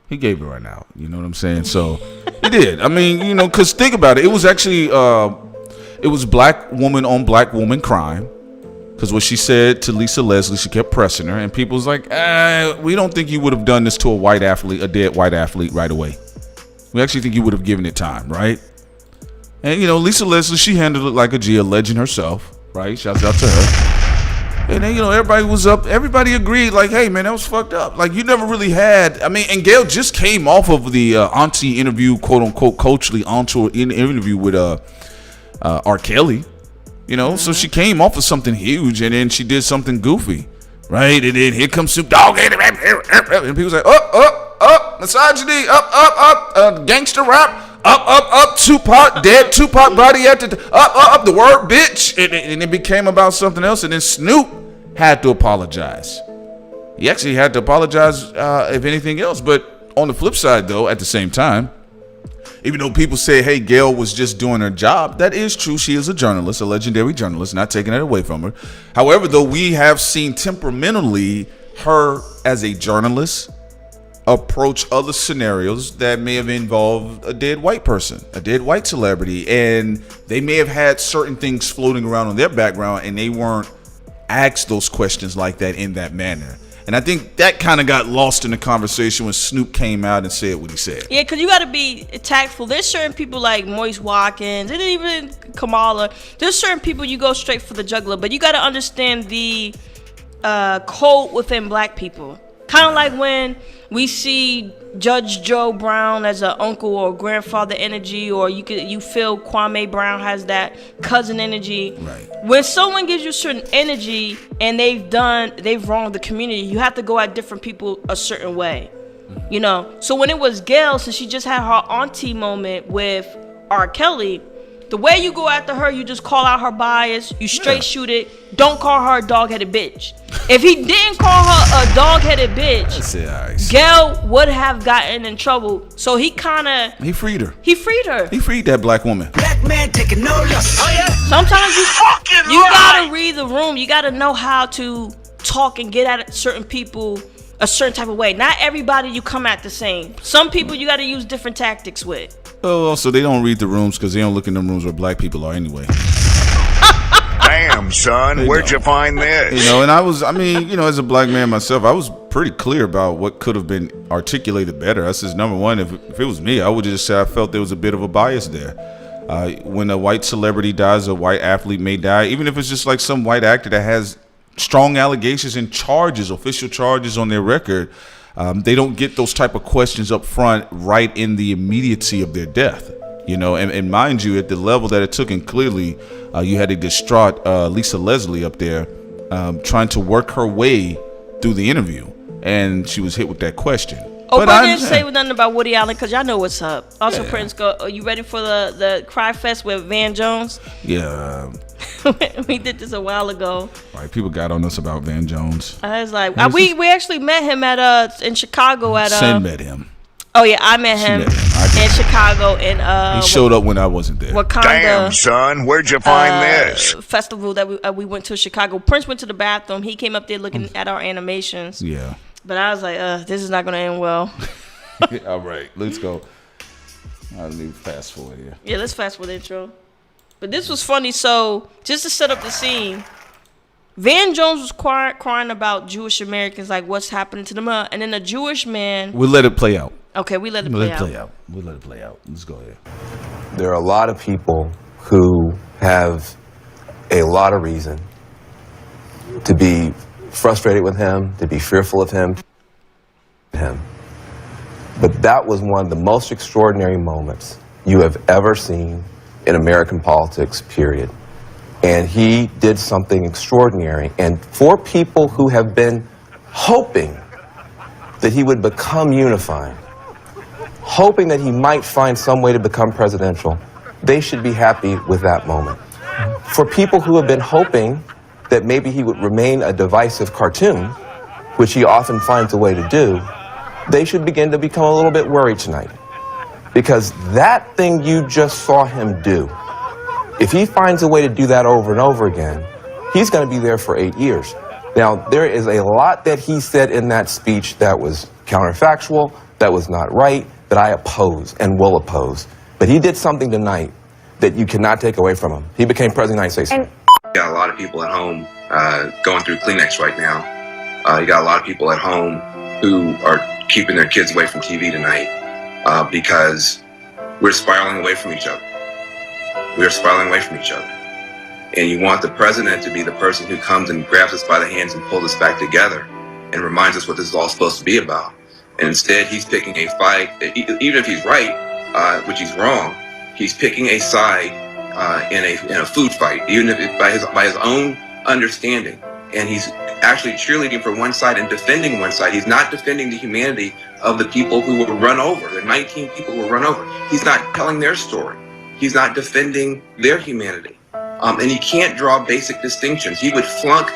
He gave her an out. You know what I'm saying? So he did. I mean, because think about it. It was actually. It was black woman on black woman crime, because what she said to Lisa Leslie, she kept pressing her, and people was like, we don't think you would have done this to a dead white athlete right away. We actually think you would have given it time, right? And Lisa Leslie, she handled it like a G, a legend herself, right? Shouts out to her. And then everybody agreed, like, hey man, that was fucked up. Like, you never really had, and Gayle just came off of the auntie interview, quote unquote, culturally auntie interview with R. Kelly, so she came off of something huge, and then she did something goofy, right? And then here comes Snoop Dogg, and people's like, up, misogyny, up, gangster rap, up, Tupac, dead Tupac body at the, up, the word bitch, and it became about something else, and then Snoop had to apologize. He actually had to apologize, if anything else, but on the flip side, though, at the same time, even though people say, hey, Gayle was just doing her job, that is true. She is a journalist, a legendary journalist, not taking it away from her. However, though, we have seen temperamentally her as a journalist approach other scenarios that may have involved a dead white person, a dead white celebrity, and they may have had certain things floating around on their background, and they weren't asked those questions like that in that manner. And I think that kind of got lost in the conversation when Snoop came out and said what he said. Yeah, because you got to be tactful. There's certain people like Boyce Watkins and even KAMALA. There's certain people you go straight for the jugular, but you got to understand the code within black people. Kind of like when we see Judge Joe Brown as an uncle or grandfather energy, or you feel Kwame Brown has that cousin energy. Right. When someone gives you certain energy and they've wronged the community, you have to go at different people a certain way. So when it was Gayle, since she just had her auntie moment with R. Kelly, The way you go after her, you just call out her bias. You straight shoot it. Don't call her a dog-headed bitch. If he didn't call her a dog-headed bitch, Gail would have gotten in trouble. So he freed her. He freed her. He freed that black woman. Black man taking no loss. Oh, yeah. Sometimes you gotta read the room. You gotta know how to talk and get at certain people a certain type of way. Not everybody you come at the same. Some people you gotta use different tactics with. Oh, also they don't read the rooms because they don't look in the rooms where black people are anyway. Damn, son, where'd you find this? You know, and as a black man myself, I was pretty clear about what could have been articulated better. I says, number one, if it was me, I would just say I felt there was a bit of a bias there. When a white celebrity dies, a white athlete may die, even if it's just like some white actor that has strong allegations and charges, official charges on their record, they don't get those type of questions up front right in the immediacy of their death. You know, and mind you, at the level that it took, and clearly you had a distraught Lisa Leslie up there trying to work her way through the interview, and she was hit with that question. Oprah didn't say nothing about Woody Allen because y'all know what's up. Also, yeah. Prince, are you ready for the Cry Fest with Van Jones? Yeah. We did this a while ago. All right, people got on us about Van Jones. I was like, we actually met him at in Chicago at Sen met him. Oh yeah, I met him in Chicago and he showed up when I wasn't there. Wakanda, damn, son, where'd you find this? Festival that we went to Chicago. Prince went to the bathroom. He came up there looking at our animations. Yeah. But I was like, this is not gonna end well. All right, let's go. I'll leave fast forward here. Yeah, let's fast forward the intro. But this was funny. So just to set up the scene, Van Jones was crying about Jewish Americans, like what's happening to them, and then a Jewish man. We'll let it play out. Okay, we let it play out. We'll let it play out. Let's go ahead. There are a lot of people who have a lot of reason to be frustrated with him, to be fearful of him. But that was one of the most extraordinary moments you have ever seen in American politics, period. And he did something extraordinary. And for people who have been hoping that he would become unified, hoping that he might find some way to become presidential, they should be happy with that moment. For people who have been hoping that maybe he would remain a divisive cartoon, which he often finds a way to do, they should begin to become a little bit worried tonight. Because that thing you just saw him do, if he finds a way to do that over and over again, he's going to be there for 8 years. Now, there is a lot that he said in that speech that was counterfactual, that was not right, that I oppose and will oppose. But he did something tonight that you cannot take away from him. He became president of the United States. You got a lot of people at home going through Kleenex right now. You got a lot of people at home who are keeping their kids away from TV tonight because we're spiraling away from each other. We're spiraling away from each other. And you want the president to be the person who comes and grabs us by the hands and pulls us back together and reminds us what this is all supposed to be about. And instead, he's picking a fight, even if he's right, which he's wrong, he's picking a side in a food fight, even if by his own understanding. And he's actually cheerleading for one side and defending one side. He's not defending the humanity of the people who were run over. The 19 people who were run over. He's not telling their story. He's not defending their humanity. And he can't draw basic distinctions. He would flunk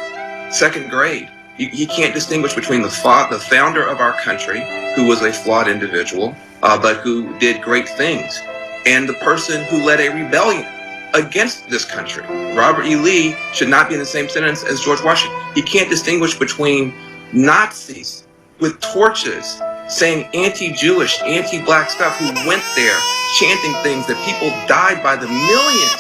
second grade. He can't distinguish between the founder of our country, who was a flawed individual, but who did great things, and the person who led a rebellion against this country. Robert E. Lee should not be in the same sentence as George Washington. He can't distinguish between Nazis with torches saying anti-Jewish, anti-black stuff, who went there chanting things that people died by the millions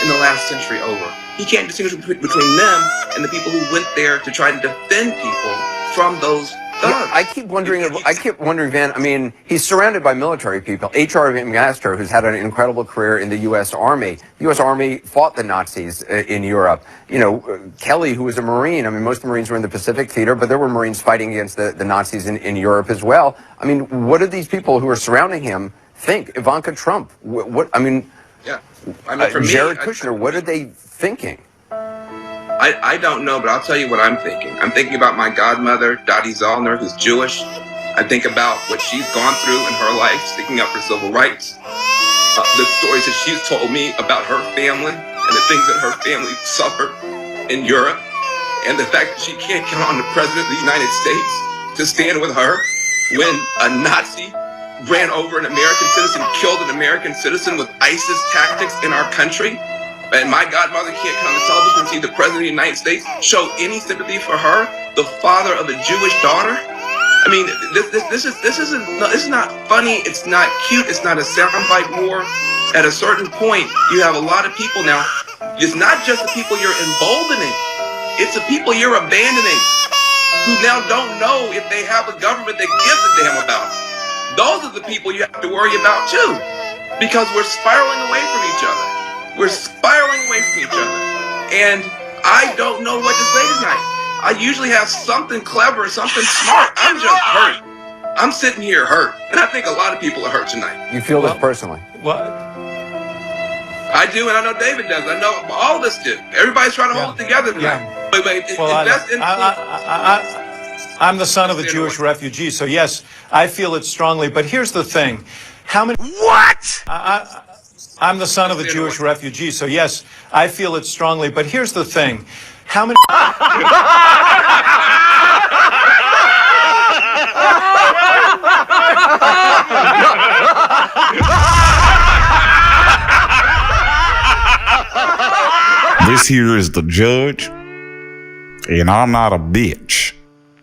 in the last century over. He can't distinguish between them and the people who went there to try to defend people from those thugs. Yeah, I keep wondering, Van, I mean, he's surrounded by military people. H.R. McMaster, who's had an incredible career in the U.S. Army. The U.S. Army fought the Nazis in Europe. You know, Kelly, who was a Marine. I mean, most of the Marines were in the Pacific Theater, but there were Marines fighting against the Nazis in Europe as well. I mean, what do these people who are surrounding him think? Ivanka Trump, I mean, for me, Jared Kushner, what are they thinking? I don't know, but I'll tell you what I'm thinking. I'm thinking about my godmother, Dottie Zollner, who's Jewish. I think about what she's gone through in her life, sticking up for civil rights. the stories that she's told me about her family and the things that her family suffered in Europe, and the fact that she can't count on the President of the United States to stand with her when a Nazi ran over an American citizen, killed an American citizen with ISIS tactics in our country. And my godmother can't come on the television and see the President of the United States show any sympathy for her, the father of a Jewish daughter. I mean, this is not funny. It's not cute. It's not a soundbite war. At a certain point, you have a lot of people now. It's not just the people you're emboldening. It's the people you're abandoning, who now don't know if they have a government that gives a damn about them. Those are the people you have to worry about too, because we're spiraling away from each other. We're spiraling away from each other. And I don't know what to say tonight. I usually have something clever, something smart. I'm just hurt. I'm sitting here hurt. And I think a lot of people are hurt tonight. You feel this personally? Well, I do, and I know David does. I know all of us do. Everybody's trying to hold it together tonight. But I'm the son of a Jewish refugee, so yes, I feel it strongly. But here's the thing. How many... What? I'm the son of a Jewish refugee, so yes, I feel it strongly. But here's the thing. How many... This here is the judge, and I'm not a bitch.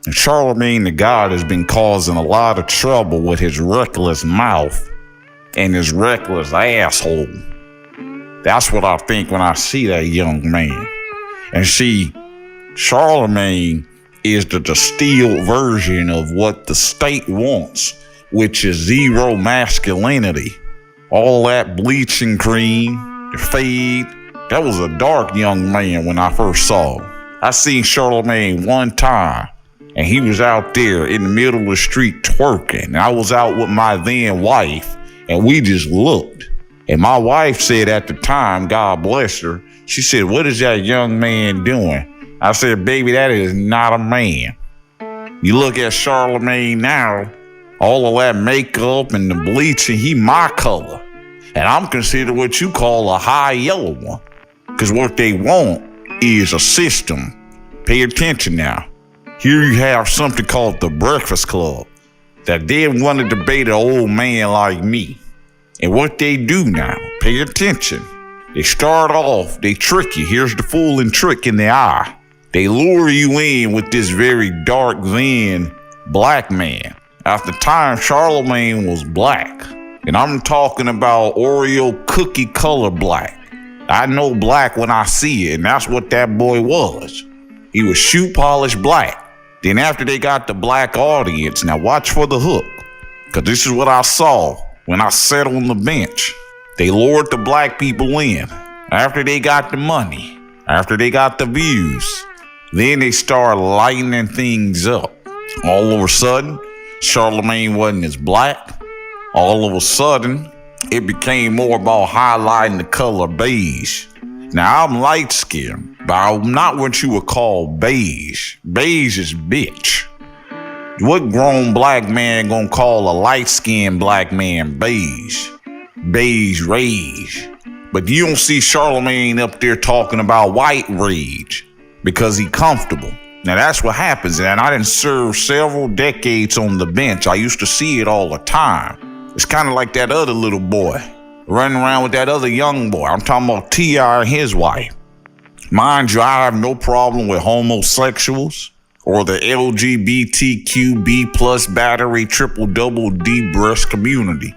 And Charlemagne the God has been causing a lot of trouble with his reckless mouth and his reckless asshole. That's what I think when I see that young man. And see, Charlemagne is the distilled version of what the state wants, which is zero masculinity. All that bleaching cream, the fade. That was a dark young man when I first saw him. I seen Charlemagne one time, and he was out there in the middle of the street twerking. And I was out with my then wife, and we just looked. And my wife said at the time, God bless her, she said, "What is that young man doing?" I said, "Baby, that is not a man." You look at Charlemagne now, all of that makeup and the bleaching, he my color. And I'm considered what you call a high yellow one. Because what they want is a system. Pay attention now. Here you have something called the Breakfast Club that didn't want to debate an old man like me. And what they do now, pay attention. They start off, they trick you. Here's the fooling trick in the eye. They lure you in with this very dark, thin black man. At the time, Charlemagne was black. And I'm talking about Oreo cookie color black. I know black when I see it, and that's what that boy was. He was shoe polished black. Then after they got the black audience, now watch for the hook, because this is what I saw when I sat on the bench. They lured the black people in. After they got the money, after they got the views, then they started lightening things up. All of a sudden, Charlemagne wasn't as black. All of a sudden, it became more about highlighting the color beige. Now, I'm light-skinned, but I'm not what you would call beige. Beige is bitch. What grown black man gonna call a light-skinned black man beige? Beige rage. But you don't see Charlemagne up there talking about white rage because he comfortable. Now, that's what happens, and I done served several decades on the bench. I used to see it all the time. It's kind of like that other little boy running around with that other young boy. I'm talking about T.I. and his wife. Mind you, I have no problem with homosexuals or the LGBTQB plus battery triple double D breast community.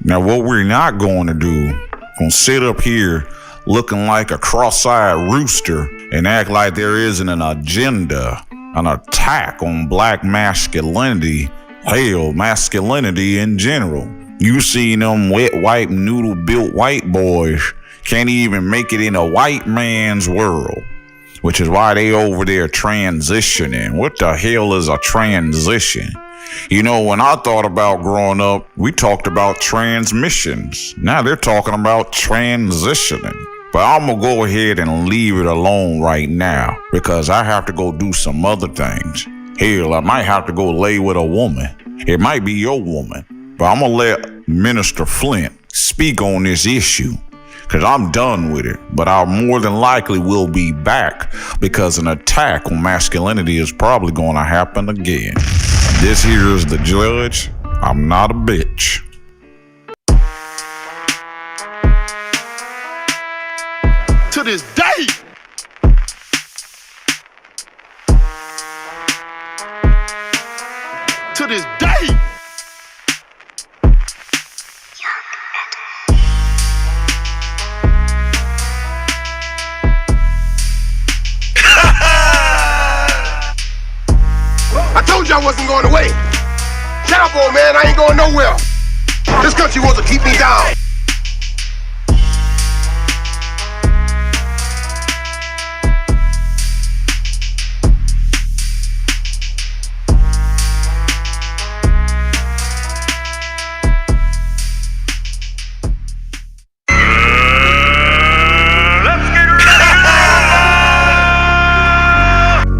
Now, what we're not going to do, gonna sit up here looking like a cross-eyed rooster and act like there isn't an agenda, an attack on black masculinity. Hell, masculinity in general. You see them wet, white, noodle-built white boys can't even make it in a white man's world, which is why they over there transitioning. What the hell is a transition? You know, when I thought about growing up, we talked about transmissions. Now they're talking about transitioning. But I'm going to go ahead and leave it alone right now because I have to go do some other things. Hell, I might have to go lay with a woman. It might be your woman. But I'm going to let Minister Flint speak on this issue, because I'm done with it. But I more than likely will be back, because an attack on masculinity is probably going to happen again. This here is the judge. I'm not a bitch. To this day. To this day. I told you I wasn't going away. Cowboy, man, I ain't going nowhere. This country wants to keep me down.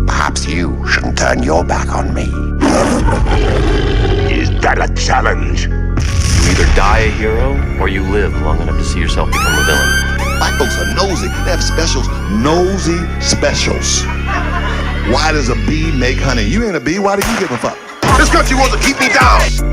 Perhaps you shouldn't turn your back on me. Is that a challenge? You either die a hero or you live long enough to see yourself become a villain. Black folks are nosy. They have specials. Nosy specials. Why does a bee make honey? You ain't a bee. Why do you give a fuck? This country wants to keep me down.